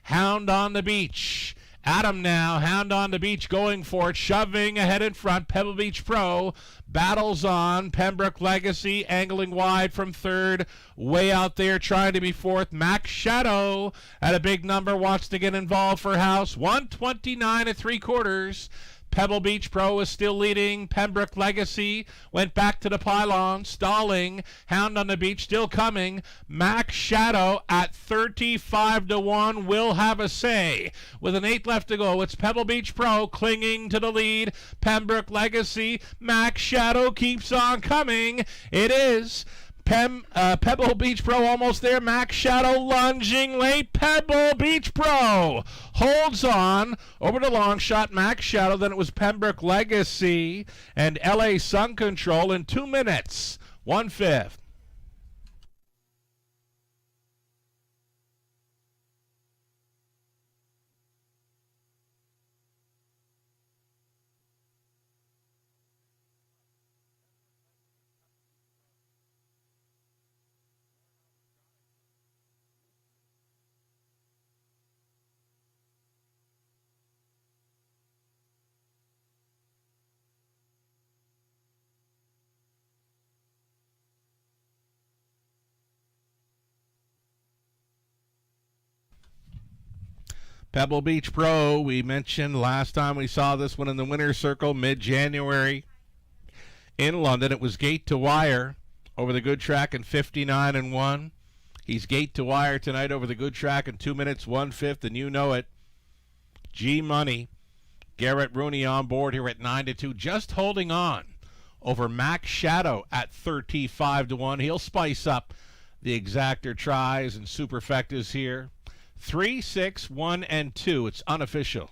Hound on the Beach. Adam now, Hound on the Beach going for it, shoving ahead in front. Pebble Beach Pro battles on. Pembroke Legacy angling wide from third, way out there trying to be fourth. Max Shadow at a big number wants to get involved for house. 129 3/4. Pebble Beach Pro is still leading. Pembroke Legacy went back to the pylon, stalling. Hound on the Beach still coming. Max Shadow at 35-1 will have a say. With an 8 left to go, it's Pebble Beach Pro clinging to the lead. Pembroke Legacy, Max Shadow keeps on coming. It is Pebble Beach Pro almost there. Max Shadow lunging late. Pebble Beach Pro holds on over the long shot. Max Shadow. Then it was Pembroke Legacy and LA Sun Control in 2 minutes, 1/5. Pebble Beach Pro, we mentioned last time we saw this one in the winner's circle, mid-January in London. It was gate to wire over the good track in 59-1. He's gate to wire tonight over the good track in 2 minutes, 1/5, and you know it. G-Money, Garrett Rooney on board here at 9-2, just holding on over Max Shadow at 35-1. He'll spice up the exactor tries and superfectas here. 3, 6, 1, and 2. It's unofficial.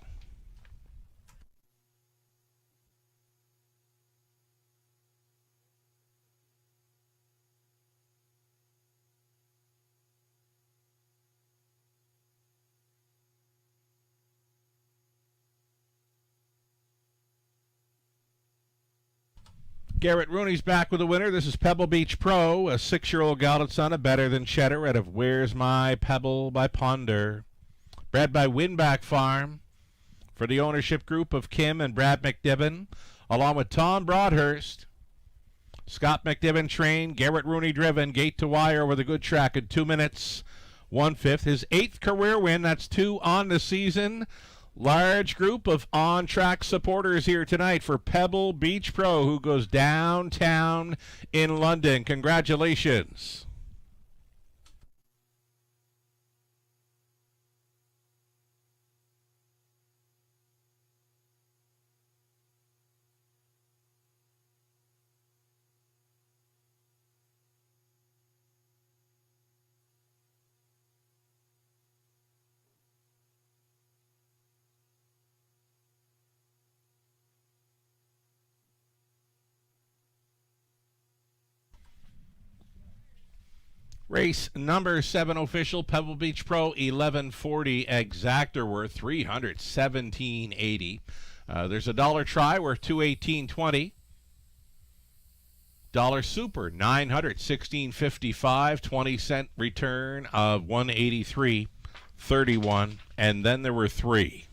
Garrett Rooney's back with a winner. This is Pebble Beach Pro, a 6-year-old gelded son of Better Than Cheddar out of Where's My Pebble by Ponder. Bred by Winback Farm for the ownership group of Kim and Brad McDibbin, along with Tom Broadhurst. Scott McDibbin trained, Garrett Rooney driven, gate to wire with a good track in 2 minutes 1/5. His 8th career win, that's 2 on the season. Large group of on-track supporters here tonight for Pebble Beach Pro, who goes downtown in London. Congratulations. Race number 7 official, Pebble Beach Pro, 1140 exactor worth $317.80. There's a $1 try worth $218.20. $1 super, $916.55, 20-cent return of $183.31, and then there were 3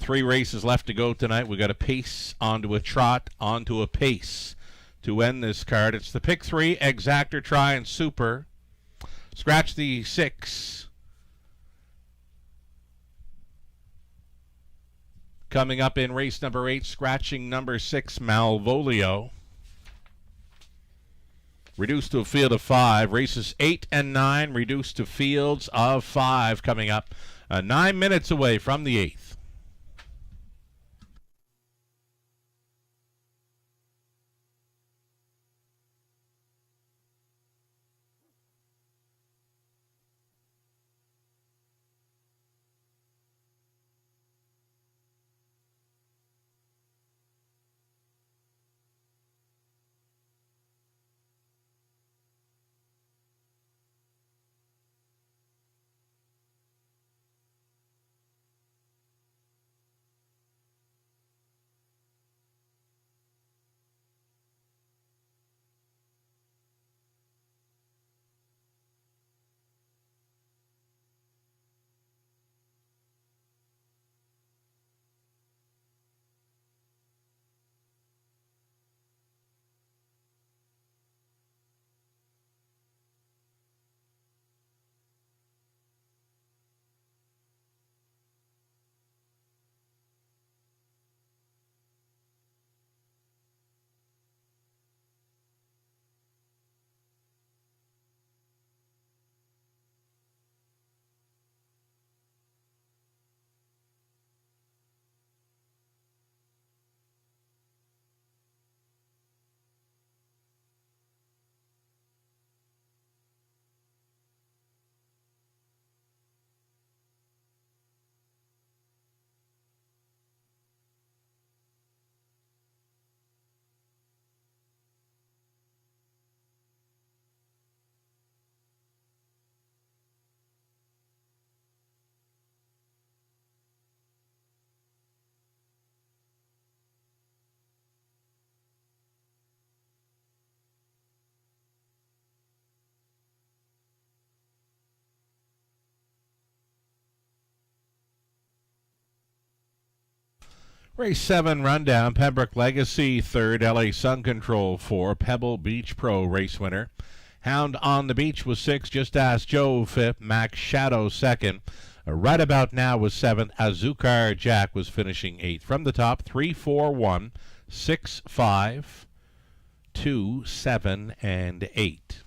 races left to go tonight. We got a pace onto a trot onto a pace to end this card. It's the pick 3, exactor, try, and super. Scratch the 6. Coming up in race number 8, scratching number 6, Malvolio. Reduced to a field of 5. Races 8 and 9 reduced to fields of 5 coming up. 9 minutes away from the 8th. Race 7 rundown. Pembroke Legacy 3rd, LA Sun Control 4, Pebble Beach Pro race winner. Hound on the Beach was 6th, Just Ask Joe 5th, Max Shadow 2nd. Right about now was 7th, Azukar Jack was finishing 8th. From the top, 3, 4, 1, 6, 5, 2, 7, and 8.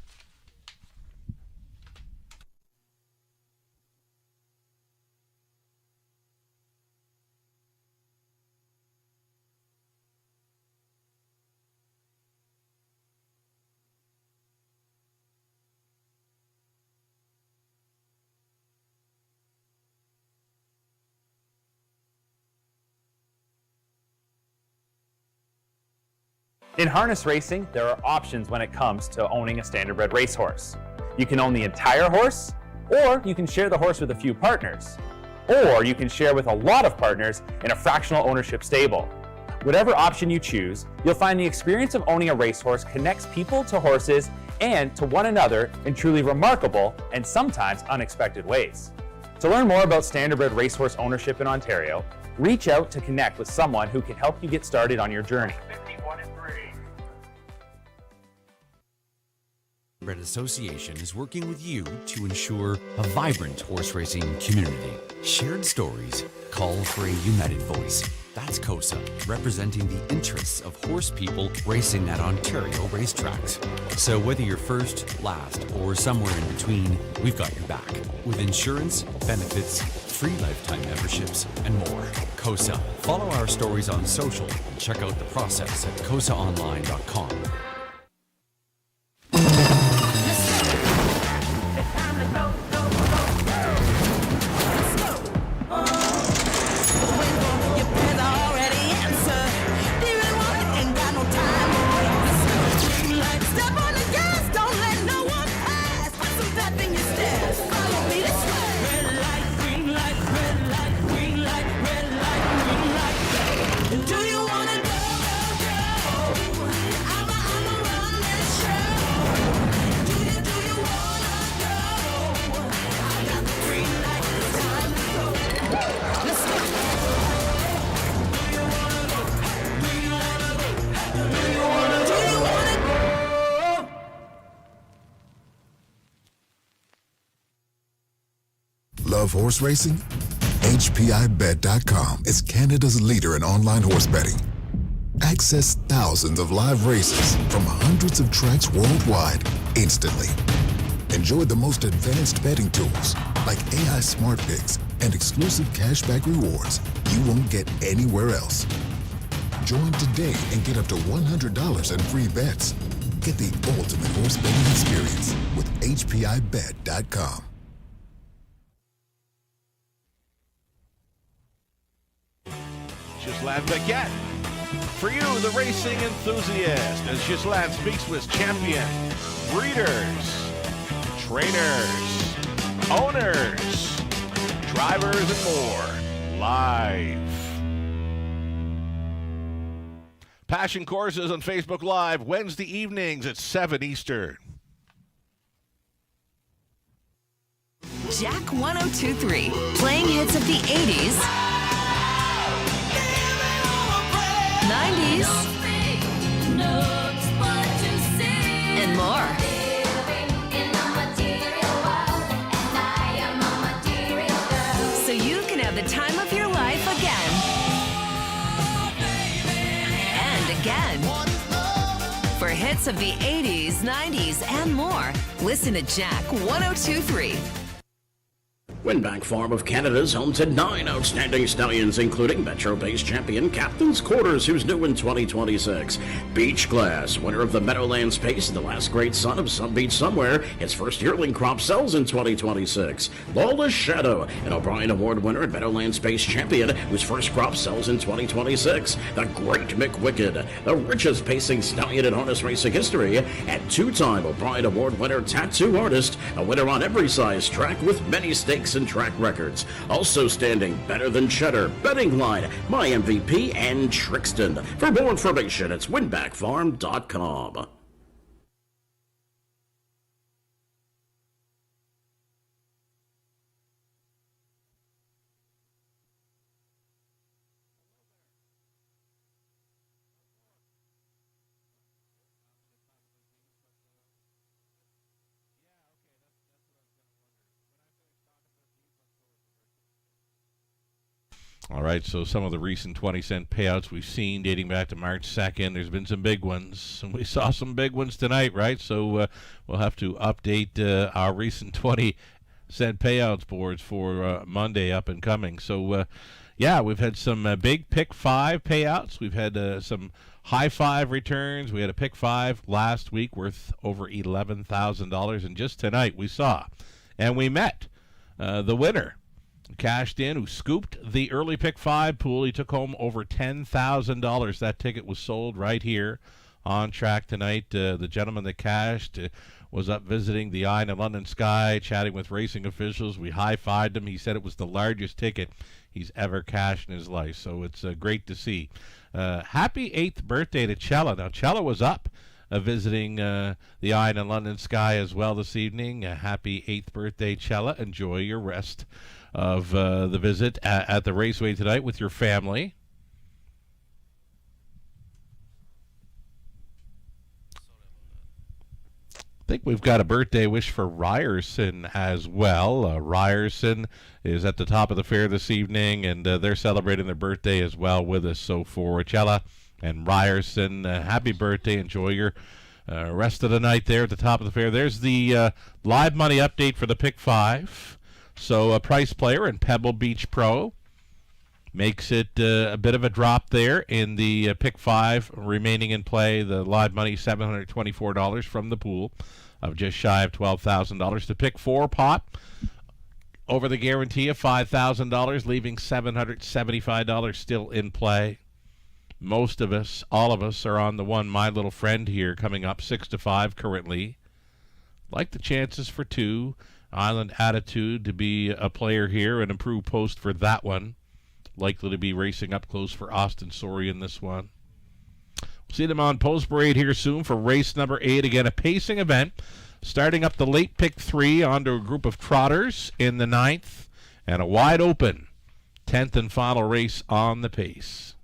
In harness racing, there are options when it comes to owning a standardbred racehorse. You can own the entire horse, or you can share the horse with a few partners, or you can share with a lot of partners in a fractional ownership stable. Whatever option you choose, you'll find the experience of owning a racehorse connects people to horses and to one another in truly remarkable and sometimes unexpected ways. To learn more about standardbred racehorse ownership in Ontario, reach out to connect with someone who can help you get started on your journey. Red Association is working with you to ensure a vibrant horse racing community. Shared stories call for a united voice. That's COSA, representing the interests of horse people racing at Ontario racetracks. So whether you're first, last, or somewhere in between, we've got your back. With insurance, benefits, free lifetime memberships, and more. COSA. Follow our stories on social and check out the process at cosaonline.com. Love horse racing? HPIBet.com is Canada's leader in online horse betting. Access thousands of live races from hundreds of tracks worldwide instantly. Enjoy the most advanced betting tools like AI Smart Picks and exclusive cashback rewards you won't get anywhere else. Join today and get up to $100 in free bets. Get the ultimate horse betting experience with HPIBet.com. Ghislain Baguette. For you, the racing enthusiast, as Ghislain speaks with champion, breeders, trainers, owners, drivers, and more, live. Passion Courses on Facebook Live, Wednesday evenings at 7 Eastern. Jack 102.3, playing hits of the 80s, 90s, and more. So you can have the time of your life again. And again. For hits of the 80s, 90s, and more, listen to Jack 102.3. Winback Farm of Canada's home to 9 outstanding stallions, including Metro-based champion Captain's Quarters, who's new in 2026. Beach Glass, winner of the Meadowlands Pace, the last great son of Some Beach Somewhere. His first yearling crop sells in 2026. Lawless Shadow, an O'Brien Award winner and Meadowlands Pace champion, whose first crop sells in 2026. The Great McWicked, the richest pacing stallion in harness racing history, and two-time O'Brien Award winner Tattoo Artist, a winner on every size track with many stakes and track records. Also standing Better Than Cheddar, Betting Line, My MVP, and Trixton. For more information, it's winbackfarm.com. All right, so some of the recent 20-cent payouts we've seen dating back to March 2nd, there's been some big ones, and we saw some big ones tonight, right? So we'll have to update our recent 20-cent payouts boards for Monday up and coming. So, yeah, we've had some big pick 5 payouts. We've had some high 5 returns. We had a pick 5 last week worth over $11,000, and just tonight we saw, and we met the winner. Cashed in, who scooped the early pick 5 pool. He took home over $10,000. That ticket was sold right here on track tonight. The gentleman that cashed was up visiting the Eye in London Sky, chatting with racing officials. We high-fived him. He said it was the largest ticket he's ever cashed in his life. So it's great to see. Happy 8th birthday to Chella. Now, Chella was up visiting the Eye in London Sky as well this evening. Happy 8th birthday, Chella. Enjoy your rest of the visit at the Raceway tonight with your family. think we've got a birthday wish for Ryerson as well. Ryerson is at the top of the fair this evening, and they're celebrating their birthday as well with us. So for Chella and Ryerson, happy birthday. Enjoy your rest of the night there at the top of the fair. There's the live money update for the Pick 5. So a price player in Pebble Beach Pro makes it a bit of a drop there in the Pick 5 remaining in play. The live money, $724 from the pool of just shy of $12,000. The Pick 4 pot over the guarantee of $5,000, leaving $775 still in play. Most of us, all of us, are on the one My Little Friend here coming up 6 to 5 currently. Like the chances for 2. Island Attitude to be a player here, an improved post for that one. Likely to be racing up close for Austin Sorey in this one. We'll see them on Post Parade here soon for race number 8. Again, a pacing event. Starting up the late Pick 3 onto a group of trotters in the 9th. And a wide open 10th and final race on the pace.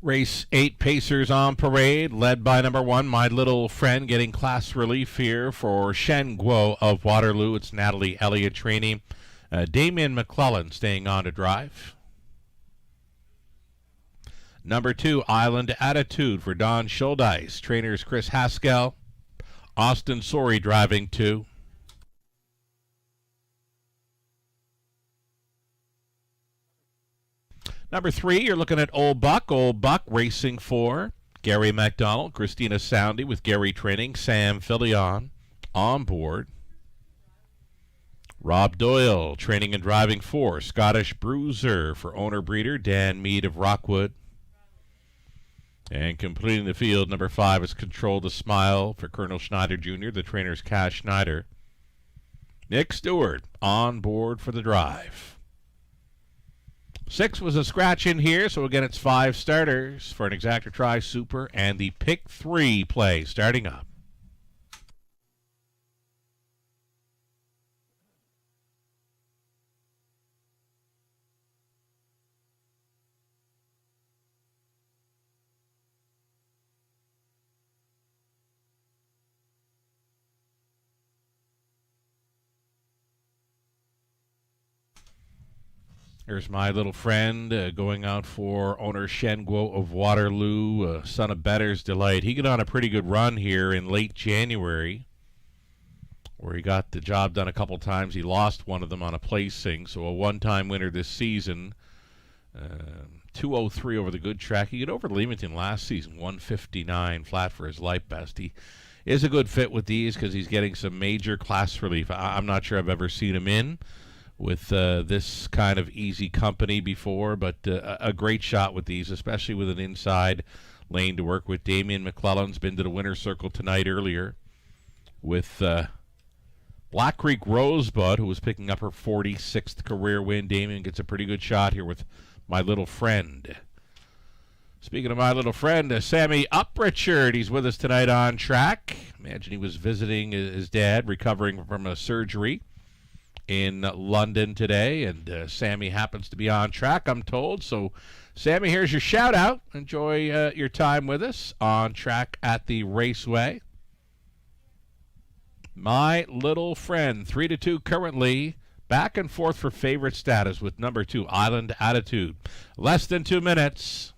Race 8 Pacers on parade, led by number 1, My Little Friend, getting class relief here for Shen Guo of Waterloo. It's Natalie Elliott training. Damien McClellan staying on to drive. Number 2, Island Attitude for Don Schuldeis. Trainers Chris Haskell. Austin Sorey driving 2. Number 3, you're looking at Old Buck. Old Buck racing 4. Gary MacDonald, Christina Soundy with Gary training. Sam Filion on board. Rob Doyle training and driving 4. Scottish Bruiser for owner-breeder Dan Mead of Rockwood. And completing the field, number 5 is Control the Smile for Colonel Schneider Jr., the trainer's Cash Schneider. Nick Stewart on board for the drive. 6 was a scratch in here, so again it's 5 starters for an Exactor Tri Super and the Pick 3 play starting up. Here's My Little Friend going out for owner Shen Guo of Waterloo, son of Better's Delight. He got on a pretty good run here in late January, where he got the job done a couple times. He lost one of them on a placing, so a one-time winner this season. 203 over the good track. He got over Leamington last season, 159 flat for his life best. He is a good fit with these because he's getting some major class relief. I'm not sure I've ever seen him in with this kind of easy company before, but a great shot with these, especially with an inside lane to work with. Damien McClellan's been to the winner's circle tonight earlier with Black Creek Rosebud, who was picking up her 46th career win. Damien gets a pretty good shot here with My Little Friend. Speaking of My Little Friend, Sammy Uprichard, he's with us tonight on track. Imagine he was visiting his dad, recovering from a surgery in London today, and Sammy happens to be on track, I'm told. So, Sammy, here's your shout-out. Enjoy your time with us on track at the Raceway. My Little Friend, 3-2 currently. Back and forth for favorite status with number 2, Island Attitude. Less than 2 minutes.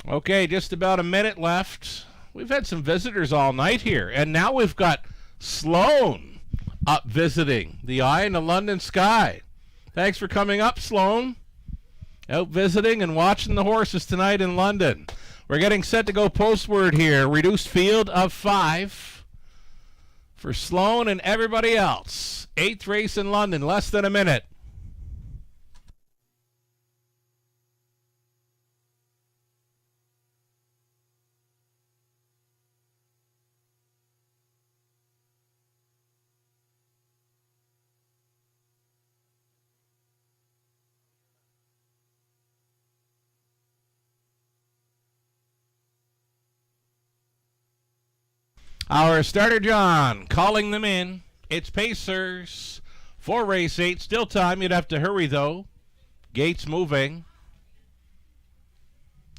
Okay, just about a minute left. We've had some visitors all night here, and now we've got Sloan up visiting the eye in the London sky. Thanks for coming up, Sloan. Out visiting and watching the horses tonight in London. We're getting set to go postward here. Reduced field of 5 for Sloan and everybody else. 8th race in London, less than a minute. Our starter, John, calling them in. It's Pacers for race 8. Still time. You'd have to hurry, though. Gates moving.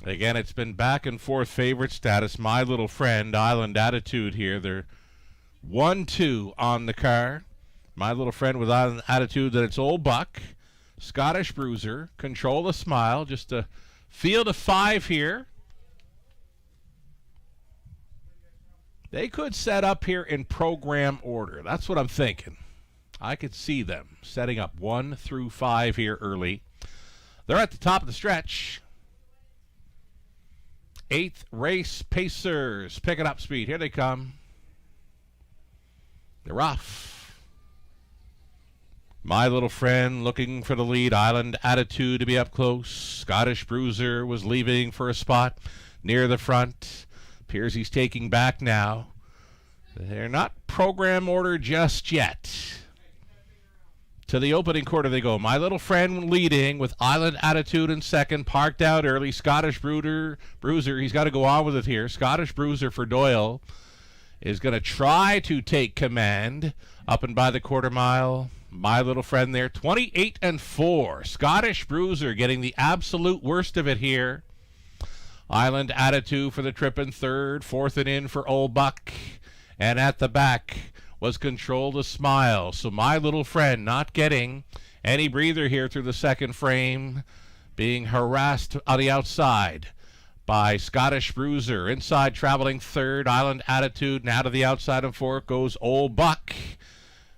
Again, it's been back and forth favorite status. My Little Friend, Island Attitude here. They're 1-2 on the car. My Little Friend with Island Attitude, that it's Old Buck. Scottish Bruiser. Control the Smile. Just a field of 5 here. They could set up here in program order. That's what I'm thinking. I could see them setting up 1 through 5 here early. They're at the top of the stretch. 8th race, Pacers picking up speed. Here they come. They're off. My Little Friend looking for the lead. Island Attitude to be up close. Scottish Bruiser was leaving for a spot near the front. Appears he's taking back now. They're not program order just yet. To the opening quarter they go. My Little Friend leading with Island Attitude in second. Parked out early. Scottish Bruiser. He's got to go on with it here. Scottish Bruiser for Doyle is going to try to take command up and by the quarter mile. My Little Friend there. 28-4. Scottish Bruiser getting the absolute worst of it here. Island Attitude for the trip in third. 4th and in for Old Buck. And at the back was Control the Smile. So My Little Friend not getting any breather here through the second frame. Being harassed on the outside by Scottish Bruiser. Inside traveling third. Island Attitude. Now to the outside of fourth goes Old Buck.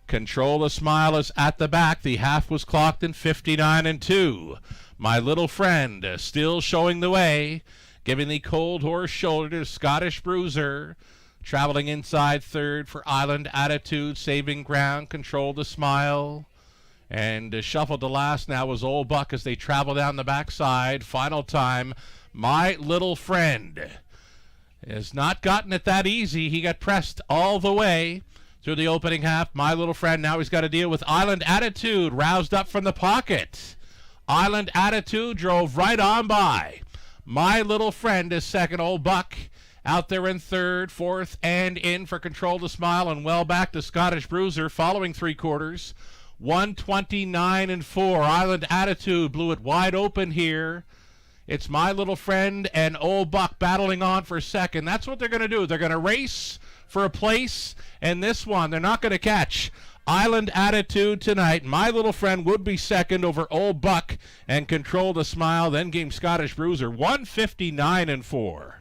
Control the Smile is at the back. The half was clocked in 59-2. My Little Friend still showing the way. Giving the cold horse shoulder to Scottish Bruiser. Traveling inside third for Island Attitude. Saving ground. Control the Smile. And shuffled to last now was Old Buck as they travel down the backside. Final time. My Little Friend has not gotten it that easy. He got pressed all the way through the opening half. My Little Friend, now he's got to deal with Island Attitude. Roused up from the pocket. Island Attitude drove right on by. My Little Friend is second. Old Buck out there in third. 4th and in for Control the Smile, and well back to Scottish Bruiser following 3 quarters. 129-4. Island Attitude blew it wide open here. It's My Little Friend and Old Buck battling on for second. That's what they're going to do. They're going to race for a place, and this one they're not going to catch. Island Attitude tonight. My Little Friend would be second over Old Buck and Control the Smile. Then game Scottish Bruiser. 159-4.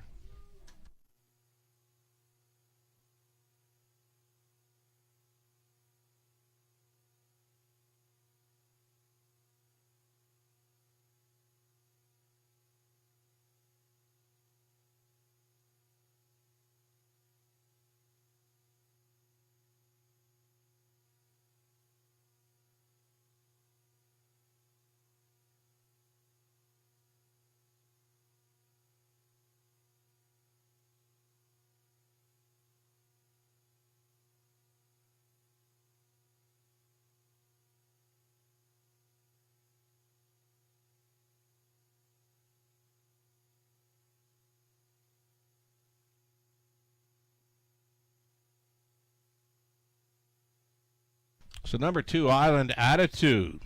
So number 2, Island Attitude,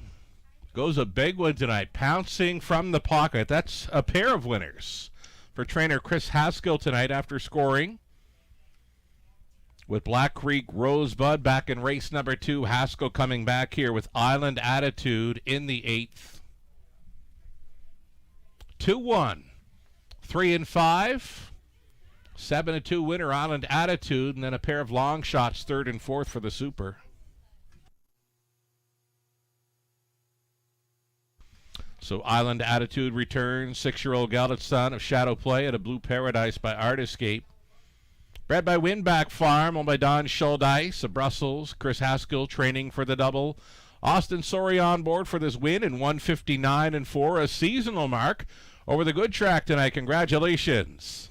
goes a big one tonight, pouncing from the pocket. That's a pair of winners for trainer Chris Haskell tonight after scoring with Black Creek Rosebud back in race number 2. Haskell coming back here with Island Attitude in the 8th. 2-1. 3 and 5. 7-2 winner, Island Attitude, and then a pair of long shots, 3rd and 4th for the Super. So Island Attitude returns, 6-year-old gelded son of Shadow Play at a Blue Paradise by Art Escape. Bred by Winback Farm, owned by Don Schuldice of Brussels. Chris Haskell training for the double. Austin Sori on board for this win in 159 and 4, a seasonal mark over the good track tonight. Congratulations.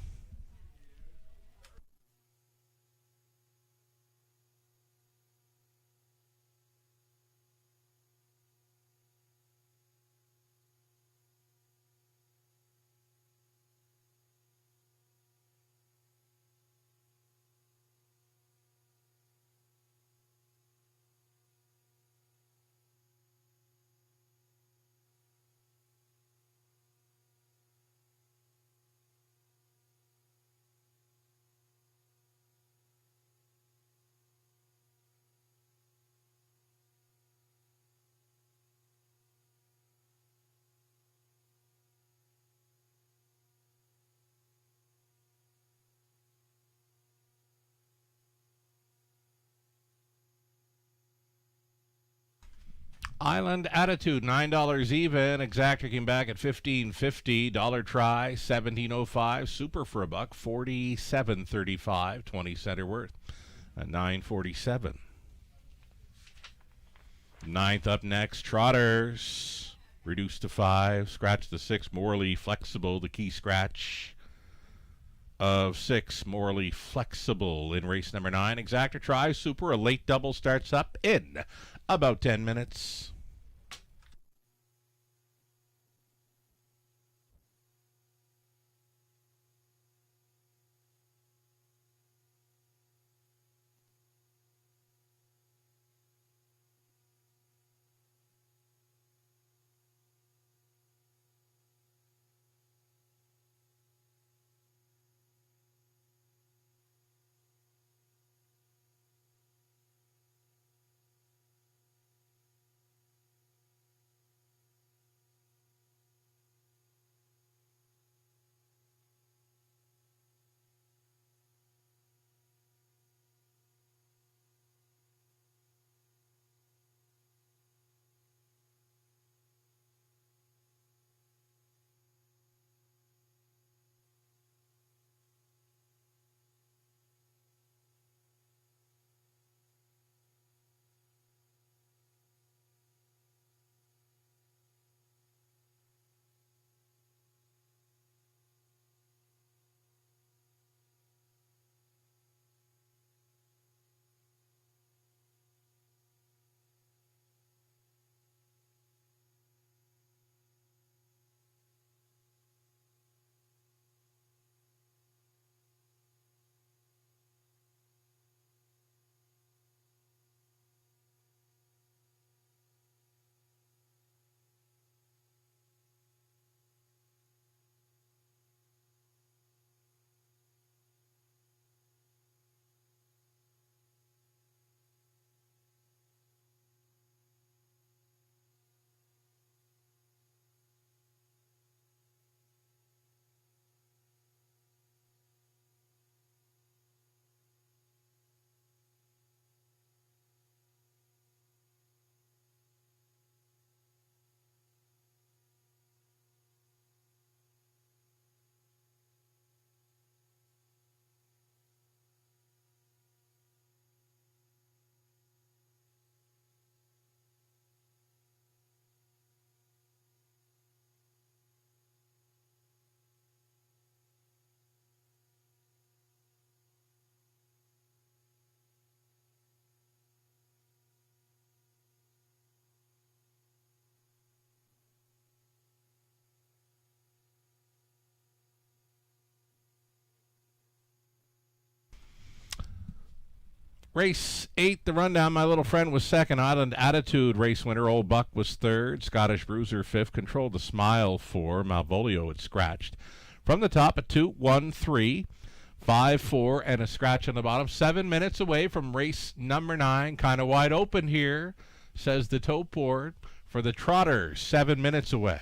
Island Attitude, $9 even. Exactor came back at $15.50. Dollar try, $17.05. Super for $1, $47.35. 20 center worth at $9.47. Ninth up next, Trotters. Reduced to 5. Scratch the 6. Morally Flexible, the key scratch of 6. Morally Flexible in race number 9. Exactor try, Super. A late double starts up in about 10 minutes. Race 8, the rundown. My little friend was second. Island Attitude, race winner. Old Buck was third. Scottish Bruiser fifth. Controlled the Smile 4. Malvolio had scratched. From the top, a 2, 1, 3, 5, 4, and a scratch on the bottom. 7 minutes away from race number 9. Kind of wide open here, says the Tote board. For the Trotters, 7 minutes away.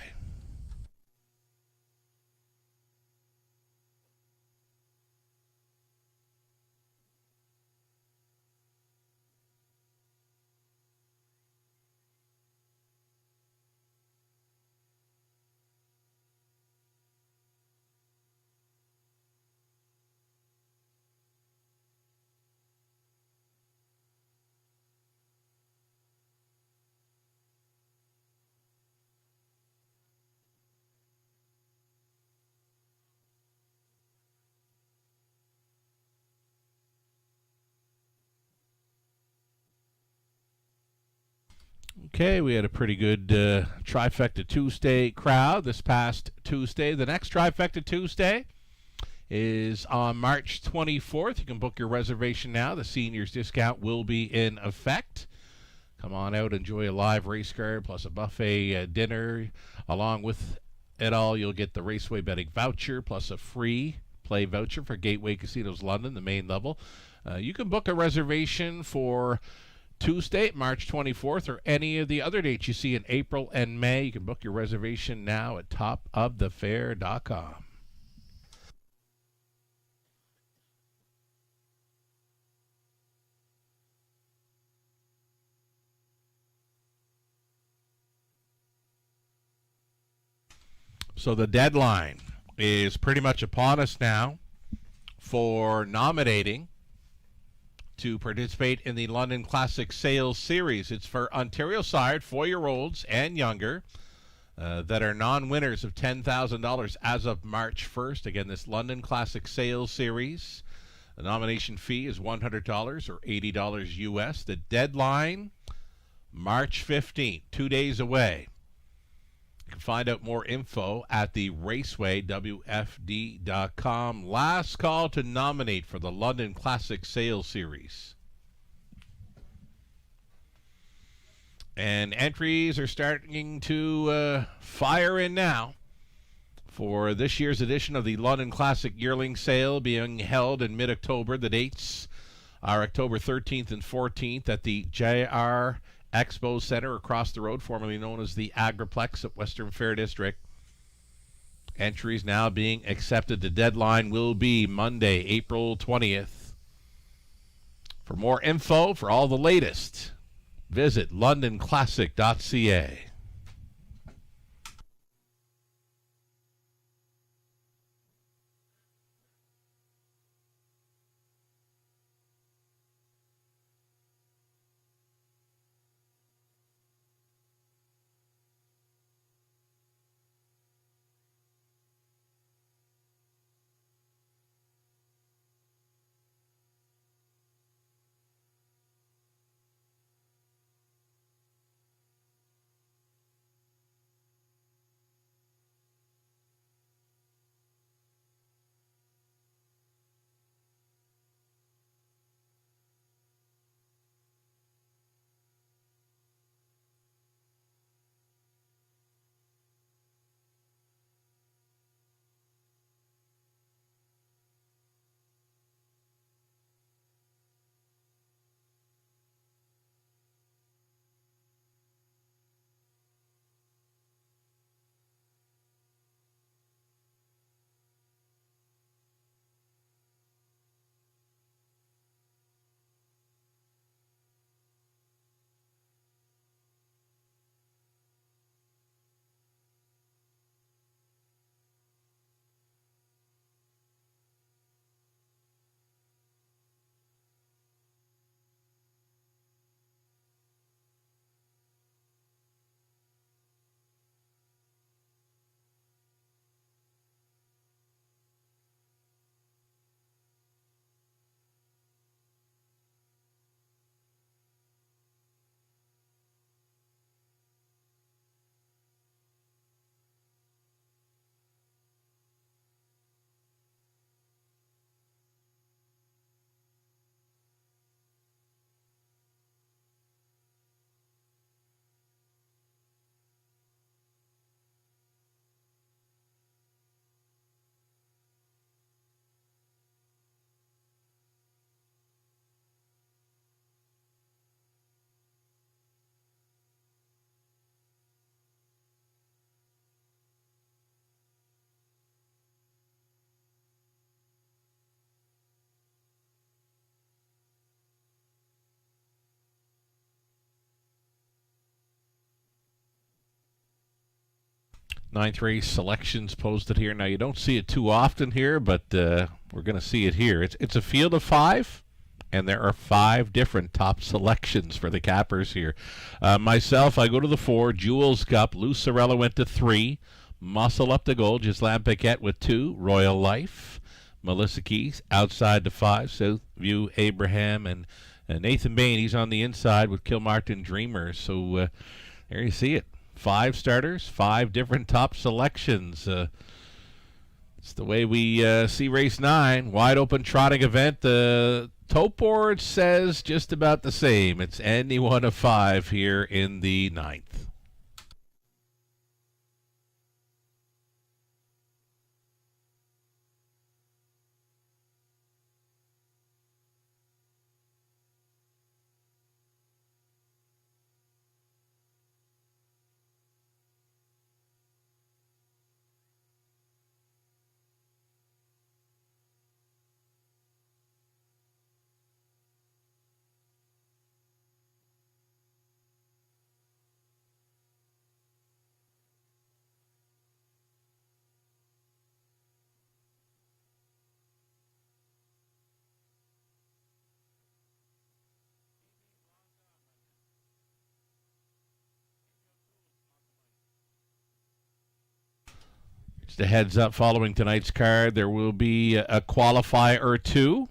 Okay, we had a pretty good Trifecta Tuesday crowd this past Tuesday. The next Trifecta Tuesday is on March 24th. You can book your reservation now. The seniors discount will be in effect. Come on out, enjoy a live race card plus a buffet dinner. Along with it all, you'll get the Raceway betting voucher plus a free play voucher for Gateway Casinos London, the main level. You can book a reservation for Tuesday, March 24th, or any of the other dates you see in April and May. You can book your reservation now at topofthefair.com. So the deadline is pretty much upon us now for nominating to participate in the London Classic Sales Series. It's for Ontario-sired 4-year-olds and younger that are non-winners of $10,000 as of March 1st. Again, this London Classic Sales Series, the nomination fee is $100 or $80 US. The deadline, March 15th, 2 days away. You can find out more info at the racewaywfd.com. Last call to nominate for the London Classic Sales Series. And entries are starting to fire in now for this year's edition of the London Classic Yearling Sale being held in mid-October. The dates are October 13th and 14th at the JR Expo Center across the road, formerly known as the Agriplex at Western Fair District. Entries now being accepted. The deadline will be Monday, April 20th. For more info, for all the latest, visit londonclassic.ca. Ninth race selections posted here. Now, you don't see it too often here, but we're going to see it here. It's a field of 5, and there are 5 different top selections for the cappers here. Myself, I go to the 4. Jules Cup. Lucarella went to 3. Muscle Up to Gold. Gislan Paquette with 2. Royal Life. Melissa Keys outside to 5. Southview Abraham and Nathan Bain. He's on the inside with Kilmartin Dreamers. So There you see it. 5 starters, 5 different top selections. It's the way we see race 9. Wide open trotting event. The tote board says just about the same. It's any one of 5 here in the 9th. Just a heads up, following tonight's card, there will be a qualifier or 2.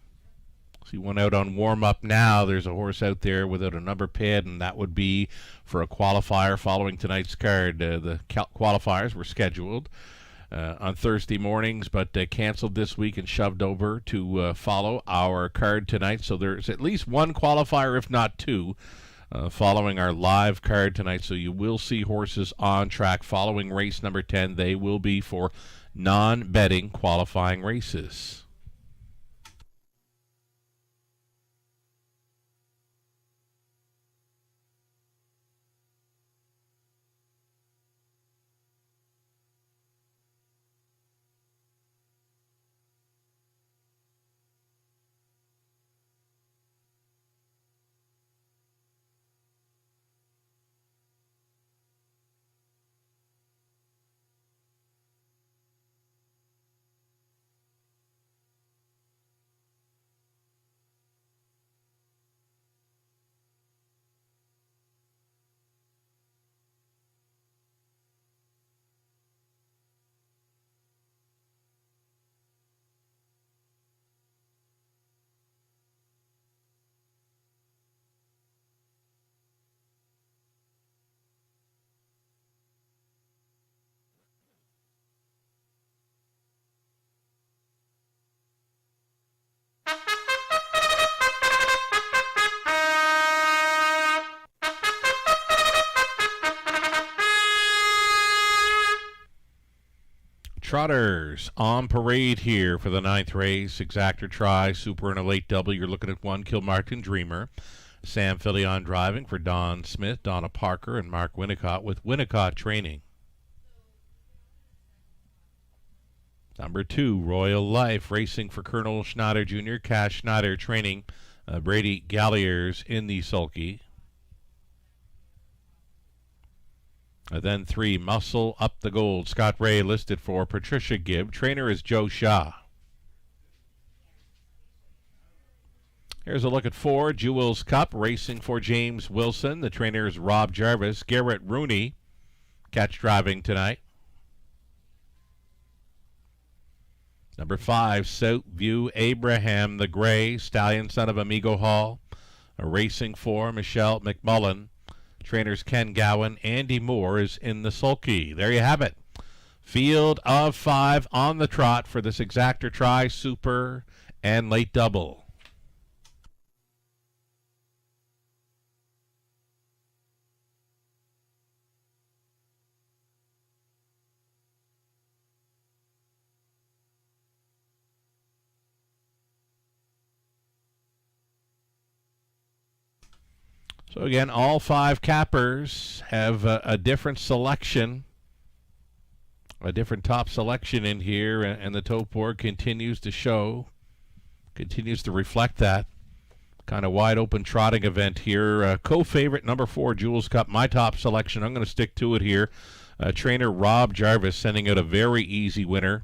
See one out on warm-up now. There's a horse out there without a number pad, and that would be for a qualifier following tonight's card. The qualifiers were scheduled on Thursday mornings, but canceled this week and shoved over to follow our card tonight. So there's at least one qualifier, if not 2, following our live card tonight. So you will see horses on track following race number 10. They will be for non-betting qualifying races. Trotters on parade here for the 9th race. Exactor try, super and a late double. You're looking at 1 Kilmartin Dreamer. Sam Fillion driving for Don Smith, Donna Parker, and Mark Winnicott with Winnicott training. Number 2, Royal Life, racing for Colonel Schneider Jr., Cash Schneider training. Brady Galliers in the sulky. Then 3, Muscle Up the Gold. Scott Ray listed for Patricia Gibb. Trainer is Joe Shaw. Here's a look at 4, Jewels Cup, racing for James Wilson. The trainer is Rob Jarvis. Garrett Rooney, catch driving tonight. Number 5, South View Abraham the Gray, stallion son of Amigo Hall. A racing for Michelle McMullen. Trainers Ken Gowan. Andy Moore is in the sulky. There you have it. Field of 5 on the trot for this exactor try, super, and late double. So again, all 5 cappers have a different selection, a different top selection in here, and the tote board continues to show, continues to reflect that kind of wide open trotting event here. Co-favorite number 4, Jewels Cup, my top selection. I'm going to stick to it here. Trainer Rob Jarvis sending out a very easy winner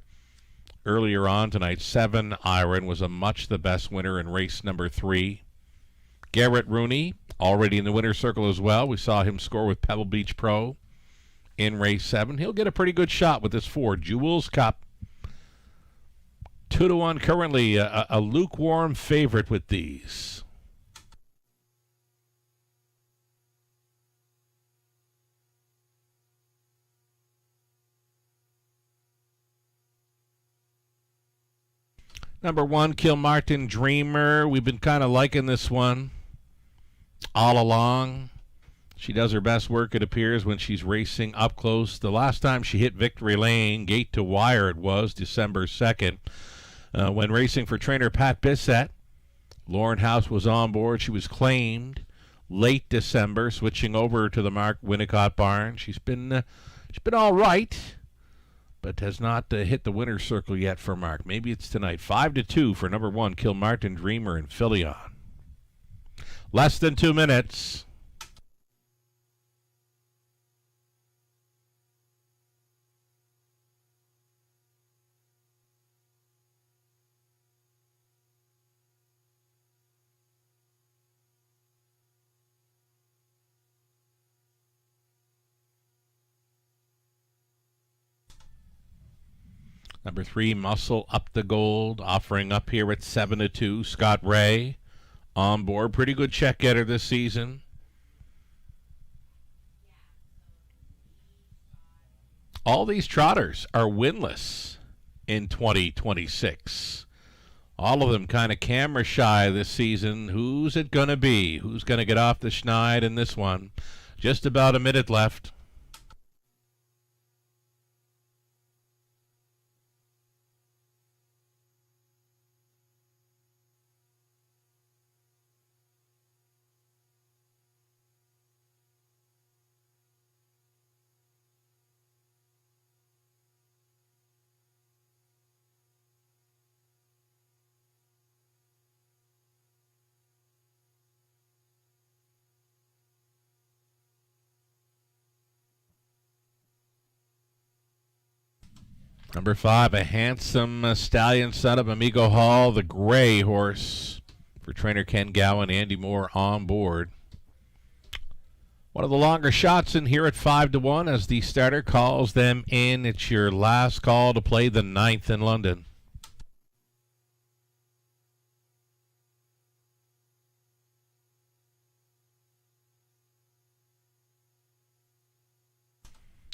earlier on tonight. 7 Iron was a much the best winner in race number 3. Garrett Rooney, already in the winner's circle as well. We saw him score with Pebble Beach Pro in race 7. He'll get a pretty good shot with this 4, Jewels Cup. 2-1 currently, a lukewarm favorite with these. Number 1, Kilmartin Dreamer. We've been kind of liking this one all along. She does her best work, it appears, when she's racing up close. The last time she hit victory lane, gate to wire it was, December 2nd. When racing for trainer Pat Bissett, Lauren House was on board. She was claimed late December, switching over to the Mark Winnicott barn. She's been all right, but has not hit the winner's circle yet for Mark. Maybe it's tonight. 5-2 for number 1, Kilmartin Dreamer and Philion. Less than 2 minutes. Number 3, Muscle Up the Gold, offering up here at 7-2. Scott Ray on board. Pretty good check getter this season. All these trotters are winless in 2026. All of them kind of camera shy this season. Who's it going to be? Who's going to get off the schneid in this one? Just about a minute left. Number 5, a handsome stallion son of Amigo Hall, the gray horse for trainer Ken Gowan, Andy Moore on board. One of the longer shots in here at 5-1 as the starter calls them in. It's your last call to play the 9th in London.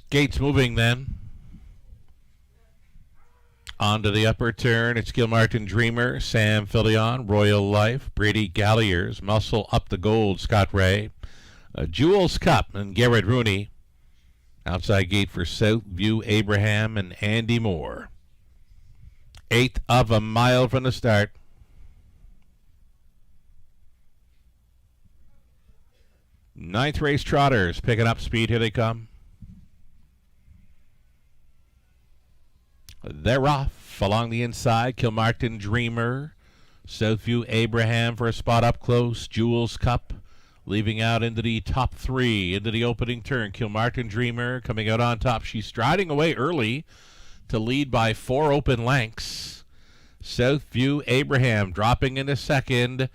Gates moving then. Onto the upper turn, it's Kilmartin Dreamer, Sam Philion, Royal Life, Brady Galliers, Muscle Up the Gold, Scott Ray, Jules Cup and Garrett Rooney. Outside gate for Southview Abraham and Andy Moore. 1/8 of a mile from the start. Ninth race trotters picking up speed. Here they come. They're off along the inside. Kilmartin Dreamer, Southview Abraham for a spot up close. Jules Cup leaving out into the top 3 into the opening turn. Kilmartin Dreamer coming out on top. She's striding away early to lead by 4 open lengths. Southview Abraham dropping into second.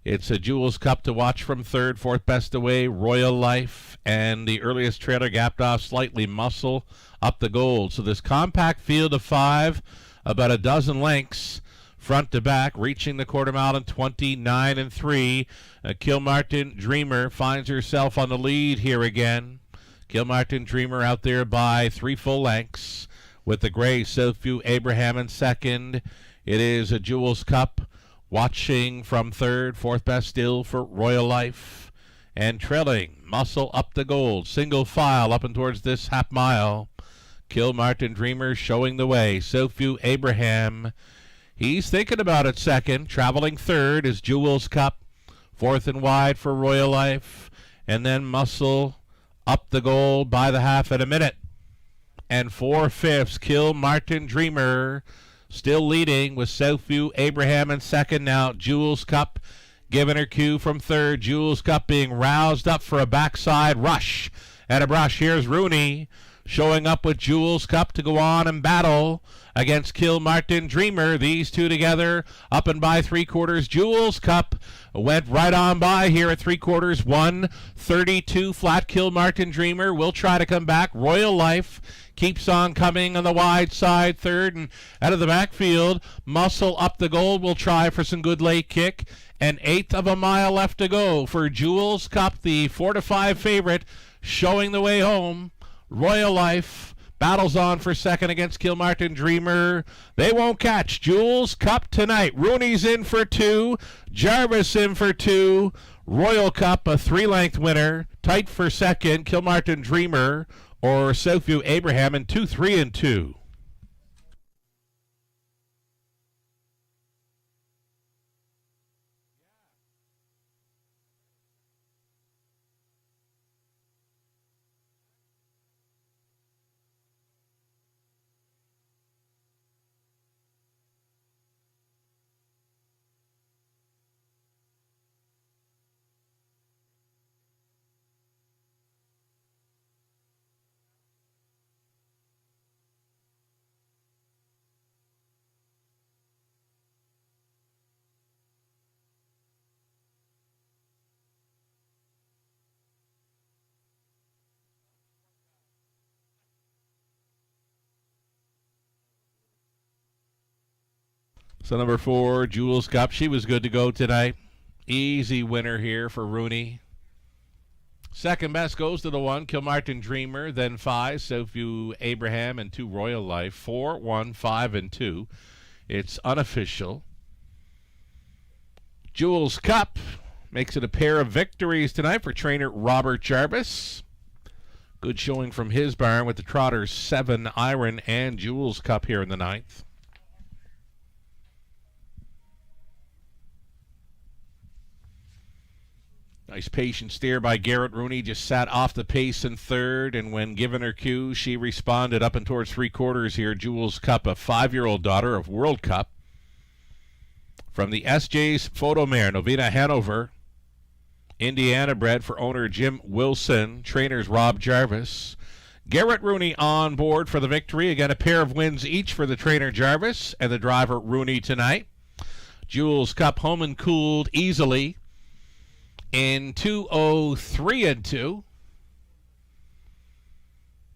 It's a Jules Cup to watch from third. Fourth best away, Royal Life. And the earliest trailer gapped off slightly, Muscle Up the Gold. So this compact field of 5, about a dozen lengths, front to back, reaching the quarter mile in 29-3. Kilmartin Dreamer finds herself on the lead here again. Kilmartin Dreamer out there by 3 full lengths with the gray Southview Abraham in second. It is a Jules Cup watching from third. Fourth best still for Royal Life. And trailing, Muscle Up the Gold. Single file up and towards this half mile. Kilmartin Dreamer showing the way. Southview Abraham, he's thinking about it second. Traveling third is Jules Cup. Fourth and wide for Royal Life. And then Muscle Up the Gold by the half at a minute. And 4/5, Kilmartin Dreamer still leading with Southview Abraham in second. Now Jules Cup giving her cue from third. Jules Cup being roused up for a backside rush at a brush. Here's Rooney showing up with Jules Cup to go on and battle against Kilmartin Dreamer. These two together up and by 3/4. Jules Cup went right on by here at 3/4. 1:32 flat. Kilmartin Dreamer will try to come back. Royal Life keeps on coming on the wide side, third, and out of the backfield, Muscle Up the Gold will try for some good late kick. An 1/8 of a mile left to go for Jules Cup, the 4-5 favorite, showing the way home. Royal Life Battles on for second against Kilmartin Dreamer. They won't catch. Jules Cup tonight. Rooney's in for 2. Jarvis in for 2. Royal Cup, a 3-length winner. Tight for second. Kilmartin Dreamer or Southview Abraham in 2, 3, and 2. So number 4, Jules Cup. She was good to go tonight. Easy winner here for Rooney. Second best goes to the 1, Kilmartin Dreamer. Then 5, Southview Abraham, and 2, Royal Life. 4, 1, 5, and 2. It's unofficial. Jules Cup makes it a pair of victories tonight for trainer Robert Jarvis. Good showing from his barn with the Trotters 7, Iron, and Jules Cup here in the 9th. Nice patient steer by Garrett Rooney. Just sat off the pace in third, and when given her cue, she responded up and towards 3/4 here. Jules Cup, a 5-year-old daughter of World Cup. From the SJ's Photo Mare, Novena Hanover, Indiana bred for owner Jim Wilson, trainers Rob Jarvis. Garrett Rooney on board for the victory. Again, a pair of wins each for the trainer Jarvis and the driver Rooney tonight. Jules Cup home and cooled easily in 2:03 and 2.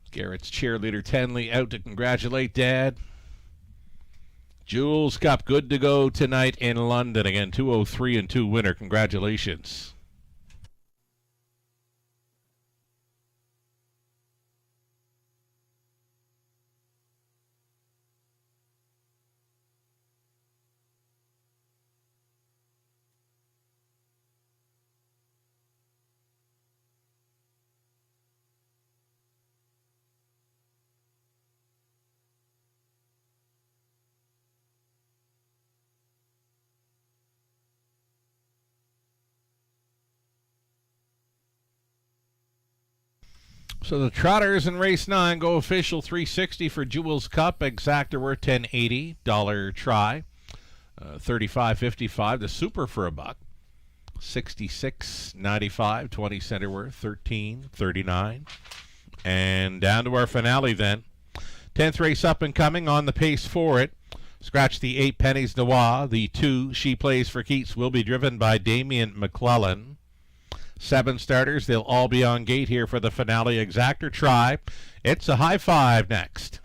Garrett's cheerleader Tenley out to congratulate Dad. Jules Cup good to go tonight in London. Again, 2:03 and 2 winner. Congratulations. So the Trotters in race 9 go official. $360 for Jules Cup. Exactor worth $10.80. Dollar try. $35.55. The Super for $1. $66.95. 20 center worth. $13.39. And down to our finale then. 10th race up and coming, on the pace for it. Scratch the 8 Pennies Noir. The 2 She Plays for Keats will be driven by Damian McClellan. 7 starters. They'll all be on gate here for the finale. Exactor try. It's a high 5 next.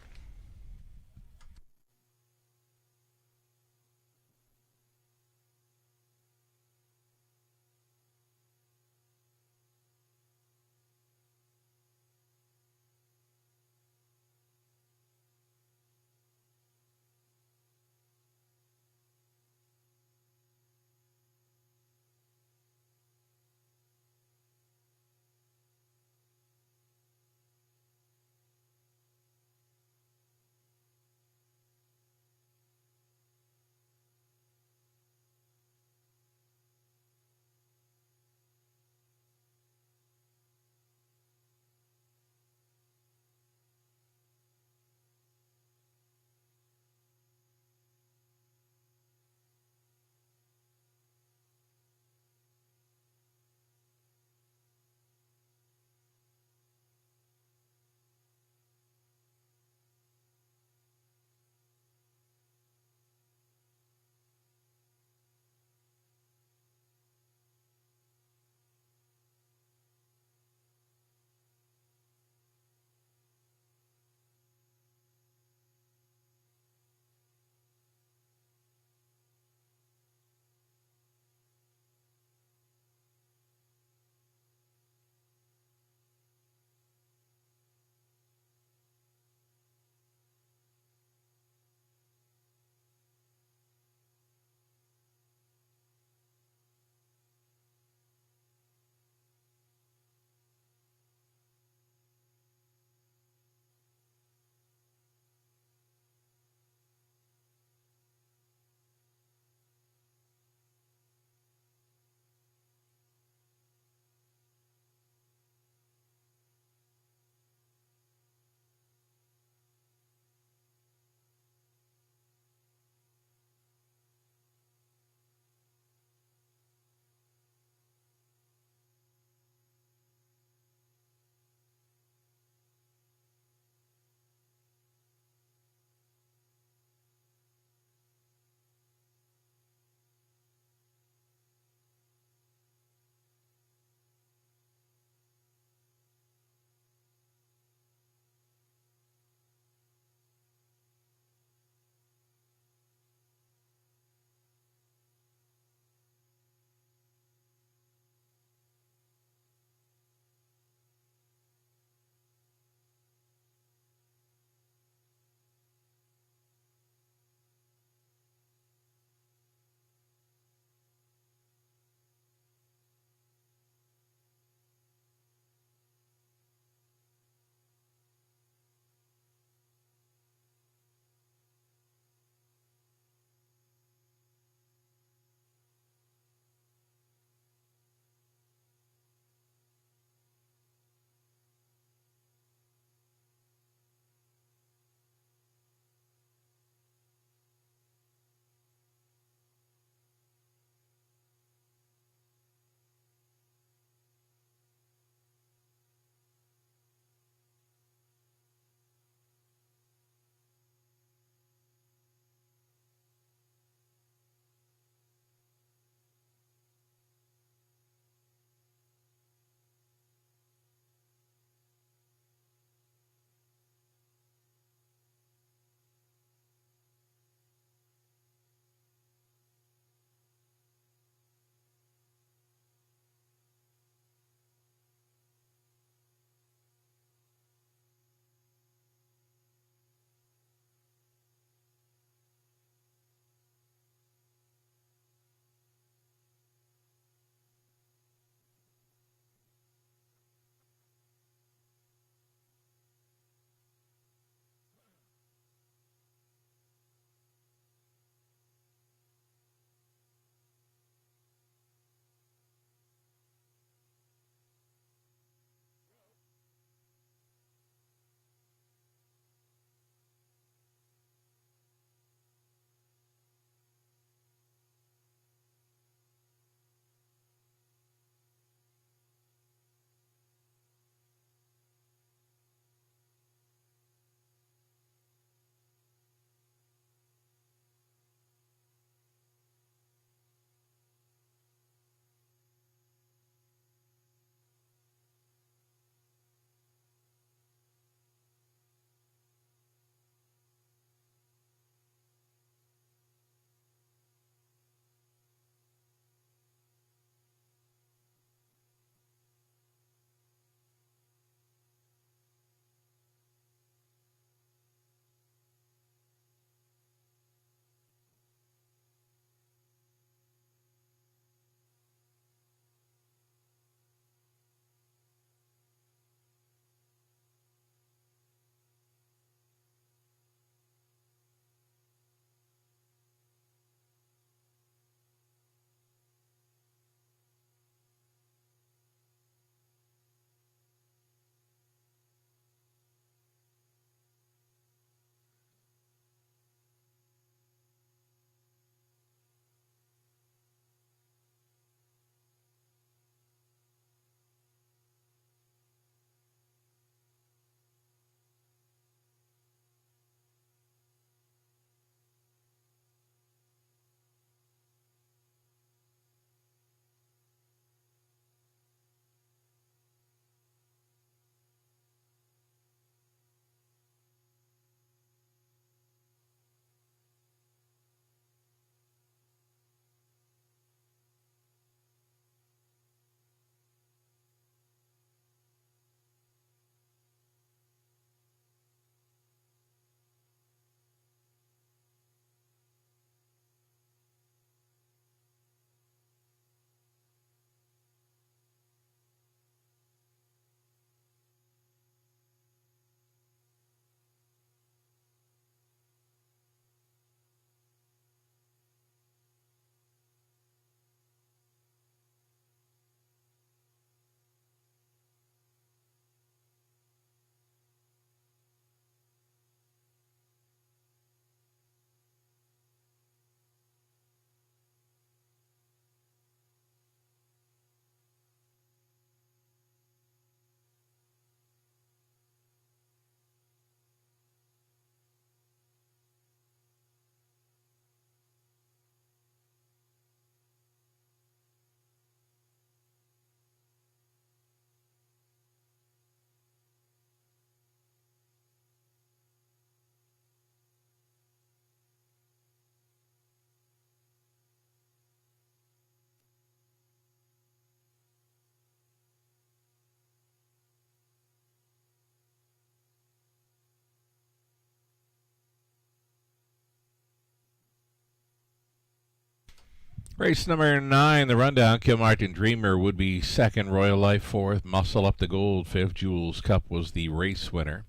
Race number 9, the rundown. Kilmartin Dreamer would be second, Royal Life fourth, Muscle Up the Gold fifth, Jules Cup was the race winner.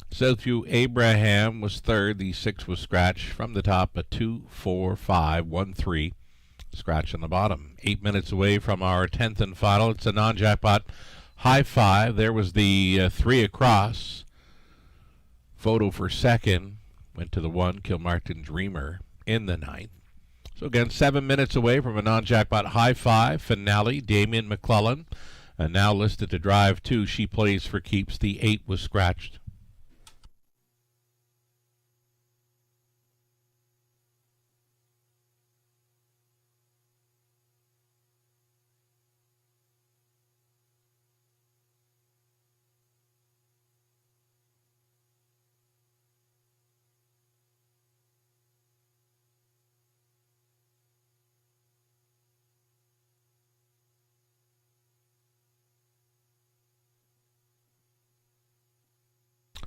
Southview Abraham was third, the 6 was scratched from the top, a 2, 4, 5, 1, 3. Scratch on the bottom. 8 minutes away from our 10th and final. It's a non-jackpot high five. There was the 3 across. Photo for second. Went to the 1, Kilmartin Dreamer in the 9th. So again, 7 minutes away from a non-jackpot high five finale. Damien McClellan, and now listed to drive 2. She plays for keeps. The 8 was scratched.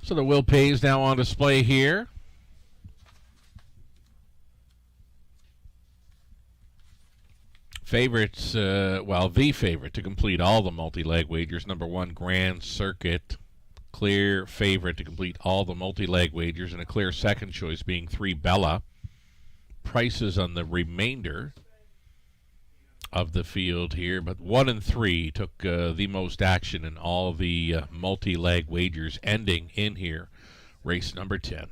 So the Will Pays now on display here. Favorites, the favorite to complete all the multi-leg wagers. Number 1, Grand Circuit. Clear favorite to complete all the multi-leg wagers, and a clear second choice being 3, Bella. Prices on the remainder of the field here, but 1 and 3 took the most action in all the multi-leg wagers, ending in here, race number 10.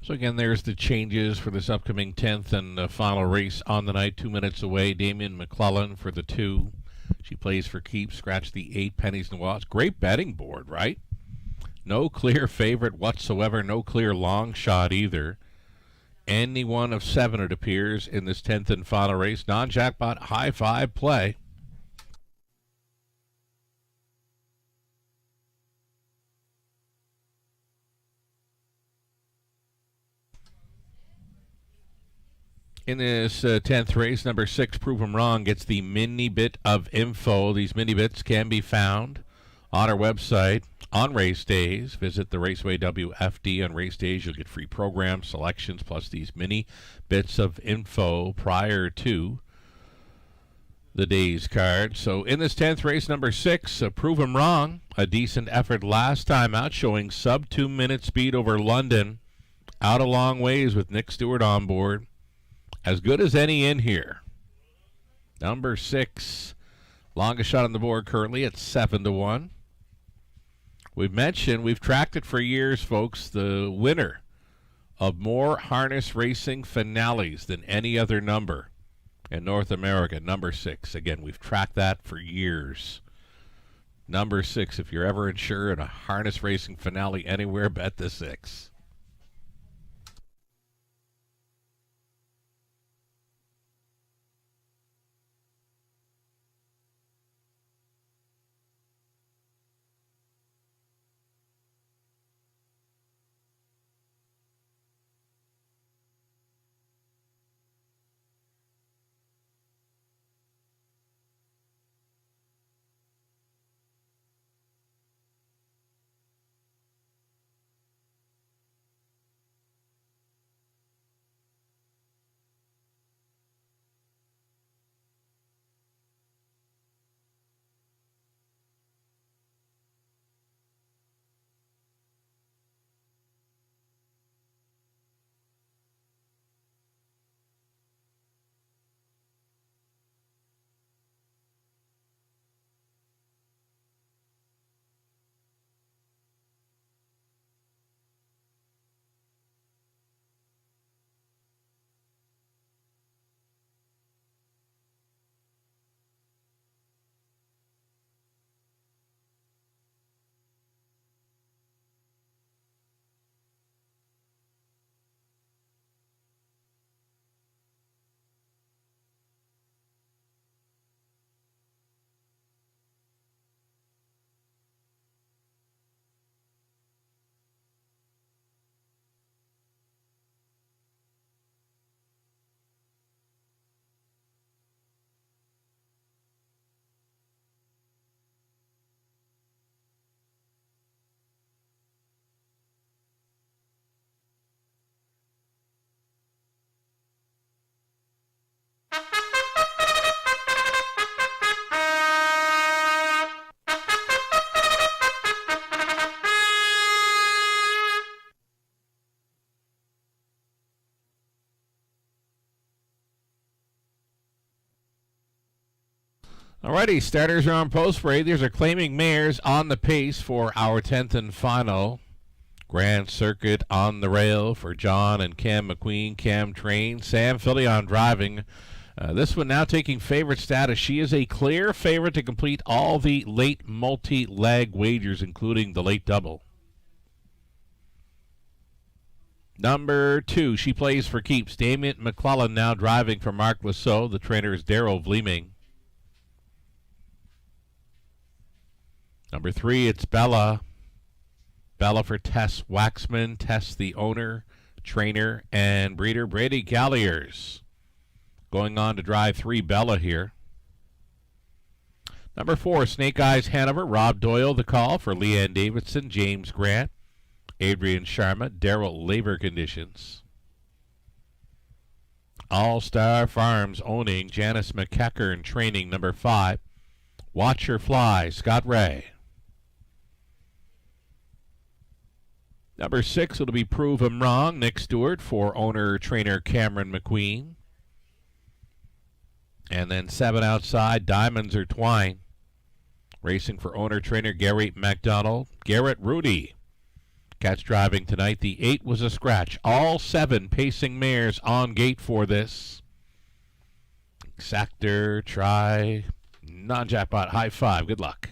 So again, there's the changes for this upcoming 10th and final race on the night. 2 minutes away, Damien McClellan for the 2. She plays for keeps. Scratch the 8 pennies and watts. Great betting board, right? No clear favorite whatsoever. No clear long shot either. Any one of 7, it appears, in this 10th and final race. Non-jackpot high 5 play. In this 10th race, number 6, Prove 'em Wrong, gets the mini bit of info. These mini bits can be found on our website on race days. Visit the Raceway WFD on race days. You'll get free program selections plus these mini bits of info prior to the day's card. So in this 10th race, number 6, Prove 'em Wrong, a decent effort last time out, showing sub 2 minute speed over London. Out a long ways with Nick Stewart on board. As good as any in here. Number 6, longest shot on the board currently at 7-1. We've tracked it for years, folks. The winner of more harness racing finales than any other number in North America, number 6. Again, we've tracked that for years. Number 6, if you're ever insured a harness racing finale anywhere, bet the 6. Alrighty, starters are on post parade. These are claiming mares on the pace for our 10th and final Grand Circuit on the rail for John and Cam McQueen. Cam trained, Sam Filion driving. This one now taking favorite status. She is a clear favorite to complete all the late multi-leg wagers, including the late double. Number 2, she plays for keeps. Damien McClellan now driving for Mark Lasso. The trainer is Daryl Vleeming. Number 3, it's Bella. Bella for Tess Waxman. Tess, the owner, trainer, and breeder. Brady Galliers going on to drive 3, Bella here. Number 4, Snake Eyes Hanover. Rob Doyle, the call for Leanne Davidson, James Grant, Adrian Sharma, Daryl Labor Conditions. All-Star Farms owning Janice McEachern, training number 5. Watch Her Fly, Scott Ray. Number 6, it'll be Prove 'em Wrong, Nick Stewart for owner-trainer Cameron McQueen. And then 7 outside, Diamonds Are Twine, racing for owner-trainer Gary McDonald. Garrett Rudy Cats driving tonight. The 8 was a scratch. All 7 pacing mares on gate for this. Exactor, try, non-jackpot, high 5. Good luck.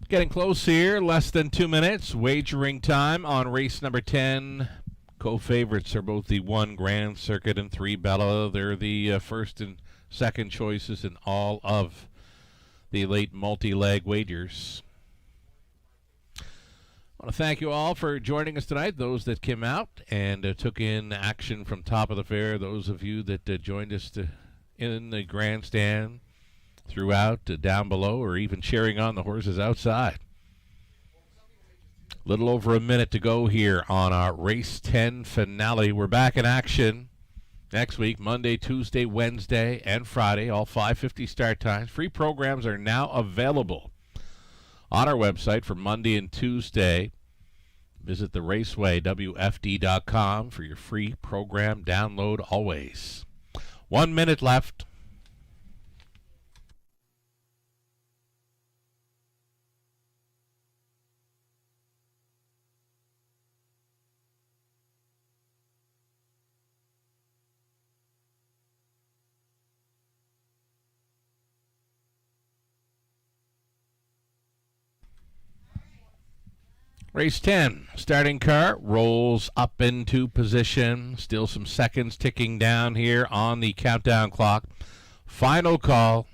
Getting close here, less than 2 minutes. Wagering time on race number 10. Co-favorites are both the 1 Grand Circuit and 3 Bella. They're the first and second choices in all of the late multi-leg wagers. I want to thank you all for joining us tonight, those that came out and took in action from top of the fair, those of you that joined us in the grandstand, throughout, down below, or even cheering on the horses outside. Little over a minute to go here on our Race 10 finale. We're back in action next week, Monday, Tuesday, Wednesday, and Friday, all 5:50 start times. Free programs are now available on our website for Monday and Tuesday. Visit the raceway.wfd.com for your free program download always. 1 minute left. Race 10, starting car rolls up into position. Still some seconds ticking down here on the countdown clock. Final call.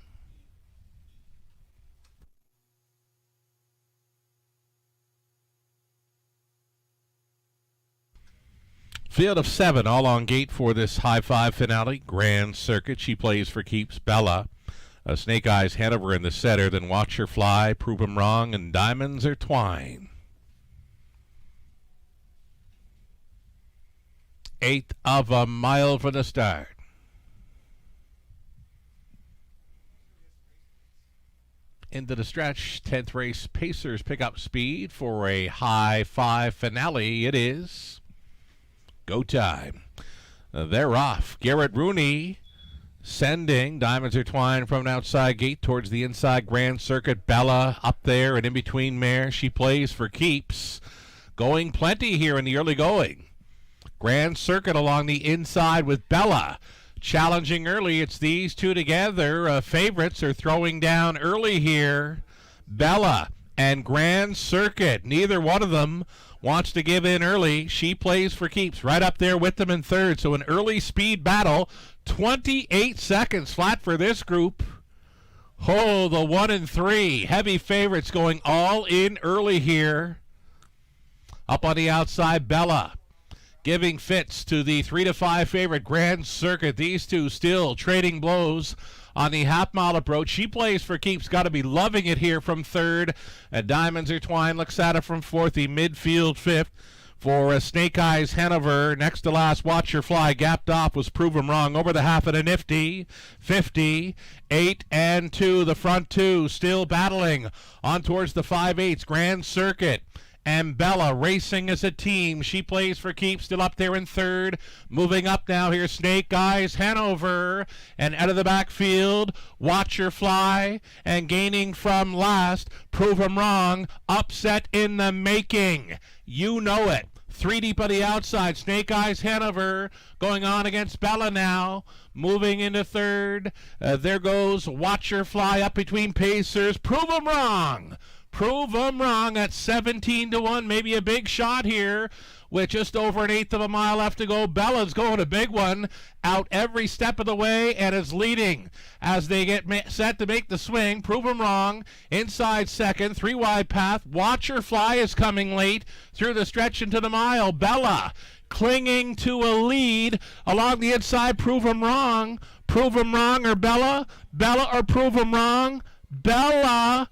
Field of 7, all on gate for this high 5 finale. Grand Circuit, she plays for keeps. Bella. Snake Eyes Hanover in the setter, then Watch Her Fly, Prove 'Em Wrong, and Diamonds Are Twine. 1/8 of a mile for the start. Into the stretch, 10th race. Pacers pick up speed for a high 5 finale. It is go time. They're off. Garrett Rooney sending Diamonds Are Twine from an outside gate towards the inside Grand Circuit. Bella up there and in between mare. She plays for keeps. Going plenty here in the early going. Grand Circuit along the inside with Bella. Challenging early. It's these two together. Favorites are throwing down early here. Bella and Grand Circuit. Neither one of them wants to give in early. She plays for keeps. Right up there with them in third. So an early speed battle. 28 seconds flat for this group. Oh, the 1 and 3. Heavy favorites going all in early here. Up on the outside, Bella. Giving fits to the 3 to 5 favorite Grand Circuit. These two still trading blows on the half-mile approach. She plays for keeps. Got to be loving it here from third. And Diamonds Are Twine looks at it from fourth. The midfield fifth. for Snake Eyes Hanover. Next to last, Watch Your Fly, gapped off, was proven wrong. Over the half at a nifty 50, 8 and 2. The front two still battling on towards the 5/8 Grand Circuit. And Bella racing as a team. She plays for keeps, still up there in third. Moving up now here, Snake Eyes Hanover. And out of the backfield, Watch Your Fly. And gaining from last, Prove 'em Wrong. Upset in the making. You know it. 3 deep on the outside. Snake Eyes Hanover going on against Bella now. Moving into third. There goes Watch Your Fly up between Pacers. Prove 'em Wrong. Prove 'em wrong at 17-1. Maybe a big shot here with just over an eighth of a mile left to go. Bella's going a big one out every step of the way and is leading as they get set to make the swing. Prove 'em wrong. Inside second. 3 wide path. Watch Your Fly is coming late through the stretch into the mile. Bella clinging to a lead along the inside. Prove 'em wrong. Prove 'em wrong or Bella. Bella or Prove 'em wrong. Bella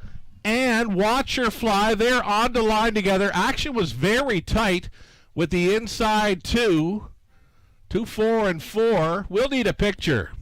and Watch Your Fly. They're on the line together. Action was very tight with the inside two. 2, 4, and 4. We'll need a picture.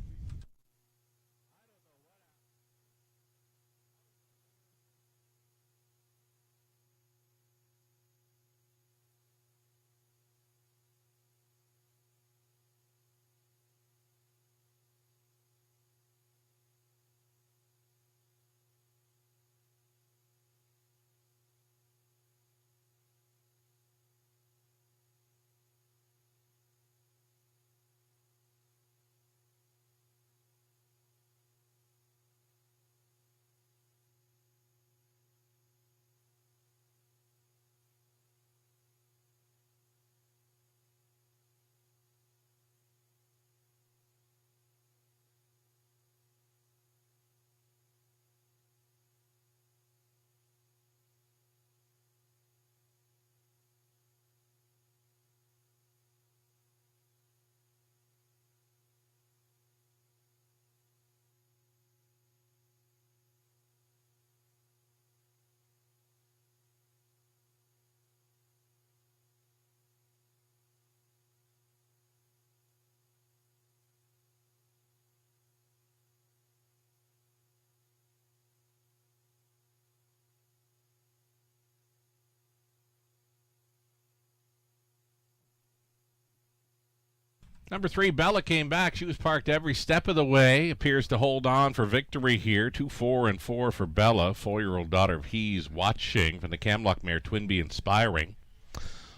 Number 3, Bella came back. She was parked every step of the way. Appears to hold on for victory here. 2, 4, and 4 for Bella. 4-year-old daughter of He's watching from the Camlock mare Twinbee Inspiring.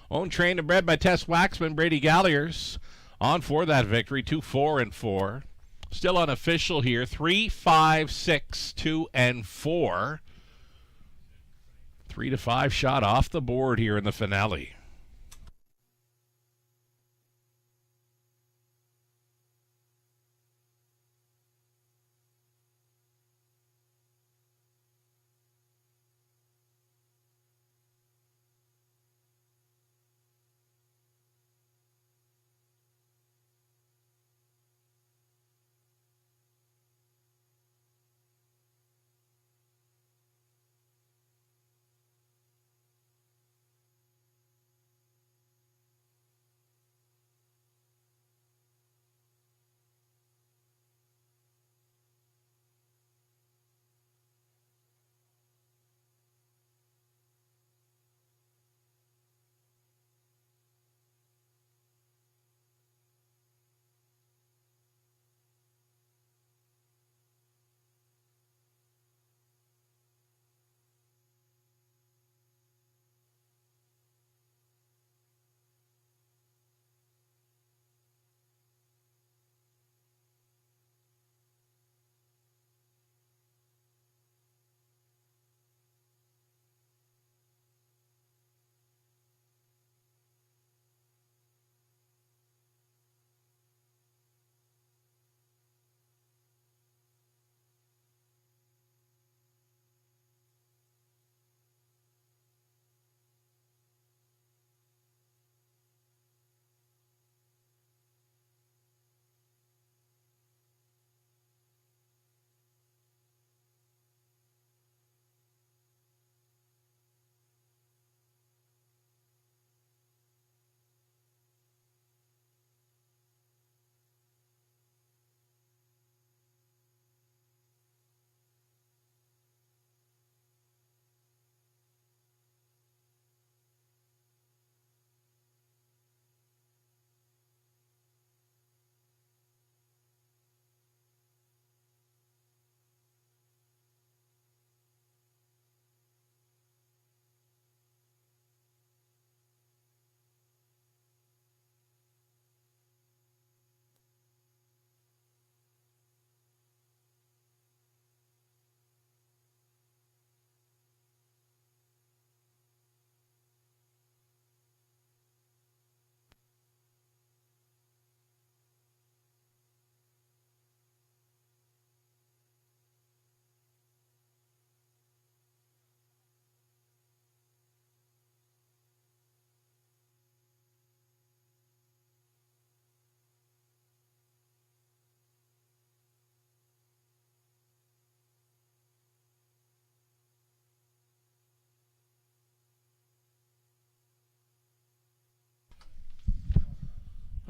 Owned, trained, and bred by Tess Waxman, Brady Galliers. On for that victory. 2, 4, and 4. Still unofficial here. 3, 5, 6, 2, and 4. 3 to 5 shot off the board here in the finale.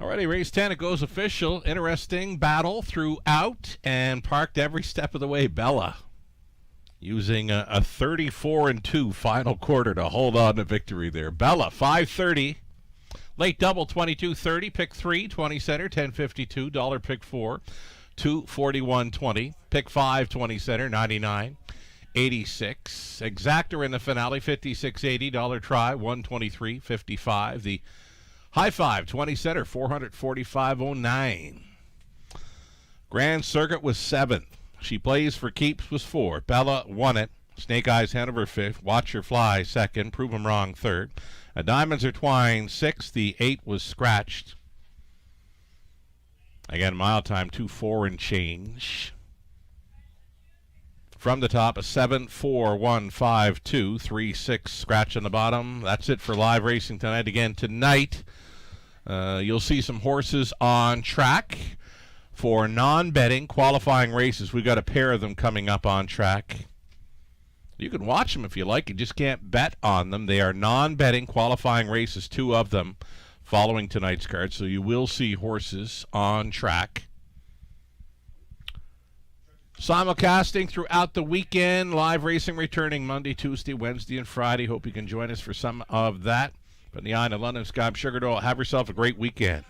Alrighty, race 10, it goes official. Interesting battle throughout and parked every step of the way. Bella using a 34-2 final quarter to hold on to victory there. Bella, 5:30. Late double, 22.30. Pick 3, 20 center, 10.52. Dollar pick 4, 241.20. Pick 5, 20 center, 99.86. Exactor in the finale, 56.80. Dollar try, 123.55. The high 5, 20 center, 445.09. Grand Circuit was 7th. She plays for keeps was 4. Bella won it. Snake Eyes Hanover 5th. Watch Your Fly 2nd. Prove 'em Wrong 3rd. Diamonds Are Twined 6th. The 8 was scratched. Again, mile time 2:04 and change. From the top, a 7, 4, 1, 5, 2, 3, 6 scratch on the bottom. That's it for live racing tonight. Again, tonight, you'll see some horses on track for non-betting qualifying races. We've got a pair of them coming up on track. You can watch them if you like. You just can't bet on them. They are non-betting qualifying races, 2 of them following tonight's card. So you will see horses on track. Simulcasting throughout the weekend. Live racing returning Monday, Tuesday, Wednesday, and Friday. Hope you can join us for some of that. From the Eye of London, Sky, I'm Sugar Doll. Have yourself a great weekend.